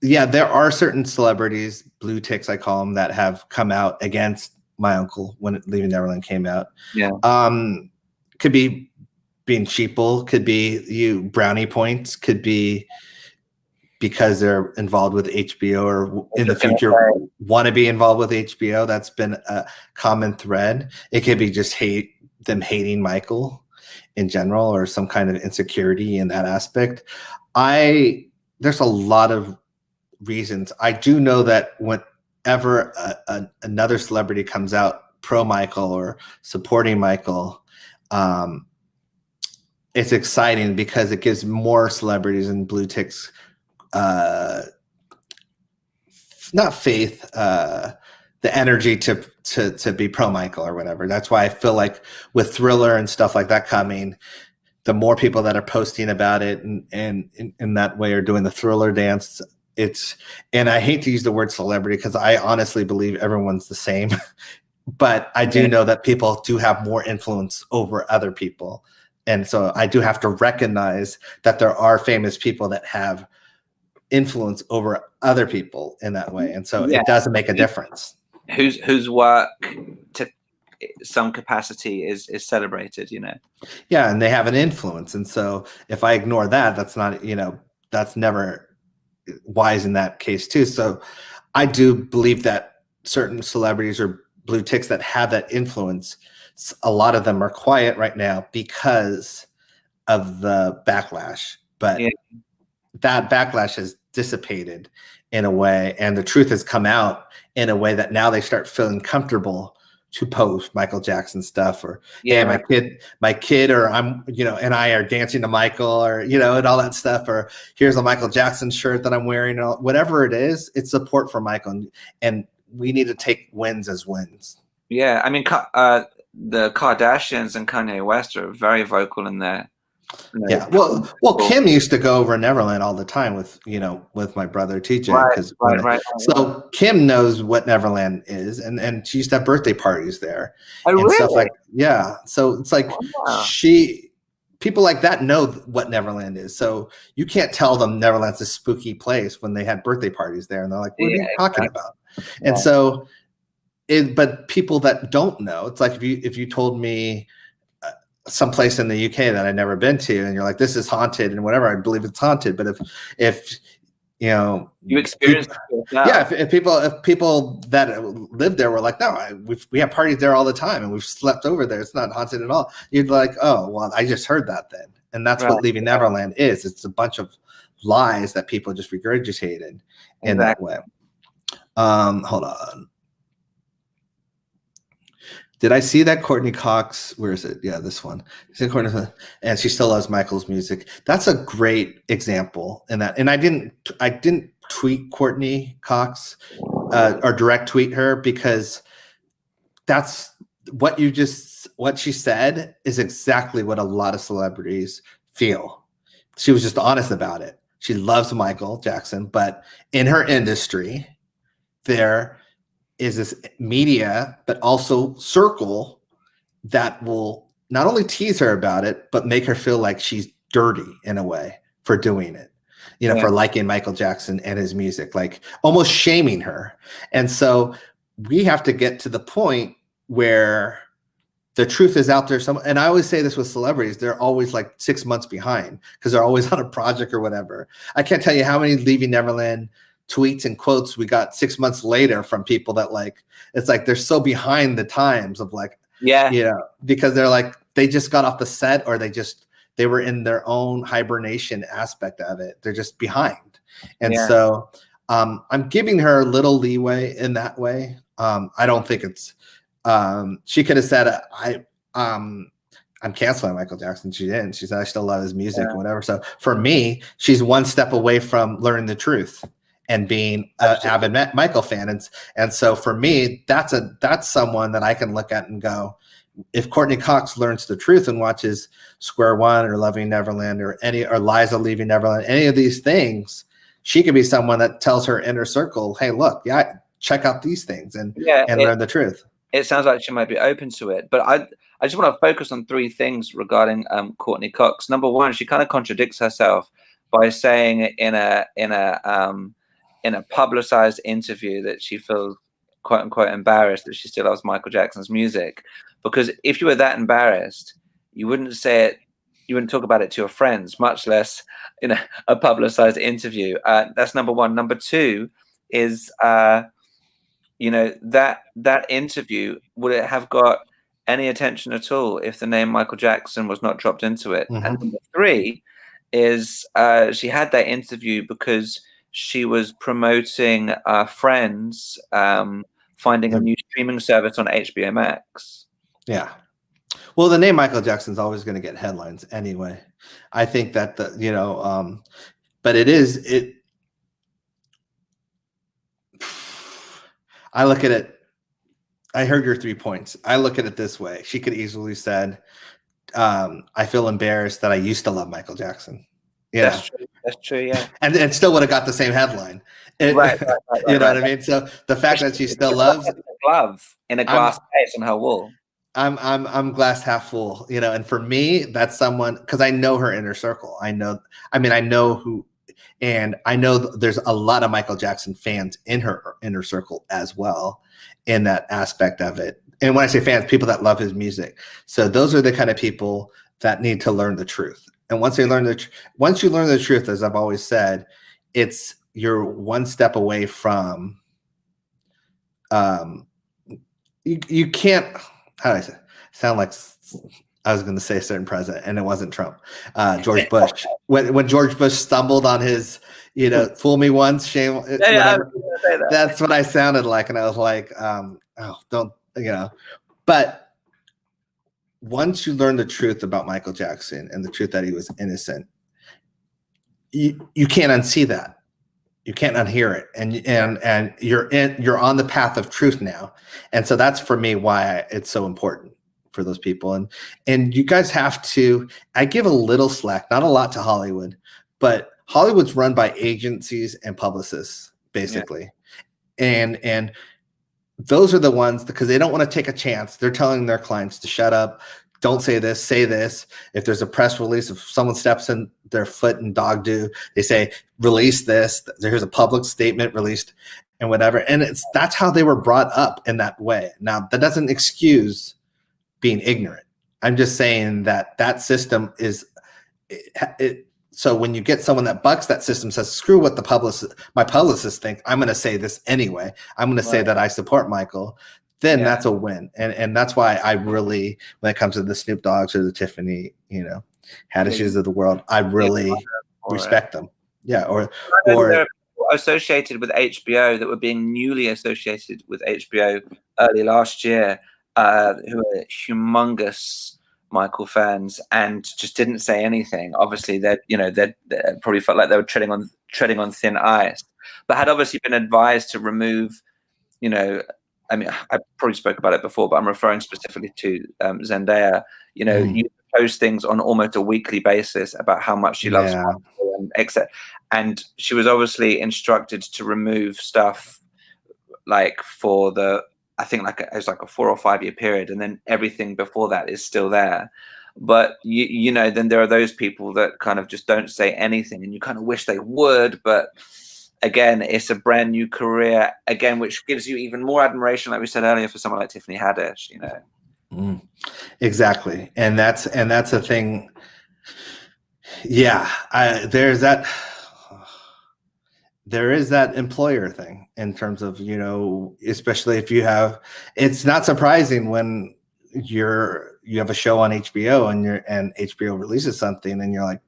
yeah, there are certain celebrities, blue ticks, I call them, that have come out against my uncle when Leaving Neverland came out. Yeah. Could be being sheeple, could be you brownie points, could be because they're involved with HBO or in the future want to be involved with HBO. That's been a common thread. It could be just them hating Michael in general, or some kind of insecurity in that aspect. There's a lot of reasons. I do know that whenever another celebrity comes out pro Michael or supporting Michael, it's exciting because it gives more celebrities and blue ticks not faith, the energy to be pro Michael or whatever. That's why I feel like with Thriller and stuff like that coming, the more people that are posting about it and in that way are doing the Thriller dance, and I hate to use the word celebrity because I honestly believe everyone's the same, but I do know that people do have more influence over other people. And so I do have to recognize that there are famous people that have influence over other people in that way. And so it doesn't make a difference. Whose work to some capacity is celebrated, you know? Yeah, and they have an influence. And so if I ignore that, that's not, that's never wise in that case too. So I do believe that certain celebrities or blue ticks that have that influence, a lot of them are quiet right now because of the backlash. But that backlash has dissipated in a way, and the truth has come out in a way that now they start feeling comfortable to post Michael Jackson stuff, or hey, my kid, or I'm, and I are dancing to Michael, or and all that stuff, or here's a Michael Jackson shirt that I'm wearing, or whatever it is. It's support for Michael, and we need to take wins as wins. Yeah, I mean, the Kardashians and Kanye West are very vocal in there. Yeah, well, Kim used to go over Neverland all the time with my brother TJ, because so Kim knows what Neverland is, and she used to have birthday parties there and stuff like so it's like people like that know what Neverland is, so you can't tell them Neverland's a spooky place when they had birthday parties there, and they're like, what are you talking about? And so but people that don't know, it's like if you told me someplace in the UK that I'd never been to, and you're like, this is haunted and whatever, I believe it's haunted. But if you experience if people that live there were like, no, we have parties there all the time and we've slept over there, it's not haunted at all, you'd be like, oh well, I just heard that then. And that's what Leaving Neverland is. It's a bunch of lies that people just regurgitated in that way. Hold on. Did I see that Courtney Cox? Where is it? Yeah, this one. And she still loves Michael's music. That's a great example in that. And I didn't tweet Courtney Cox or direct tweet her, because that's what she said is exactly what a lot of celebrities feel. She was just honest about it. She loves Michael Jackson, but in her industry, there is this media, but also circle that will not only tease her about it, but make her feel like she's dirty in a way for doing it, for liking Michael Jackson and his music, like almost shaming her. And so we have to get to the point where the truth is out there. And I always say this with celebrities, they're always like 6 months behind because they're always on a project or whatever. I can't tell you how many Leaving Neverland tweets and quotes we got 6 months later from people that it's like they're so behind the times of because they're like, they just got off the set, or they were in their own hibernation aspect of it. They're just behind. And so I'm giving her a little leeway in that way. I don't think it's she could have said I'm canceling Michael Jackson. She didn't. She said I still love his music or whatever. So for me, she's one step away from learning the truth and being an avid Michael fan. And so for me, that's someone that I can look at and go, if Courtney Cox learns the truth and watches Square One or Loving Neverland or Liza Leaving Neverland, any of these things, she could be someone that tells her inner circle, hey, look, check out these things and learn the truth. It sounds like she might be open to it, but I just want to focus on three things regarding Courtney Cox. Number one, she kind of contradicts herself by saying in a publicized interview that she feels quote unquote embarrassed that she still loves Michael Jackson's music. Because if you were that embarrassed, you wouldn't say it you wouldn't talk about it to your friends, much less a publicized interview. That's number one. Number two is that interview, would it have got any attention at all if the name Michael Jackson was not dropped into it? Mm-hmm. And number three is she had that interview because she was promoting Friends finding a new streaming service on HBO Max. Yeah. Well, the name Michael Jackson is always going to get headlines anyway. I think that but I look at it. I heard your 3 points. I look at it this way. She could easily said, I feel embarrassed that I used to love Michael Jackson. That's true. That's true. Yeah. And still would have got the same headline. Right. You know what I mean? So the fact that she still loves a glove in a glass case on her wall. I'm glass half full, and for me, that's someone, because I know her inner circle. I know who, and I know there's a lot of Michael Jackson fans in her inner circle as well, in that aspect of it. And when I say fans, people that love his music. So those are the kind of people that need to learn the truth. And once you learn the truth, as I've always said, you're one step away from, you can't, how do I say? Sound like I was going to say a certain president, and it wasn't Trump. George Bush. When George Bush stumbled on his, fool me once, shame. Whatever. That's what I sounded like, and I was like, don't. But once you learn the truth about Michael Jackson and the truth that he was innocent, you can't unsee that. You can't unhear it, and you're on the path of truth now, and so that's for me why it's so important for those people. And you guys have to. I give a little slack, not a lot, to Hollywood, but Hollywood's run by agencies and publicists basically, and those are the ones, because they don't want to take a chance. They're telling their clients to shut up. Don't say this, say this. If there's a press release, if someone steps in their foot in dog do, they say, release this. Here's a public statement released and whatever. And that's how they were brought up in that way. Now, that doesn't excuse being ignorant. I'm just saying that system is so when you get someone that bucks that system, says, screw what my publicists think, I'm going to say this anyway. I'm going to say that I support Michael. Then that's a win. And that's why I really, when it comes to the Snoop Dogg's or the Tiffany, Haddishes of the world, I really respect them. Yeah. Or they're associated with HBO that were being newly associated with HBO early last year, who are humongous Michael fans and just didn't say anything. Obviously, they probably felt like they were treading on thin ice, but had obviously been advised to remove, I mean, I probably spoke about it before, but I'm referring specifically to Zendaya. You post things on almost a weekly basis about how much she loves Michael and etc. And she was obviously instructed to remove stuff like for I think it was like a 4 or 5 year period, and then everything before that is still there. But then there are those people that kind of just don't say anything, and you kind of wish they would, but again, it's a brand new career again, which gives you even more admiration, like we said earlier, for someone like Tiffany Haddish. Exactly, and that's a thing. Yeah, there is that employer thing in terms of, especially if you have. It's not surprising when you have a show on HBO and HBO releases something and you're like,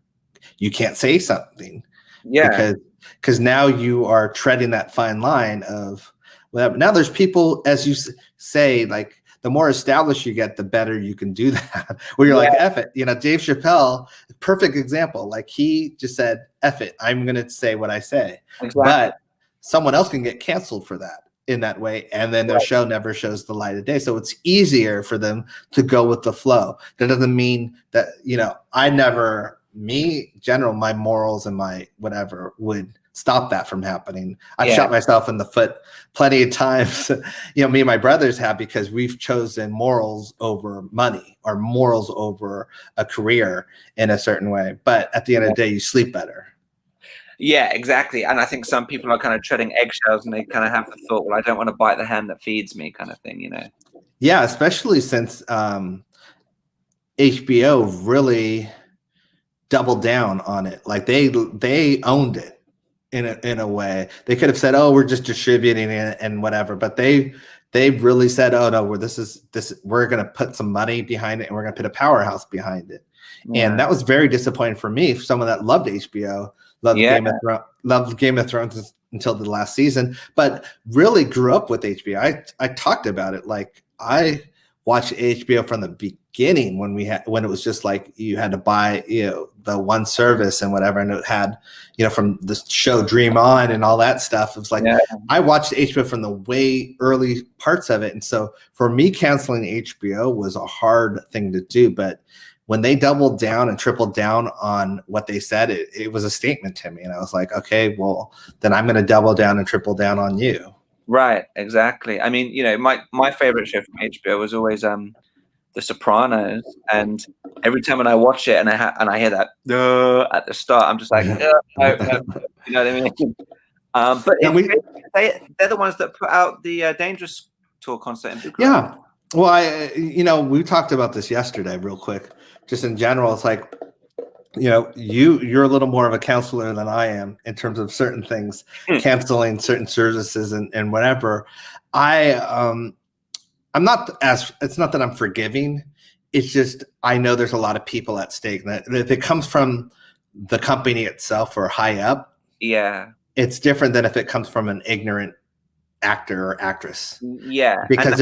you can't say something, because now you are treading that fine line of whatever. Now there's people, as you say, like, the more established you get, the better you can do that. Where you're like, F it. Dave Chappelle, perfect example. Like, he just said, F it. I'm going to say what I say. Exactly. But someone else can get canceled for that in that way. And then their show never shows the light of day. So it's easier for them to go with the flow. That doesn't mean that, my morals and my whatever would stop that from happening. I've shot myself in the foot plenty of times. Me and my brothers have, because we've chosen morals over money or morals over a career in a certain way. But at the end of the day, you sleep better. Yeah, exactly. And I think some people are kind of treading eggshells, and they kind of have the thought, well, I don't want to bite the hand that feeds me, kind of thing, Yeah, especially since HBO really doubled down on it. Like they owned it in a way. They could have said, "Oh, we're just distributing it and whatever," but they really said, "Oh no, we're going to put some money behind it, and we're going to put a powerhouse behind it." Yeah. And that was very disappointing for me, someone that loved HBO, loved Game of Thrones until the last season, but really grew up with HBO. I talked about it. Like, I watched HBO from the beginning when it was just like you had to buy, the one service and whatever, and it had, from the show Dream On and all that stuff. It was like, I watched HBO from the way early parts of it. And so for me, canceling HBO was a hard thing to do, but when they doubled down and tripled down on what they said, it was a statement to me. And I was like, okay, well, then I'm going to double down and triple down on you. Right, exactly. I mean, my favorite show from HBO was always The Sopranos, and every time when I watch it and I hear that at the start, I'm just like, no, you know what I mean? But they're the ones that put out the Dangerous tour concert in Bucharest. Yeah. Well, we talked about this yesterday real quick. Just in general, it's like, you're a little more of a counselor than I am in terms of certain things, canceling certain services and whatever. I'm not it's not that I'm forgiving. It's just, I know there's a lot of people at stake. And if it comes from the company itself or high up, it's different than if it comes from an ignorant actor or actress. Yeah. Because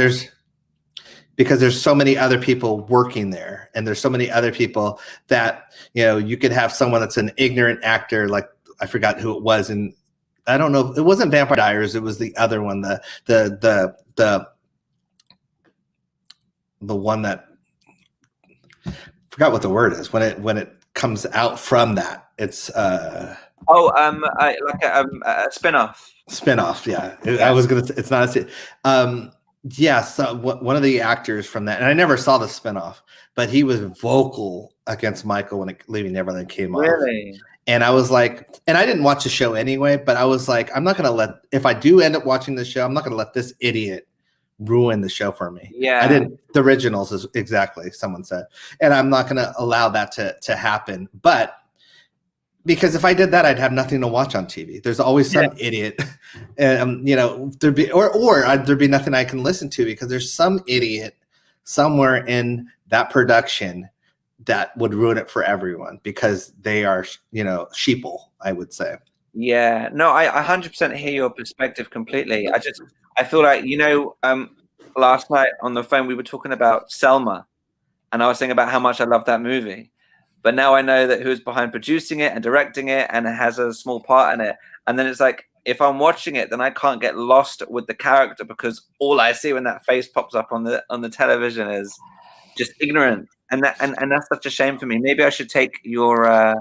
there's so many other people working there, and there's so many other people that, you could have someone that's an ignorant actor, like I forgot who it was, and I don't know, it wasn't Vampire Diaries, it was the other one, the one that, forgot what the word is when it comes out from that. It's like a spin-off. Yeah. I was gonna say, it's not a so one of the actors from that, and I never saw the spinoff, but he was vocal against Michael when Leaving Neverland came off. Really? And I was like, and I didn't watch the show anyway, but I was like, I'm not going to if I do end up watching the show, I'm not going to let this idiot ruin the show for me. Yeah. I didn't, the originals is exactly, someone said, and I'm not going to allow that to happen. But because if I did that, I'd have nothing to watch on TV. There's always some idiot, and there'd be nothing I can listen to because there's some idiot somewhere in that production that would ruin it for everyone because they are, sheeple, I would say. Yeah, no, I 100% hear your perspective completely. I feel like, last night on the phone we were talking about Selma, and I was saying about how much I love that movie. But now I know that who's behind producing it and directing it and has a small part in it. And then it's like, if I'm watching it, then I can't get lost with the character because all I see when that face pops up on the television is just ignorant. And that's such a shame for me. Maybe I should take your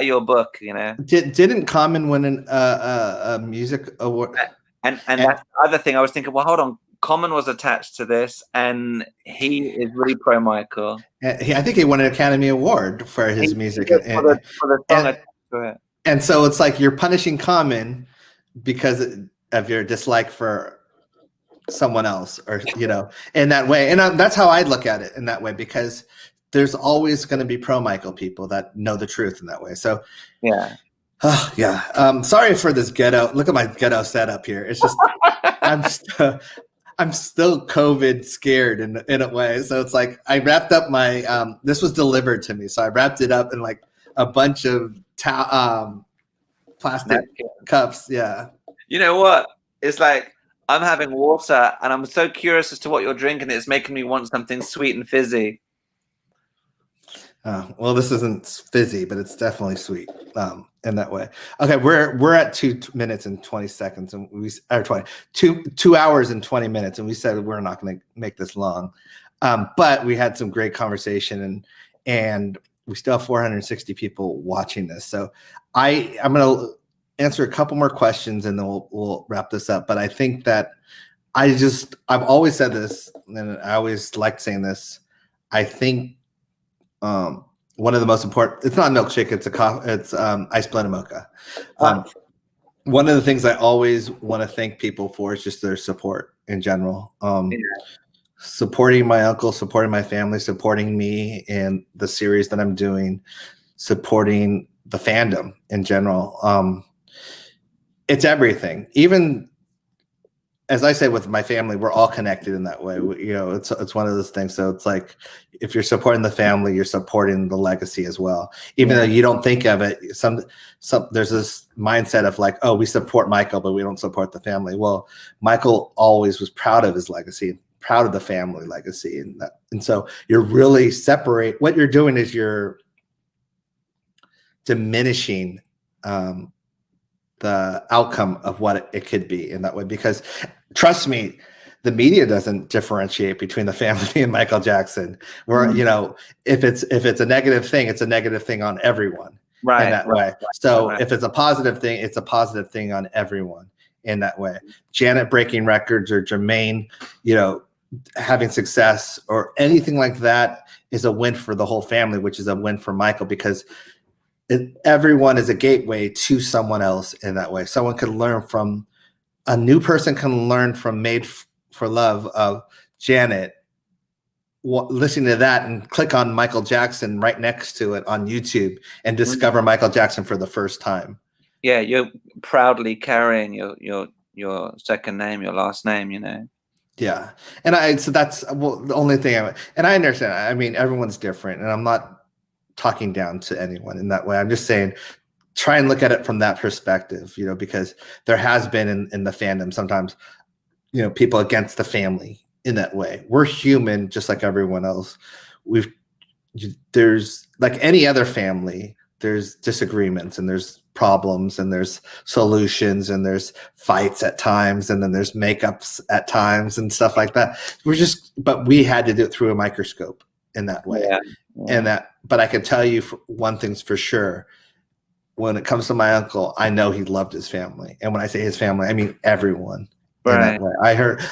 your book, Didn't Common win a music award? And that's the other thing I was thinking, well, hold on. Common was attached to this, and he is really pro Michael. I think he won an Academy Award for his music. For the song and so it's like you're punishing Common because of your dislike for someone else, or in that way. And that's how I'd look at it, in that way, because there's always going to be pro Michael people that know the truth in that way. So sorry for this ghetto. Look at my ghetto setup here. It's just I'm still COVID scared in a way. So it's like I wrapped up my this was delivered to me, so I wrapped it up in like a bunch of plastic cups. Yeah. You know what? It's like I'm having water, and I'm so curious as to what you're drinking. It's making me want something sweet and fizzy. Well, this isn't fizzy, but it's definitely sweet in that way. Okay, we're at 2 minutes and 20 seconds, and two hours and 20 minutes, and we said we're not going to make this long, but we had some great conversation, and we still have 460 people watching this. So I'm going to answer a couple more questions, and then we'll wrap this up. But I think that I've always said this, and I always liked saying this. I think. One of the most important, it's not a milkshake, it's ice blended mocha. One of the things I always want to thank people for is just their support in general. supporting my uncle, supporting my family, supporting me in the series that I'm doing, supporting the fandom in general. It's everything. Even as I say with my family, we're all connected in that way. It's one of those things. So it's like if you're supporting the family, you're supporting the legacy as well. Even though you don't think of it, some there's this mindset of like, oh, we support Michael, but we don't support the family. Well, Michael always was proud of his legacy, proud of the family legacy, and so you're really separate. What you're doing is you're diminishing the outcome of what it could be in that way, because trust me, the media doesn't differentiate between the family and Michael Jackson. Where if it's a negative thing, it's a negative thing on everyone in that way. So if it's a positive thing, it's a positive thing on everyone in that way. Janet breaking records or Jermaine, having success or anything like that is a win for the whole family, which is a win for Michael, because everyone is a gateway to someone else in that way. Someone could learn from a new person, can learn from Made for Love of Janet, listening to that and click on Michael Jackson right next to it on YouTube and discover Michael Jackson for the first time. Yeah, you're proudly carrying your second name, your last name, Yeah. And so that's the only thing and I understand. I mean, everyone's different, and I'm not talking down to anyone in that way. I'm just saying, try and look at it from that perspective, because there has been in the fandom sometimes, people against the family in that way. We're human just like everyone else. There's like any other family, there's disagreements and there's problems and there's solutions and there's fights at times and then there's makeups at times and stuff like that. But we had to do it through a microscope in that way. But I can tell you one thing's for sure. When it comes to my uncle, I know he loved his family. And when I say his family, I mean everyone. Right. In that way.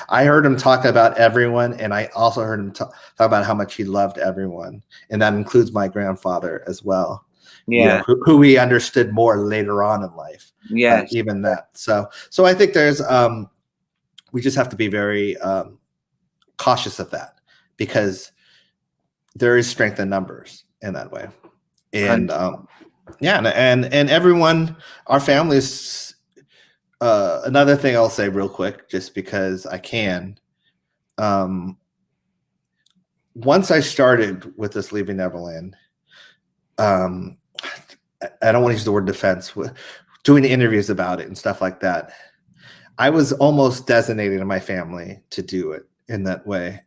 I heard him talk about everyone, and I also heard him talk about how much he loved everyone. And that includes my grandfather as well. Yeah. Who he understood more later on in life. Yeah. Even that. So I think there's we just have to be very cautious of that, because there is strength in numbers in that way. And and everyone, our families, another thing I'll say real quick, just because I can, once I started with this Leaving Neverland, I don't want to use the word defense, doing interviews about it and stuff like that, I was almost designated in my family to do it in that way.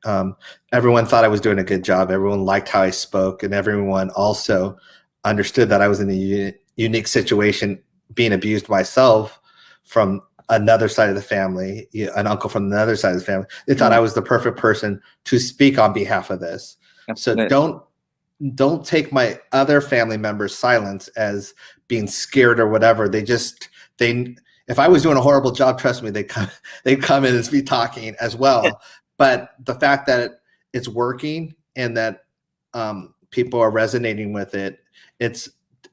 Everyone thought I was doing a good job. Everyone liked how I spoke, and everyone also understood that I was in a unique situation, being abused myself from another side of the family, an uncle from another side of the family. They thought I was the perfect person to speak on behalf of this. Absolutely. So don't take my other family members' silence as being scared or whatever. If I was doing a horrible job, trust me, they'd come in and be talking as well. But the fact that it's working and that people are resonating with it,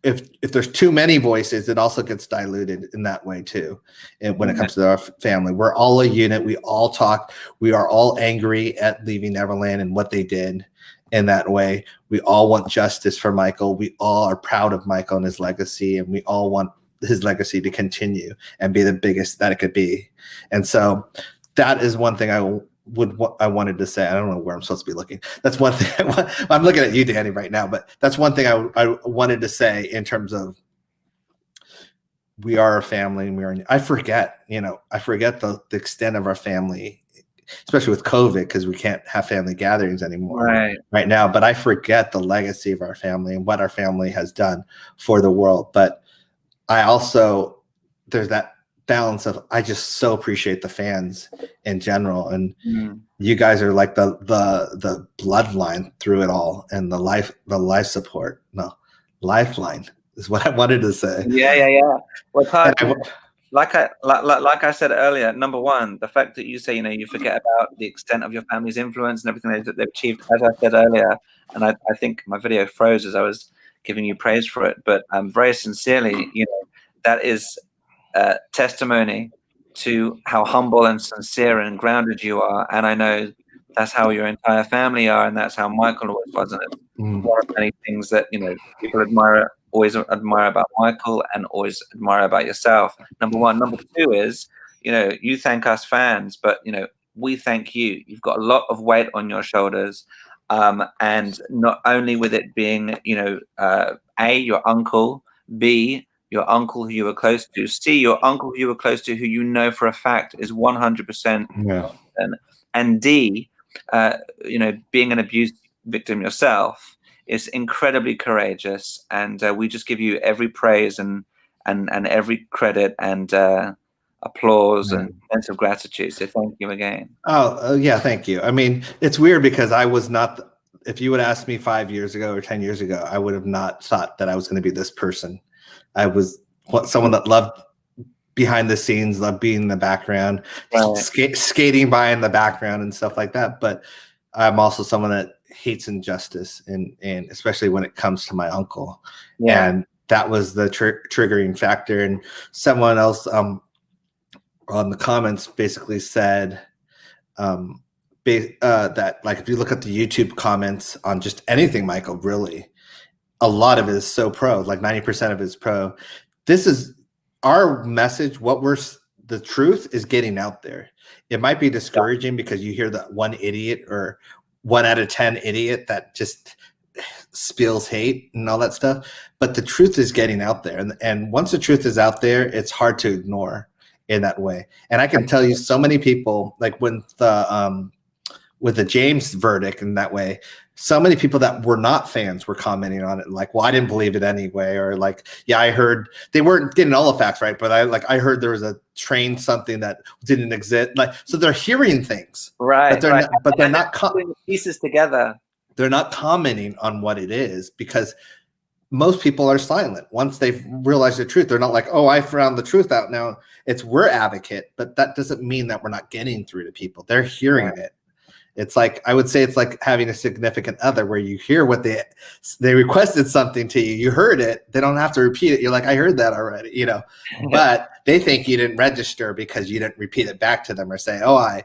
if there's too many voices, it also gets diluted in that way too. And when it comes to our family, we're all a unit. We all talk. We are all angry at Leaving Neverland and what they did in that way. We all want justice for Michael. We all are proud of Michael and his legacy, and we all want his legacy to continue and be the biggest that it could be. And so that is one thing I wanted to say. I don't know where I'm supposed to be looking. That's one thing. I'm looking at you, Danny, right now, but that's one thing I wanted to say in terms of we are a family, and I forget the extent of our family, especially with COVID, because we can't have family gatherings anymore right now. But I forget the legacy of our family and what our family has done for the world. But I also, there's that balance of, I just so appreciate the fans in general, and you guys are like the bloodline through it all, and the life support. No, lifeline is what I wanted to say. Yeah. Well, like I said earlier, number one, the fact that you say you forget about the extent of your family's influence and everything that they've achieved, as I said earlier, and I think my video froze as I was giving you praise for it, but very sincerely, that is testimony to how humble and sincere and grounded you are. And I know that's how your entire family are, and that's how Michael always was. And it's one of many things that, you know, people always admire about Michael and always admire about yourself. Number one. Number two is, you know, you thank us fans, but, you know, we thank you. You've got a lot of weight on your shoulders. And not only with it being, you know, A, your uncle, B, your uncle who you were close to, C, your uncle who you were close to, who you know for a fact is 100%, and D, you know, being an abuse victim yourself is incredibly courageous, and we just give you every praise and every credit and applause and sense of gratitude. So thank you again. Oh, yeah, thank you. I mean, it's weird because I was not. If you would ask me 5 years ago or 10 years ago, I would have not thought that I was going to be this person. I was someone that loved behind the scenes, loved being in the background, skating by in the background and stuff like that. But I'm also someone that hates injustice, and especially when it comes to my uncle. And that was the triggering factor. And someone else on the comments basically said that, like, if you look at the YouTube comments on just anything, Michael, really, a lot of it is so pro, like 90% of it is pro. This is our message. The truth is getting out there. It might be discouraging because you hear that one idiot or 1 out of 10 idiot that just spills hate and all that stuff. But the truth is getting out there. And once the truth is out there, it's hard to ignore in that way. And I can tell you so many people, like with the James verdict in that way, so many people that were not fans were commenting on it, like, well, I didn't believe it anyway, or like, yeah, I heard they weren't getting all the facts right, but I heard there was a train something that didn't exist. Like, so they're hearing things, right? But they're not putting the pieces together. They're not commenting on what it is, because most people are silent once they've realized the truth. They're not like, oh, I found the truth out now. We're advocate, but that doesn't mean that we're not getting through to people. They're hearing it. It's like, I would say it's like having a significant other where you hear what they requested something to you. You heard it. They don't have to repeat it. You're like, I heard that already, you know, but they think you didn't register because you didn't repeat it back to them or say, oh,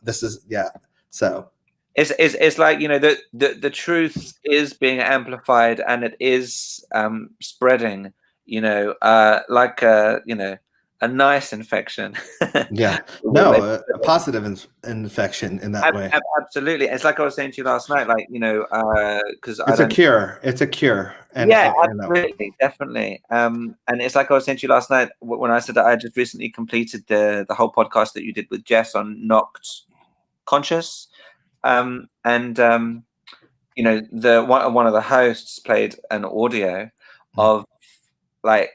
this is, yeah. So it's like, you know, the truth is being amplified and it is spreading, you know, like, you know, a nice infection. Yeah, no, a positive infection in that way. Absolutely. It's like I was saying to you last night, like, you know, because it's a cure. It's a cure. And yeah, absolutely, definitely. And it's like I was saying to you last night when I said that I just recently completed the whole podcast that you did with Jess on Knocked Conscious. And you know, one of the hosts played an audio of, like,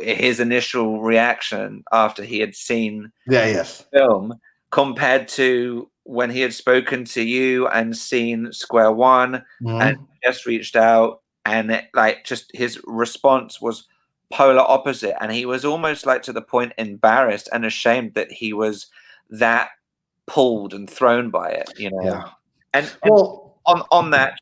his initial reaction after he had seen the film compared to when he had spoken to you and seen Square One and just reached out, and just his response was polar opposite, and he was almost like to the point embarrassed and ashamed that he was that pulled and thrown by it, you know. And well, on that,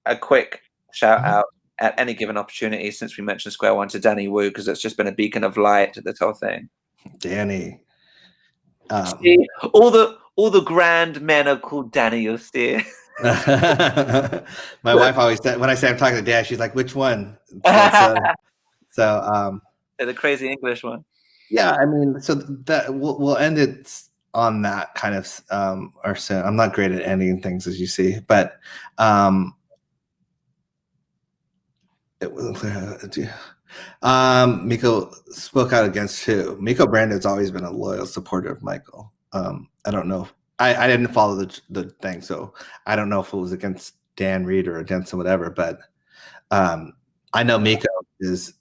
a quick shout out at any given opportunity, since we mentioned Square One, to Danny Wu, because it's just been a beacon of light to this whole thing. Danny, see, all the grand men are called Danny. You'll see. My wife always said, when I say I'm talking to Dad, she's like, "Which one?" So the crazy English one. Yeah, I mean, so that we'll end it on that kind of or so. I'm not great at ending things, as you see, but Miko spoke out against who? Miko Brandon's always been a loyal supporter of Michael. I don't know. I didn't follow the thing, so I don't know if it was against Dan Reed or against whatever, but I know Miko is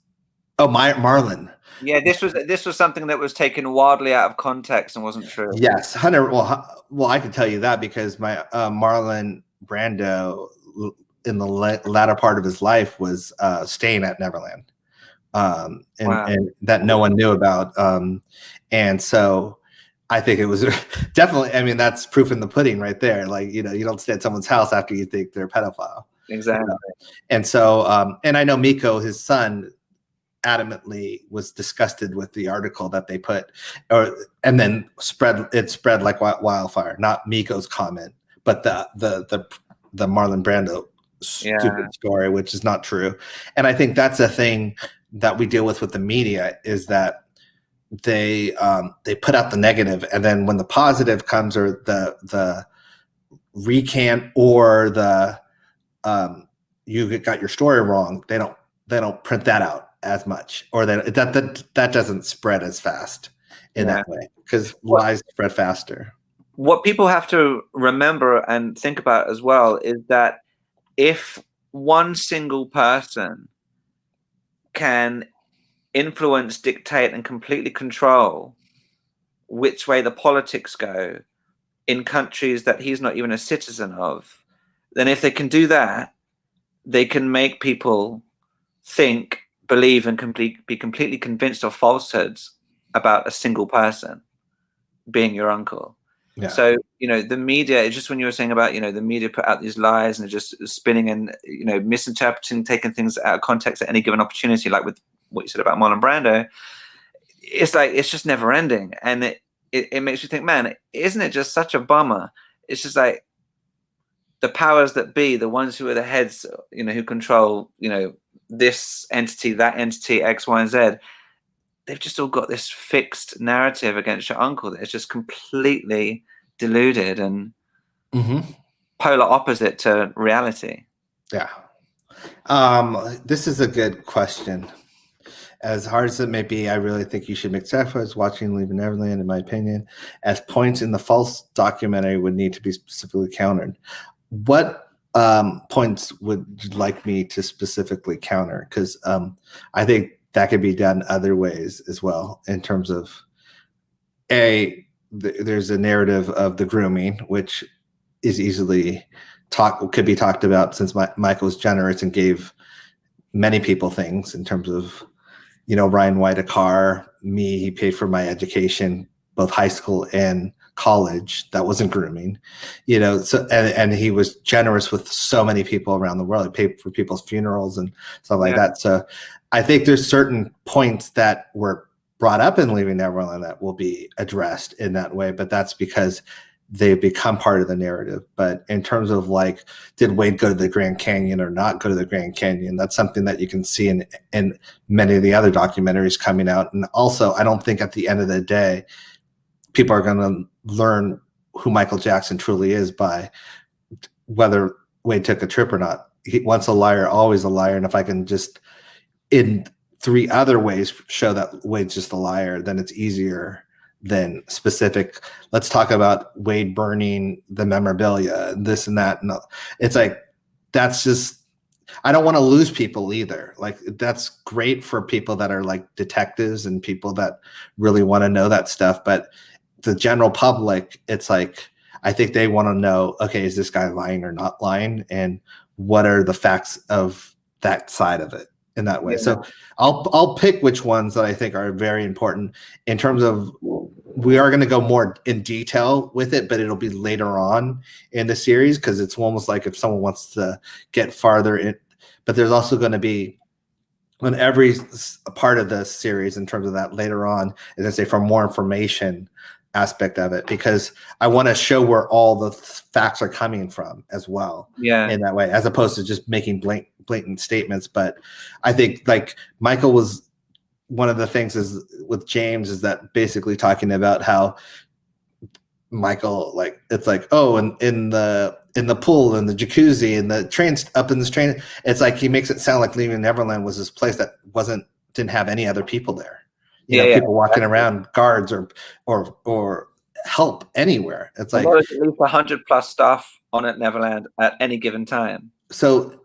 Marlon. Yeah, this was something that was taken wildly out of context and wasn't true. Yes, Hunter. Well, I can tell you that because my Marlon Brando in the latter part of his life was staying at Neverland, and that no one knew about. And so I think it was definitely, I mean, that's proof in the pudding right there. Like, you know, you don't stay at someone's house after you think they're a pedophile. Exactly. You know? And so, and I know Miko, his son, adamantly was disgusted with the article that they put, and then spread like wildfire, not Miko's comment, but the Marlon Brando stupid story, which is not true. And I think that's a thing that we deal with the media, is that they put out the negative, and then when the positive comes, or the recant, or the you got your story wrong, they don't print that out as much, or that doesn't spread as fast in that way, because lies spread faster. What people have to remember and think about as well is that if one single person can influence, dictate, and completely control which way the politics go in countries that he's not even a citizen of, then if they can do that, they can make people think, believe, and be completely convinced of falsehoods about a single person being your uncle. Yeah. So, the media, it's just when you were saying about, the media put out these lies and they're just spinning and, misinterpreting, taking things out of context at any given opportunity, like with what you said about Marlon Brando. It's like, it's just never ending. And it makes you think, man, isn't it just such a bummer? It's just like the powers that be, the ones who are the heads, who control, this entity, that entity, X, Y, and Z, they've just all got this fixed narrative against your uncle that is just completely deluded and polar opposite to reality. Yeah. This is a good question. As hard as it may be, I really think you should make sacrifices watching Leaving Neverland, in my opinion, as points in the false documentary would need to be specifically countered. What points would you like me to specifically counter? Because I think that could be done other ways as well, in terms of there's a narrative of the grooming, which is easily could be talked about, since Michael's generous and gave many people things, in terms of, Ryan White a car, me, he paid for my education, both high school and college. That wasn't grooming, so and he was generous with so many people around the world. He paid for people's funerals and stuff like that. So I think there's certain points that were brought up in Leaving Neverland that will be addressed in that way, but that's because they've become part of the narrative. But in terms of like, did Wade go to the Grand Canyon or not go to the Grand Canyon? That's something that you can see in many of the other documentaries coming out. And also, I don't think at the end of the day, people are going to learn who Michael Jackson truly is by whether Wade took a trip or not. Once a liar, always a liar. And if I can just, in 3 other ways, show that Wade's just a liar, then it's easier than specific. Let's talk about Wade burning the memorabilia, this and that. No, it's like, that's just, I don't want to lose people either. Like, that's great for people that are like detectives and people that really want to know that stuff. But the general public, it's like, I think they want to know, okay, is this guy lying or not lying? And what are the facts of that side of it in that way? Yeah. So I'll pick which ones that I think are very important in terms of, we are going to go more in detail with it, but it'll be later on in the series, because it's almost like if someone wants to get farther in, but there's also going to be on every part of the series in terms of that later on, as I say, for more information aspect of it, because I want to show where all the facts are coming from as well. Yeah, in that way, as opposed to just making blatant statements. But I think like Michael was, one of the things is with James is that basically talking about how Michael, like, it's like, oh, and in the pool and the jacuzzi and the train up in this train, it's like he makes it sound like Leaving Neverland was this place that didn't have any other people there. You know, people walking around, guards or help anywhere. It's like at least 100+ staff on at Neverland at any given time. So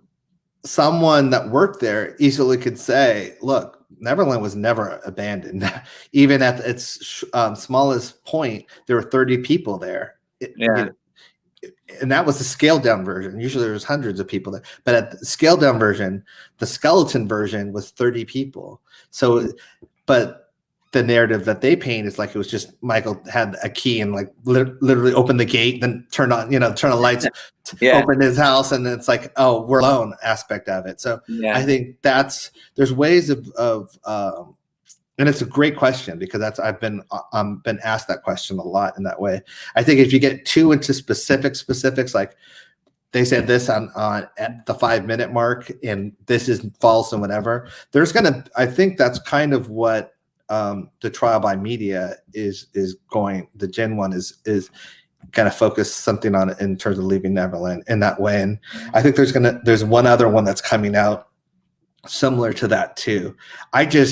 someone that worked there easily could say, look, Neverland was never abandoned. Even at its smallest point, there were 30 people there. And that was the scaled down version. Usually there's hundreds of people there. But at the scaled down version, the skeleton version was 30 people. So, but the narrative that they paint is like it was just Michael had a key and like literally opened the gate, then turn on the lights, open his house, and it's like, oh, we're alone aspect of it. So I think there's ways of And it's a great question because I've been asked that question a lot in that way. I think if you get too into specifics, like they said this on at the 5-minute mark, and this is false and whatever, I think that's kind of what the trial by media is going. The Gen one is kind of focus something on it in terms of Leaving Neverland in that way. And I think there's one other one that's coming out similar to that too.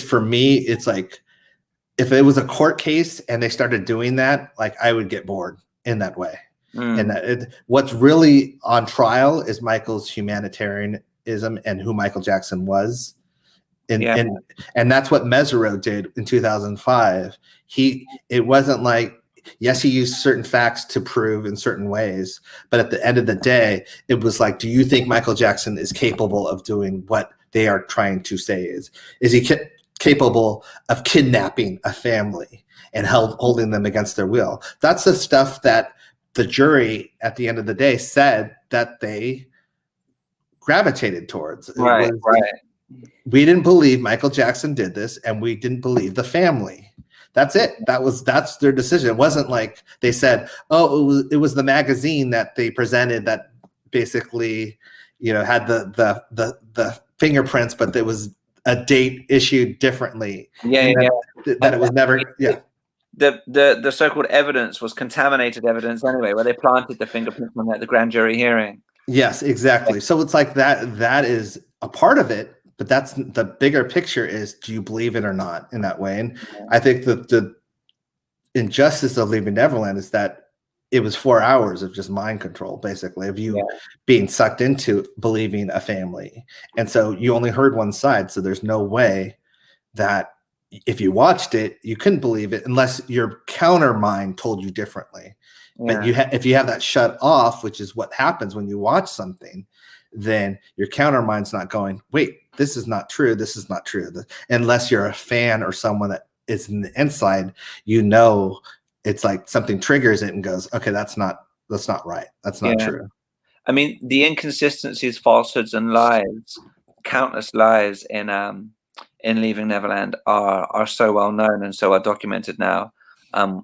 For me, it's like, if it was a court case and they started doing that, like I would get bored in that way. And what's really on trial is Michael's humanitarianism and who Michael Jackson was. And that's what Mesereau did in 2005. It wasn't like, yes, he used certain facts to prove in certain ways, but at the end of the day, it was like, do you think Michael Jackson is capable of doing what they are trying to say is he capable of kidnapping a family and holding them against their will? That's the stuff that the jury at the end of the day said that they gravitated towards. Right. We didn't believe Michael Jackson did this, and we didn't believe the family. That's it. That's their decision. It wasn't like they said, oh, it was the magazine that they presented that basically, had the fingerprints, but there was a date issued differently. That it was never. Yeah. The so-called evidence was contaminated evidence anyway, where they planted the fingerprints on the grand jury hearing. Yes, exactly. So it's like that is a part of it. But that's the bigger picture is, do you believe it or not in that way? And I think that the injustice of Leaving Neverland is that it was 4 hours of just mind control, basically, of you being sucked into believing a family. And so you only heard one side. So there's no way that if you watched it, you couldn't believe it unless your counter mind told you differently. But if you have that shut off, which is what happens when you watch something, then your counter mind's not going, wait, this is not true. This is not true. Unless you're a fan or someone that is in the inside, it's like something triggers it and goes, okay, that's not right. That's not true. I mean, the inconsistencies, falsehoods, and lies, countless lies in Leaving Neverland are so well known and so well documented now. I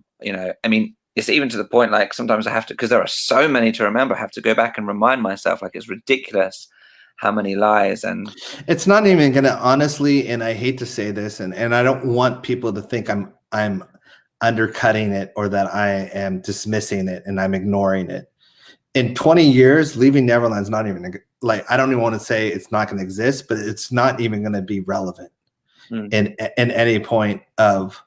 mean, it's even to the point, like, sometimes I have to, because there are so many to remember, I have to go back and remind myself, like, it's ridiculous how many lies. And it's not even going to, honestly, and I hate to say this, and I don't want people to think I'm undercutting it or that I am dismissing it and I'm ignoring it. In 20 years, Leaving Neverland's not even, like, I don't even want to say it's not going to exist, but it's not even going to be relevant in any point of,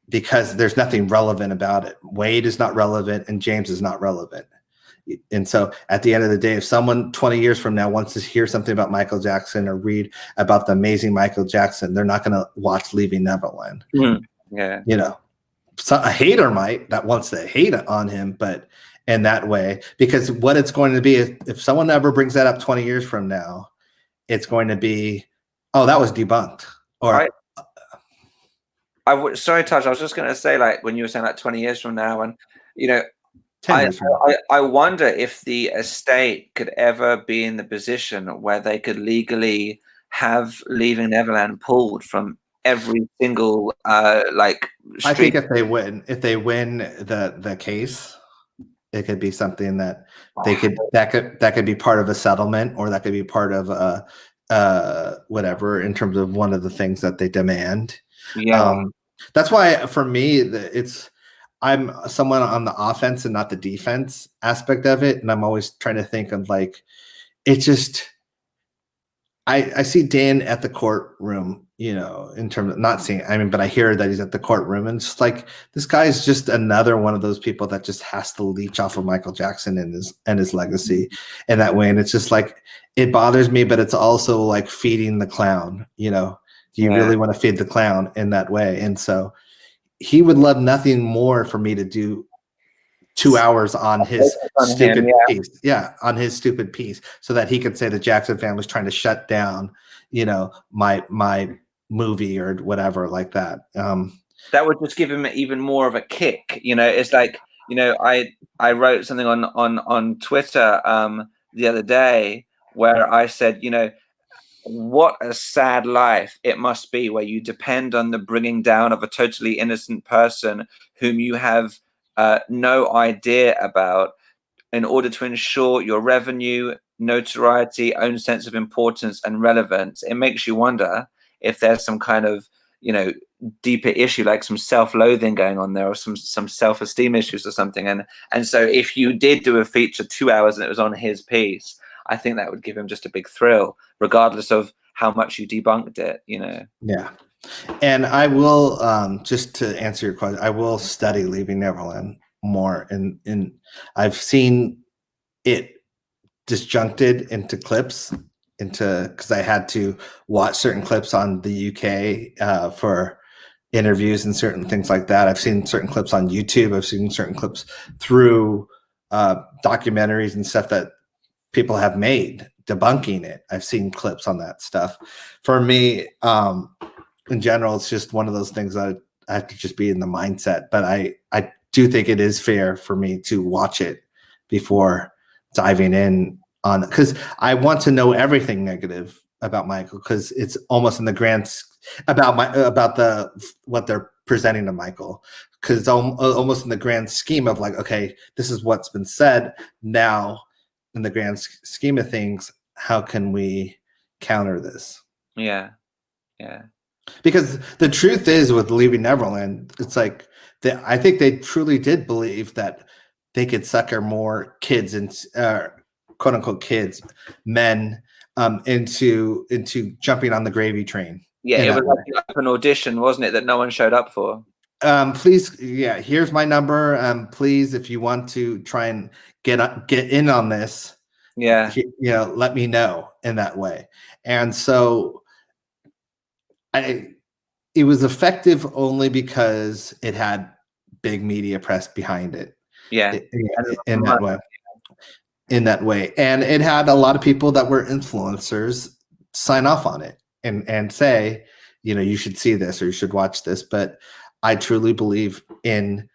because there's nothing relevant about it. Wade is not relevant and James is not relevant. And so at the end of the day, if someone 20 years from now wants to hear something about Michael Jackson or read about the amazing Michael Jackson, they're not going to watch Leaving Neverland. So a hater might, that wants to hate on him, but in that way, because what it's going to be, if someone ever brings that up 20 years from now, it's going to be, oh, that was debunked. Or sorry, Taj, I was just going to say, like, when you were saying like 20 years from now, and I wonder if the estate could ever be in the position where they could legally have Leaving Neverland pulled from every single like street. I think if they win the case, it could be something that that could be part of a settlement, or that could be part of whatever, in terms of one of the things that they demand. That's why for me I'm someone on the offense and not the defense aspect of it, and I'm always trying to think of, like, it's just, I see Dan at the courtroom, in terms of not seeing, but I hear that he's at the courtroom, and it's like, this guy is just another one of those people that just has to leech off of Michael Jackson and his legacy in that way. And it's just like, it bothers me, but it's also like feeding the clown, do you really want to feed the clown in that way? And so he would love nothing more for me to do 2 hours on his stupid piece. Yeah, on his stupid piece, so that he could say the Jackson family's trying to shut down, my movie or whatever like that. That would just give him even more of a kick. It's like, I wrote something on Twitter the other day where I said, what a sad life it must be where you depend on the bringing down of a totally innocent person whom you have no idea about in order to ensure your revenue, notoriety, own sense of importance and relevance. It makes you wonder if there's some kind of, deeper issue, like some self-loathing going on there, or some self-esteem issues or something. And so if you did do a feature 2 hours and it was on his piece, I think that would give him just a big thrill, regardless of how much you debunked it, Yeah. And I will, just to answer your question, I will study Leaving Neverland more. And I've seen it disjuncted into clips, because I had to watch certain clips on the UK for interviews and certain things like that. I've seen certain clips on YouTube. I've seen certain clips through documentaries and stuff that people have made debunking it. I've seen clips on that stuff. For me, in general, it's just one of those things that I have to just be in the mindset. But I do think it is fair for me to watch it before diving in on it, because I want to know everything negative about Michael, because it's almost in the grand about what they're presenting to Michael, because it's almost in the grand scheme of like, okay, this is what's been said. Now, in the grand scheme of things, how can we counter this? Yeah. Because the truth is, with Leaving Neverland, it's like I think they truly did believe that they could sucker more kids and quote unquote kids, men, into jumping on the gravy train. Yeah, it was like an audition, wasn't it, that no one showed up for? Please, yeah, here's my number. Please, if you want to try and get in on this, let me know in that way. And so it was effective only because it had big media press behind it. Yeah. In that way. And it had a lot of people that were influencers sign off on it and say, you should see this or you should watch this. But I truly believe if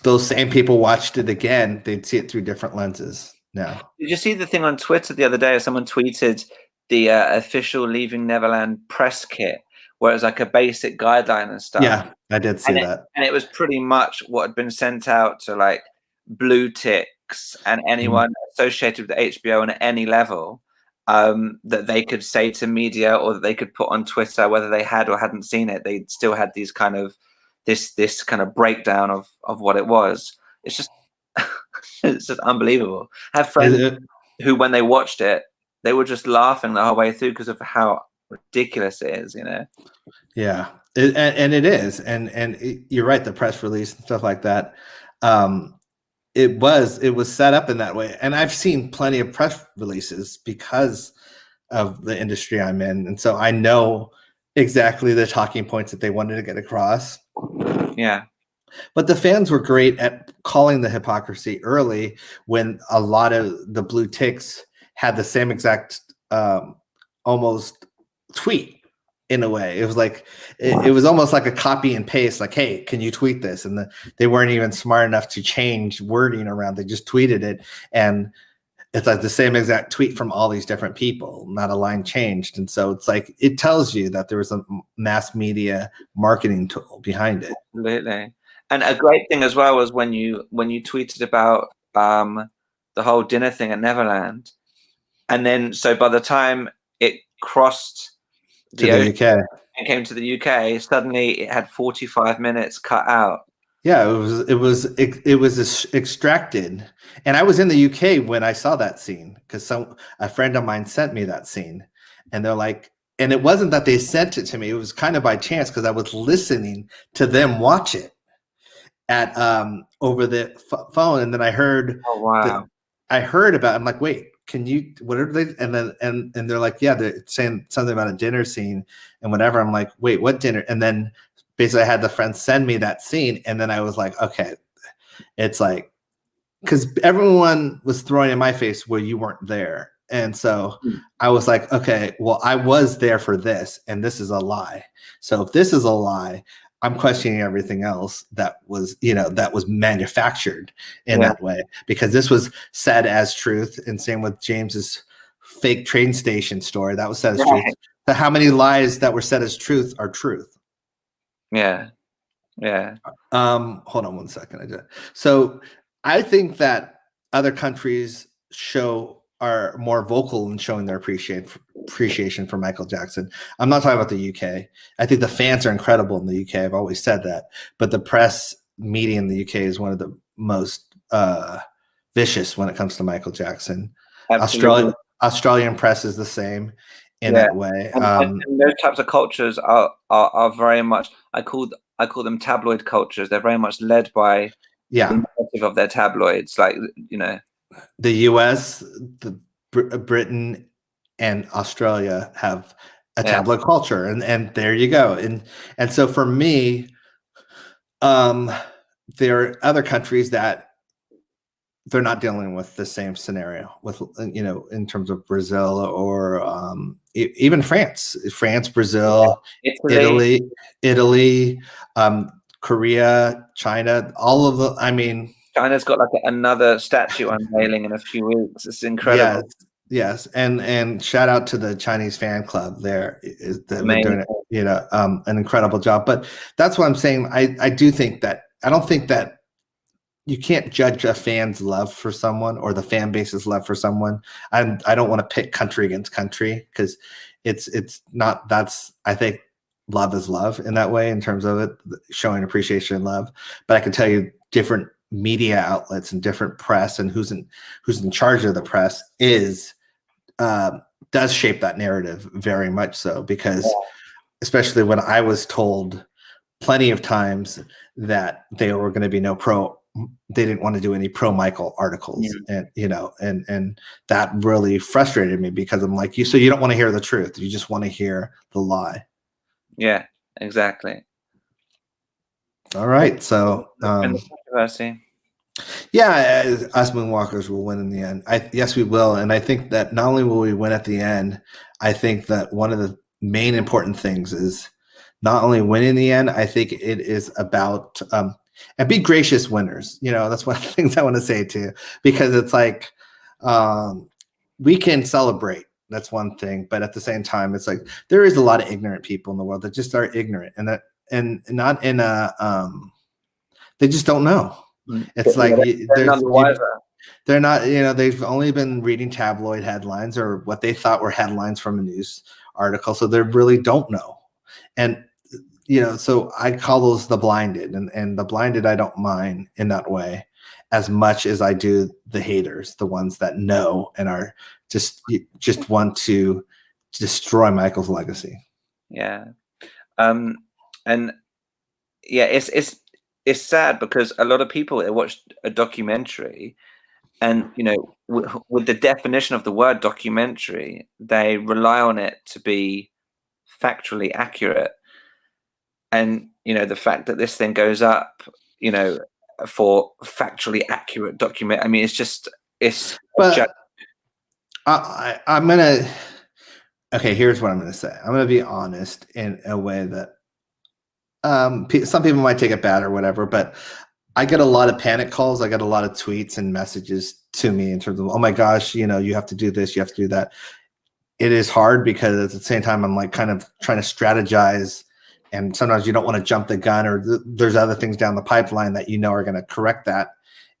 those same people watched it again, they'd see it through different lenses now. Did you see the thing on Twitter the other day? Someone tweeted the official Leaving Neverland press kit, where it was like a basic guideline and stuff. Yeah, I did see that. And it was pretty much what had been sent out to like blue ticks and anyone associated with HBO on any level, that they could say to media or that they could put on Twitter, whether they had or hadn't seen it. They still had these kind of this kind of breakdown of what it was. It's just it's just unbelievable. I have friends who, when they watched it, they were just laughing the whole way through because of how ridiculous it is, Yeah, and it is, and you're right. The press release and stuff like that. It was set up in that way, and I've seen plenty of press releases because of the industry I'm in, and so I know exactly the talking points that they wanted to get across. Yeah. But the fans were great at calling the hypocrisy early when a lot of the blue ticks had the same exact almost tweet in a way. It was like it was almost like a copy and paste, like, hey, can you tweet this? And they weren't even smart enough to change wording around. They just tweeted it, and it's like the same exact tweet from all these different people, not a line changed. And so it's like it tells you that there was a mass media marketing tool behind it. Absolutely. And a great thing as well was when you tweeted about the whole dinner thing at Neverland, and then so by the time it crossed the UK and came to the UK, suddenly it had 45 minutes cut out. Yeah, it was extracted, and I was in the UK when I saw that scene because a friend of mine sent me that scene, and they're like, and it wasn't that they sent it to me; it was kind of by chance because I was listening to them watch it at over the phone, and then I heard, oh wow, I heard about it. I'm like, wait, can you? What are they? And then and they're like, yeah, they're saying something about a dinner scene and whatever. I'm like, wait, what dinner? And then basically I had the friend send me that scene, and then I was like, okay, it's like, because everyone was throwing in my face where you weren't there. And so I was like, okay, well, I was there for this, and this is a lie. So if this is a lie, I'm questioning everything else that was, that was manufactured in that way, because this was said as truth. And same with James's fake train station story that was said as truth, to how many lies that were said as truth are truth. Yeah. Yeah. Hold on one second. So I think that other countries are more vocal in showing their appreciation for Michael Jackson. I'm not talking about the UK. I think the fans are incredible in the UK. I've always said that, but the press media in the UK is one of the most vicious when it comes to Michael Jackson. Absolutely. Australian press is the same in that way. And those types of cultures are very much, I call them tabloid cultures. They're very much led by the narrative of their tabloids, like, you know. The US, Britain, and Australia have a tabloid culture, and there you go. And so for me, there are other countries that they're not dealing with the same scenario with, you know, in terms of Brazil or even France, Brazil, Italy, Korea, China, all of the, I mean, China's got like another statue unveiling in a few weeks. It's incredible. Yes. And shout out to the Chinese fan club there. They're doing, you know, an incredible job. But that's what I'm saying. I do think that, I don't think that you can't judge a fan's love for someone or the fan base's love for someone. I don't want to pit country against country, because it's not, that's, I think love is love in that way, in terms of it showing appreciation and love. But I can tell you different media outlets and different press and who's in charge of the press does shape that narrative very much so, because especially when I was told plenty of times that there were going to be they didn't want to do any pro Michael articles, and you know, and that really frustrated me, because I'm like, so you don't want to hear the truth, you just want to hear the lie. Yeah, exactly. All right, so controversy. Yeah, us Moonwalkers will win in the end. Yes, we will, and I think that not only will we win at the end, I think that one of the main important things is not only win in the end. I think it is about and be gracious winners. You know, that's one of the things I want to say too, because it's like we can celebrate. That's one thing, but at the same time, it's like there is a lot of ignorant people in the world that just are ignorant, and not in a they just don't know. It's like they're not, you know, they've only been reading tabloid headlines or what they thought were headlines from a news article, so they really don't know. And you know, so I call those the blinded, and the blinded I don't mind in that way as much as I do the haters, the ones that know and are just want to destroy Michael's legacy. Yeah. And yeah, it's sad, because a lot of people, they watch a documentary, and you know, with the definition of the word documentary, they rely on it to be factually accurate. And you know, the fact that this thing goes up, you know, for factually accurate document, I mean, it's. But I'm gonna. Okay, here's what I'm gonna say. I'm gonna be honest in a way that some people might take it bad or whatever, but I get a lot of panic calls. I get a lot of tweets and messages to me in terms of, oh my gosh, you know, you have to do this, you have to do that. It is hard, because at the same time, I'm like kind of trying to strategize, and sometimes you don't want to jump the gun, or there's other things down the pipeline that you know are going to correct that,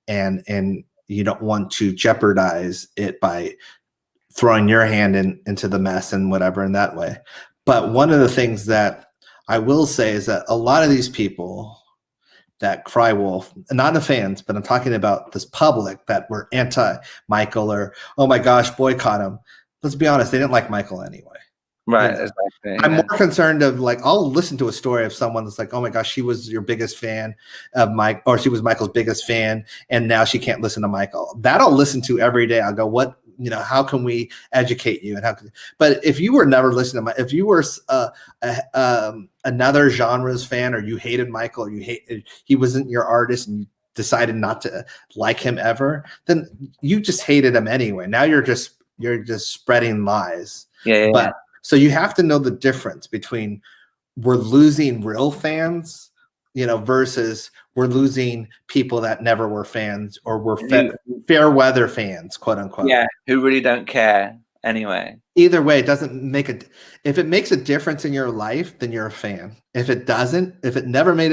and you don't want to jeopardize it by throwing your hand into the mess and whatever in that way. But one of the things that I will say is that a lot of these people that cry wolf, not the fans, but I'm talking about this public that were anti-Michael, or, oh my gosh, boycott him. Let's be honest, they didn't like Michael anyway. Right. You know? Exactly. I'm more concerned of, like, I'll listen to a story of someone that's like, oh my gosh, she was your biggest fan of Mike, or she was Michael's biggest fan, and now she can't listen to Michael. That I'll listen to every day. I'll go, what, you know, how can we educate you? And but if you were never listening to if you were another genre's fan, or you hated Michael, or he wasn't your artist, and you decided not to like him ever, then you just hated him anyway. Now you're just spreading lies. Yeah. So you have to know the difference between we're losing real fans, you know, versus we're losing people that never were fans, or were fair weather fans, quote unquote. Yeah, who really don't care. anyway. Either way, it doesn't make a. If it makes a difference in your life, then you're a fan. If it doesn't, if it never made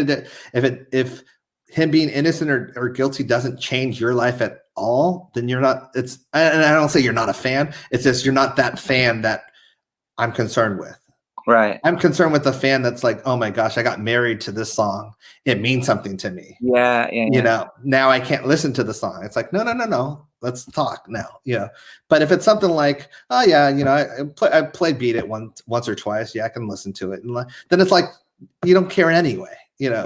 if him being innocent or guilty doesn't change your life at all, then you're not. And I don't say you're not a fan. It's just you're not that fan that I'm concerned with. Right. I'm concerned with the fan that's like, oh my gosh, I got married to this song. It means something to me. Yeah. You know, now I can't listen to the song. It's like, no. Let's talk now. Yeah. But if it's something like, oh yeah, you know, I played Beat It once or twice. Yeah, I can listen to it. And then it's like, you don't care anyway. You know,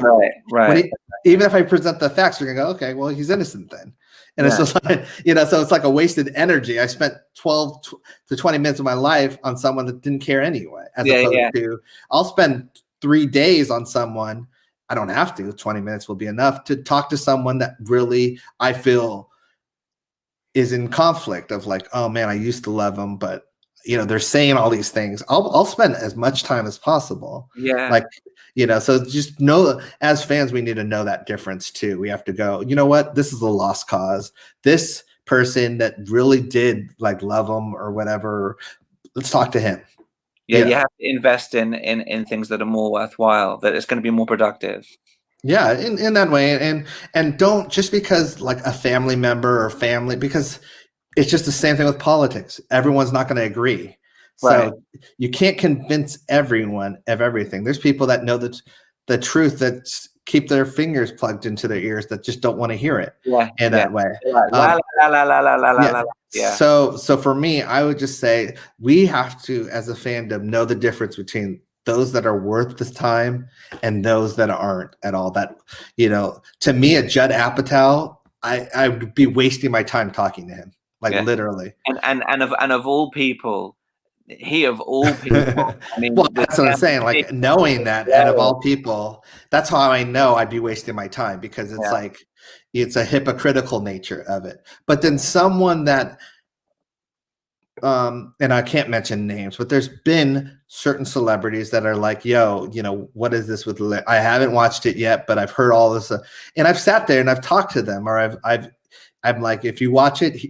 right. Even if I present the facts, you're gonna go, okay, well, he's innocent then. And it's just like, you know, so it's like a wasted energy. I spent 12 to 20 minutes of my life on someone that didn't care anyway, as opposed to I'll spend 3 days on someone. I don't have to. 20 minutes will be enough to talk to someone that really I feel is in conflict of like, oh man, I used to love them, but you know, they're saying all these things. I'll spend as much time as possible. Yeah. Like, you know, so just know, as fans, we need to know that difference too. We have to go, you know what, this is a lost cause. This person that really did like love them or whatever, let's talk to him. Yeah, you have to invest in things that are more worthwhile, that it's going to be more productive. Yeah, in that way. And don't, just because like a family member or family, because it's just the same thing with politics. Everyone's not going to agree. So you can't convince everyone of everything. There's people that know the truth, that keep their fingers plugged into their ears, that just don't want to hear it in that way. So for me, I would just say we have to, as a fandom, know the difference between those that are worth this time and those that aren't at all. That, you know, to me, a Judd Apatow, I would be wasting my time talking to him, like literally. And of all people, he of all people. I mean, well, that's what I'm saying. Like knowing that, and of all people, that's how I know I'd be wasting my time, because it's like it's a hypocritical nature of it. But then someone that, and I can't mention names, but there's been certain celebrities that are like, yo, you know, what is this with? I haven't watched it yet, but I've heard all this, and I've sat there and I've talked to them, or I'm like, if you watch it,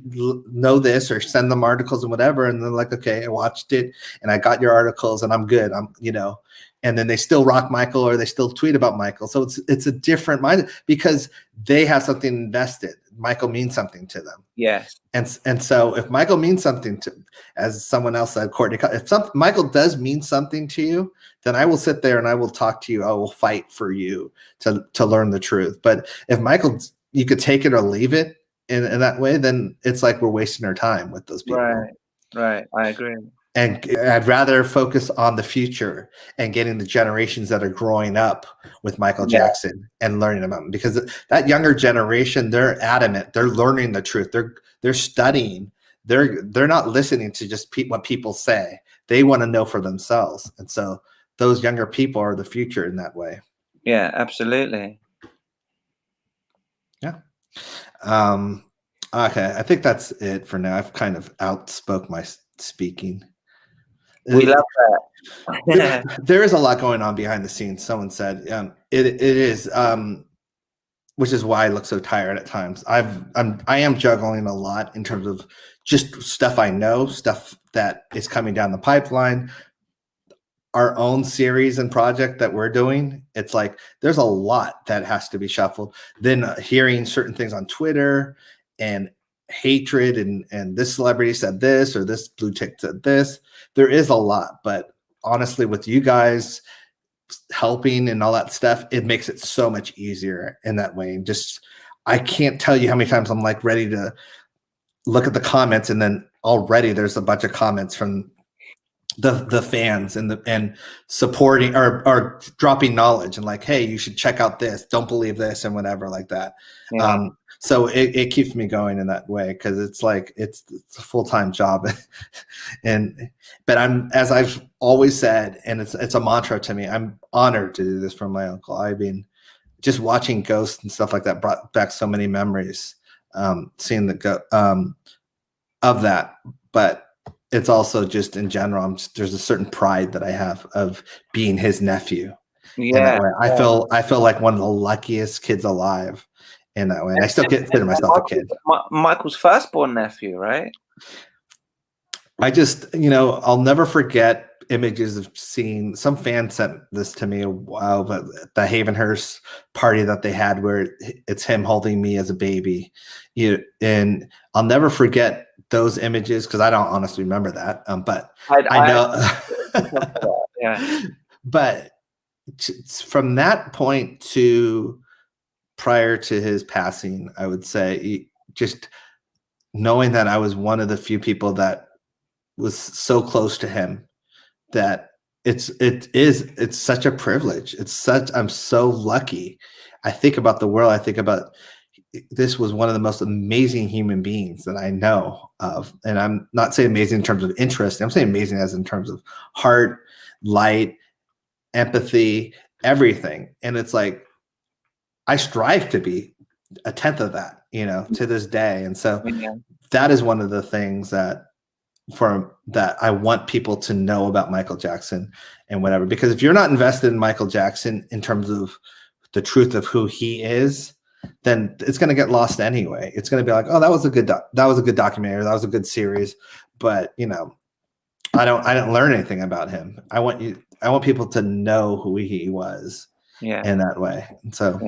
know this, or send them articles and whatever. And they're like, okay, I watched it and I got your articles and I'm good. You know, and then they still rock Michael, or they still tweet about Michael. So it's a different mind, because they have something invested. Michael means something to them. Yes. And so if Michael means something to, as someone else said, Courtney, if Michael does mean something to you, then I will sit there and I will talk to you. I will fight for you to learn the truth. But if Michael, you could take it or leave it in that way, then it's like we're wasting our time with those people. Right. I agree. And I'd rather focus on the future and getting the generations that are growing up with Michael Jackson and learning about him, because that younger generation, they're adamant. They're learning the truth. They're studying. They're not listening to just what people say. They want to know for themselves. And so those younger people are the future in that way. Yeah, absolutely. Yeah. Okay. I think that's it for now. I've kind of outspoke my speaking. We love that. There is a lot going on behind the scenes. Someone said it is, which is why I look so tired at times. I am juggling a lot in terms of just stuff I know, stuff that is coming down the pipeline, our own series and project that we're doing. It's like there's a lot that has to be shuffled. Then hearing certain things on Twitter and hatred and this celebrity said this, or this blue tick said this. There is a lot, but honestly, with you guys helping and all that stuff, it makes it so much easier in that way. And just, I can't tell you how many times I'm like ready to look at the comments, and then already there's a bunch of comments from the fans and supporting or dropping knowledge and like, hey, you should check out this, don't believe this, and whatever like that. So it keeps me going in that way, because it's like it's a full-time job. But I'm, as I've always said, and it's a mantra to me, I'm honored to do this for my uncle. I mean, just watching Ghost and stuff like that brought back so many memories, seeing of that. But it's also just in general, there's a certain pride that I have of being his nephew. Yeah, I feel like one of the luckiest kids alive in that way. And I still consider myself a kid. Michael's firstborn nephew, right? I just, I'll never forget images of seeing some fan sent this to me a while, but the Havenhurst party that they had where it's him holding me as a baby. And I'll never forget those images because I don't honestly remember that. But I know, yeah. But from that point to prior to his passing, I would say just knowing that I was one of the few people that was so close to him that it's such a privilege. I'm so lucky. I think about the world. I think about this was one of the most amazing human beings that I know of. And I'm not saying amazing in terms of interest. I'm saying amazing as in terms of heart, light, empathy, everything. And it's like, I strive to be a tenth of that, to this day. And so that is one of the things that I want people to know about Michael Jackson and whatever, because if you're not invested in Michael Jackson in terms of the truth of who he is, then it's going to get lost anyway. It's going to be like, oh, that was a good documentary. That was a good series. But, I didn't learn anything about him. I want people to know who he was in that way. And so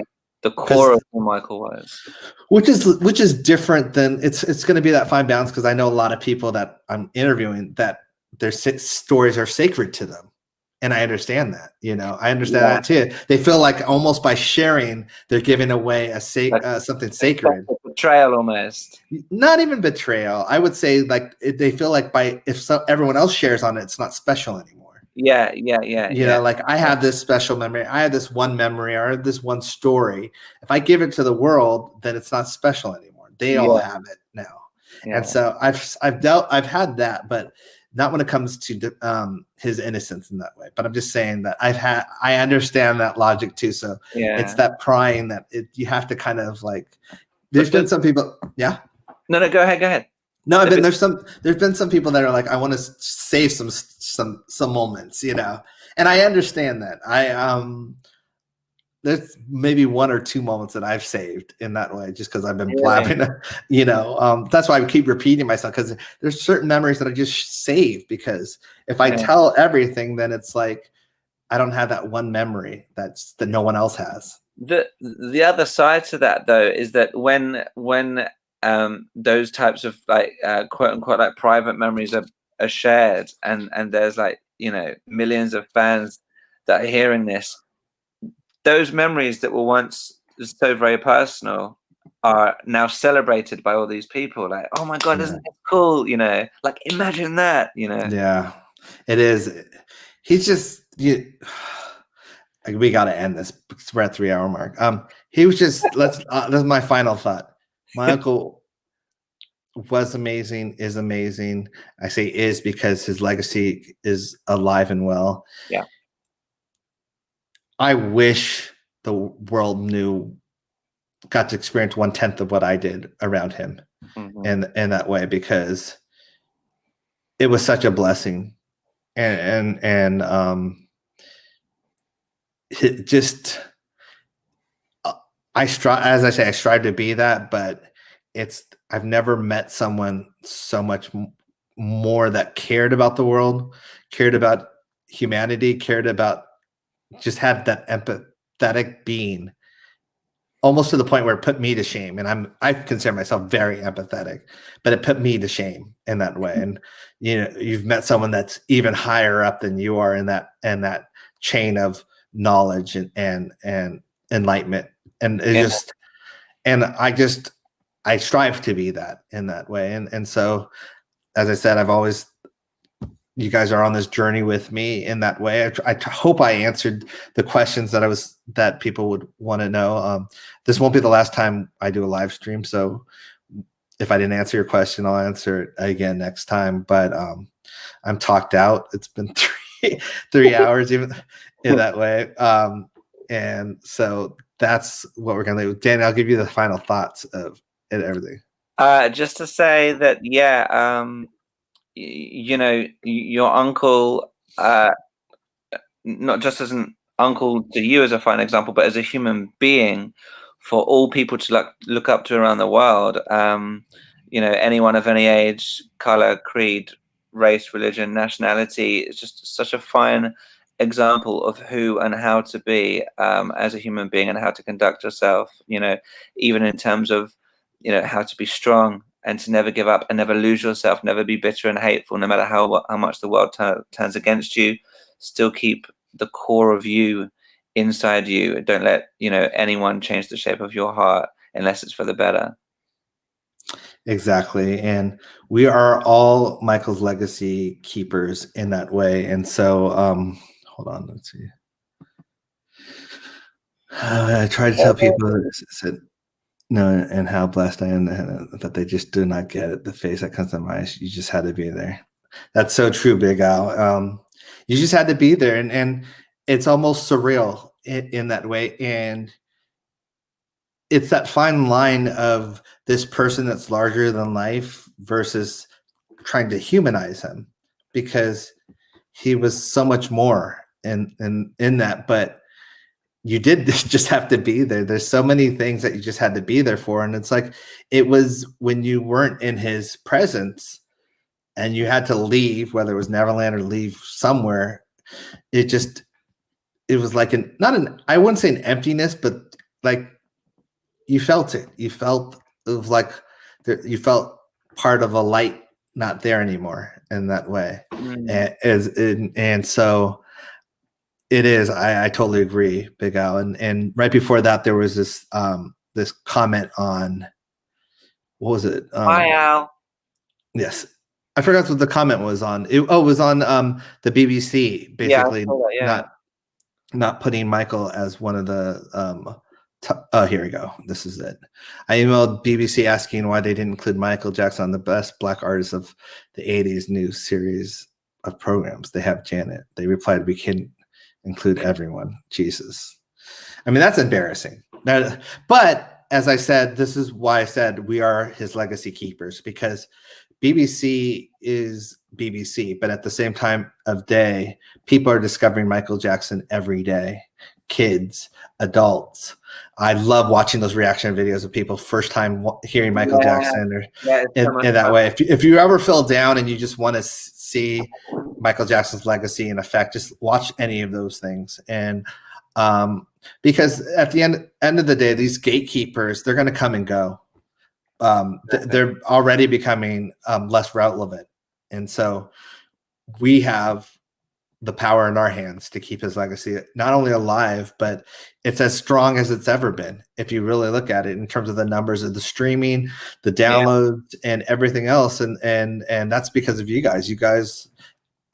the core of who Michael was, which is different than it's going to be that fine balance. Cause I know a lot of people that I'm interviewing that their stories are sacred to them. And I understand that, I understand that too. They feel like almost by sharing, they're giving away something sacred. Betrayal almost. Not even betrayal. I would say like they feel like everyone else shares on it, it's not special anymore. Yeah. Like I have this special memory. I have this one memory or this one story. If I give it to the world, then it's not special anymore. They all have it now. Yeah. And so I've had that, but not when it comes to his innocence in that way. But I'm just saying that I understand that logic too. So it's that prying that you have to kind of like. There's been some people. Yeah. No, go ahead. No, there's been some people that are like, I want to save some moments, and I understand that. There's maybe one or two moments that I've saved in that way, just because I've been blabbing, that's why I keep repeating myself, because there's certain memories that I just save, because if I tell everything, then it's like, I don't have that one memory that no one else has. The other side to that though is that when those types of like quote unquote like private memories are shared and there's like millions of fans that are hearing this, those memories that were once so very personal are now celebrated by all these people, like, oh my god, isn't it cool, like imagine that, Yeah, it is. He's just we got to end this because we're at 3-hour mark. He was just this is my final thought. My uncle was amazing, is amazing. I say is because his legacy is alive and well. Yeah. I wish the world got to experience 1/10 of what I did around him in that way, because it was such a blessing. And just I strive to be that, but I've never met someone so much more that cared about the world, cared about humanity, cared about, just had that empathetic being, almost to the point where it put me to shame. And I consider myself very empathetic, but it put me to shame in that way. And you've met someone that's even higher up than you are in that chain of knowledge and enlightenment. And I strive to be that in that way. And so, as I said, you guys are on this journey with me in that way. I hope I answered the questions that people would want to know. This won't be the last time I do a live stream. So if I didn't answer your question, I'll answer it again next time. But I'm talked out. It's been 3 hours even in that way. And so that's what we're going to do. Danny, I'll give you the final thoughts of it, everything. Just to say that, your uncle, not just as an uncle to you as a fine example, but as a human being for all people to look up to around the world. Anyone of any age, color, creed, race, religion, nationality. It's just such a fine example of who and how to be as a human being and how to conduct yourself, even in terms of, how to be strong and to never give up and never lose yourself, never be bitter and hateful, no matter how much the world turns against you. Still keep the core of you inside you. Don't let, anyone change the shape of your heart unless it's for the better. Exactly. And we are all Michael's legacy keepers in that way. And so, hold on, let's see. I try to tell people no, and how blessed I am that they just do not get it. The face that comes to mind, you just had to be there. That's so true, Big Al. You just had to be there. And it's almost surreal in that way. And it's that fine line of this person that's larger than life versus trying to humanize him, because he was so much more in that. But you did just have to be there. There's so many things that you just had to be there for. And it's like, it was when you weren't in his presence and you had to leave, whether it was Neverland or leave somewhere, it was like I wouldn't say an emptiness, but like, you felt it. You felt like you felt part of a light not there anymore in that way. And so it is. I totally agree, Big Al. And right before that, there was this this comment on, what was it? Hi, Al. Yes, I forgot what the comment was on. It was on the BBC, basically. Not putting Michael as one of the here we go. This is it. I emailed BBC asking why they didn't include Michael Jackson on the best Black artists of the 80s new series of programs. They have Janet. They replied, we can include everyone. Jesus. I mean, that's embarrassing. But as I said, this is why I said we are his legacy keepers, because BBC is BBC, but at the same time of day, people are discovering Michael Jackson every day. Kids, adults. I love watching those reaction videos of people first time hearing Michael Jackson, or in that way. If you ever feel down and you just want to see Michael Jackson's legacy in effect, just watch any of those things. And because at the end of the day, these gatekeepers, they're going to come and go. They're already becoming less relevant. And so we have the power in our hands to keep his legacy not only alive, but it's as strong as it's ever been. If you really look at it in terms of the numbers of the streaming, the downloads, and everything else. And that's because of you guys. You guys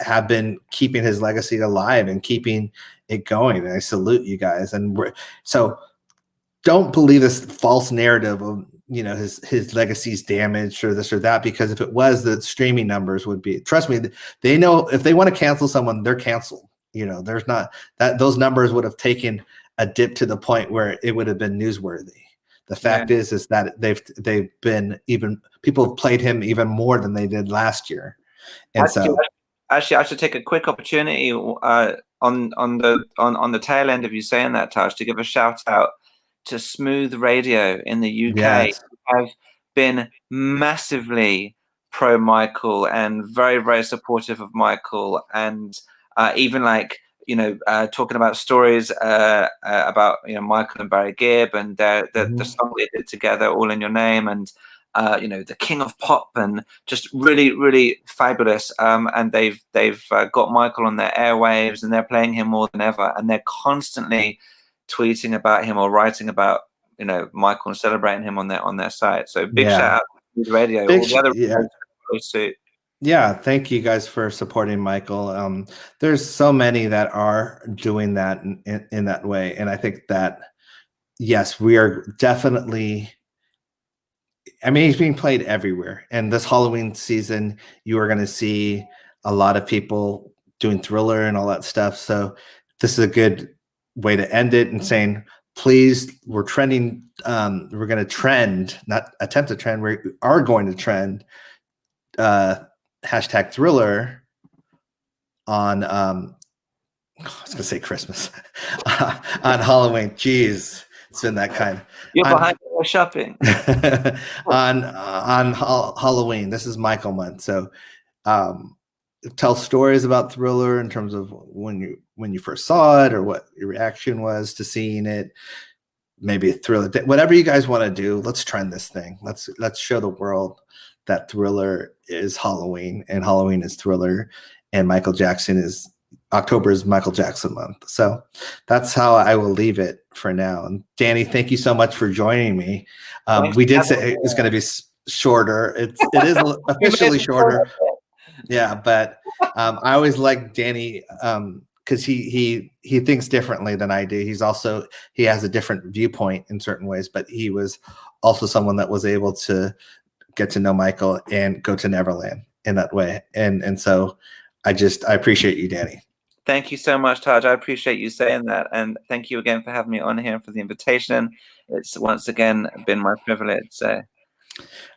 have been keeping his legacy alive and keeping it going. And I salute you guys. And so don't believe this false narrative of, his legacy's damaged or this or that, because if it was, the streaming numbers would be, trust me, they know if they want to cancel someone, they're canceled. There's not that those numbers would have taken a dip to the point where it would have been newsworthy. The fact is that they've been, even people have played him even more than they did last year. And actually, I should take a quick opportunity on the tail end of you saying that, Taj, to give a shout out to Smooth Radio in the UK. Yes. Have been massively pro Michael and very, very supportive of Michael, and even talking about stories about Michael and Barry Gibb and the song they did together, All in Your Name, and the King of Pop, and just really, really fabulous. And they've got Michael on their airwaves, and they're playing him more than ever, and they're constantly tweeting about him or writing about Michael and celebrating him on their site. So big shout out to radio. All the other yeah, thank you guys for supporting Michael. There's so many that are doing that in that way, and I think that yes, we are definitely. I mean, he's being played everywhere, and this Halloween season, you are going to see a lot of people doing Thriller and all that stuff. So this is a good way to end it and saying, please, we're trending. We're going to trend, not attempt to trend. We are going to trend hashtag Thriller on, I was going to say Christmas, on Halloween. Jeez, it's been that kind. You're behind shopping. on Halloween. This is Michael month. So tell stories about Thriller in terms of when you first saw it or what your reaction was to seeing it. Maybe a Thriller, whatever you guys want to do. Let's trend this thing. Let's show the world that Thriller is Halloween and Halloween is Thriller, and October is Michael Jackson month. So that's how I will leave it for now. And Danny, thank you so much for joining me. We did say it was going to be shorter. It is officially shorter. Yeah, but I always like Danny because he thinks differently than I do. He has a different viewpoint in certain ways, but he was also someone that was able to get to know Michael and go to Neverland in that way. And so I appreciate you, Danny. Thank you so much, Taj. I appreciate you saying that. And thank you again for having me on here, for the invitation. It's once again been my privilege. So,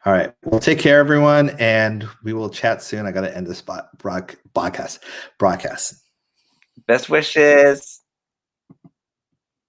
all right. Well, take care, everyone. And we will chat soon. I got to end this broadcast. Best wishes.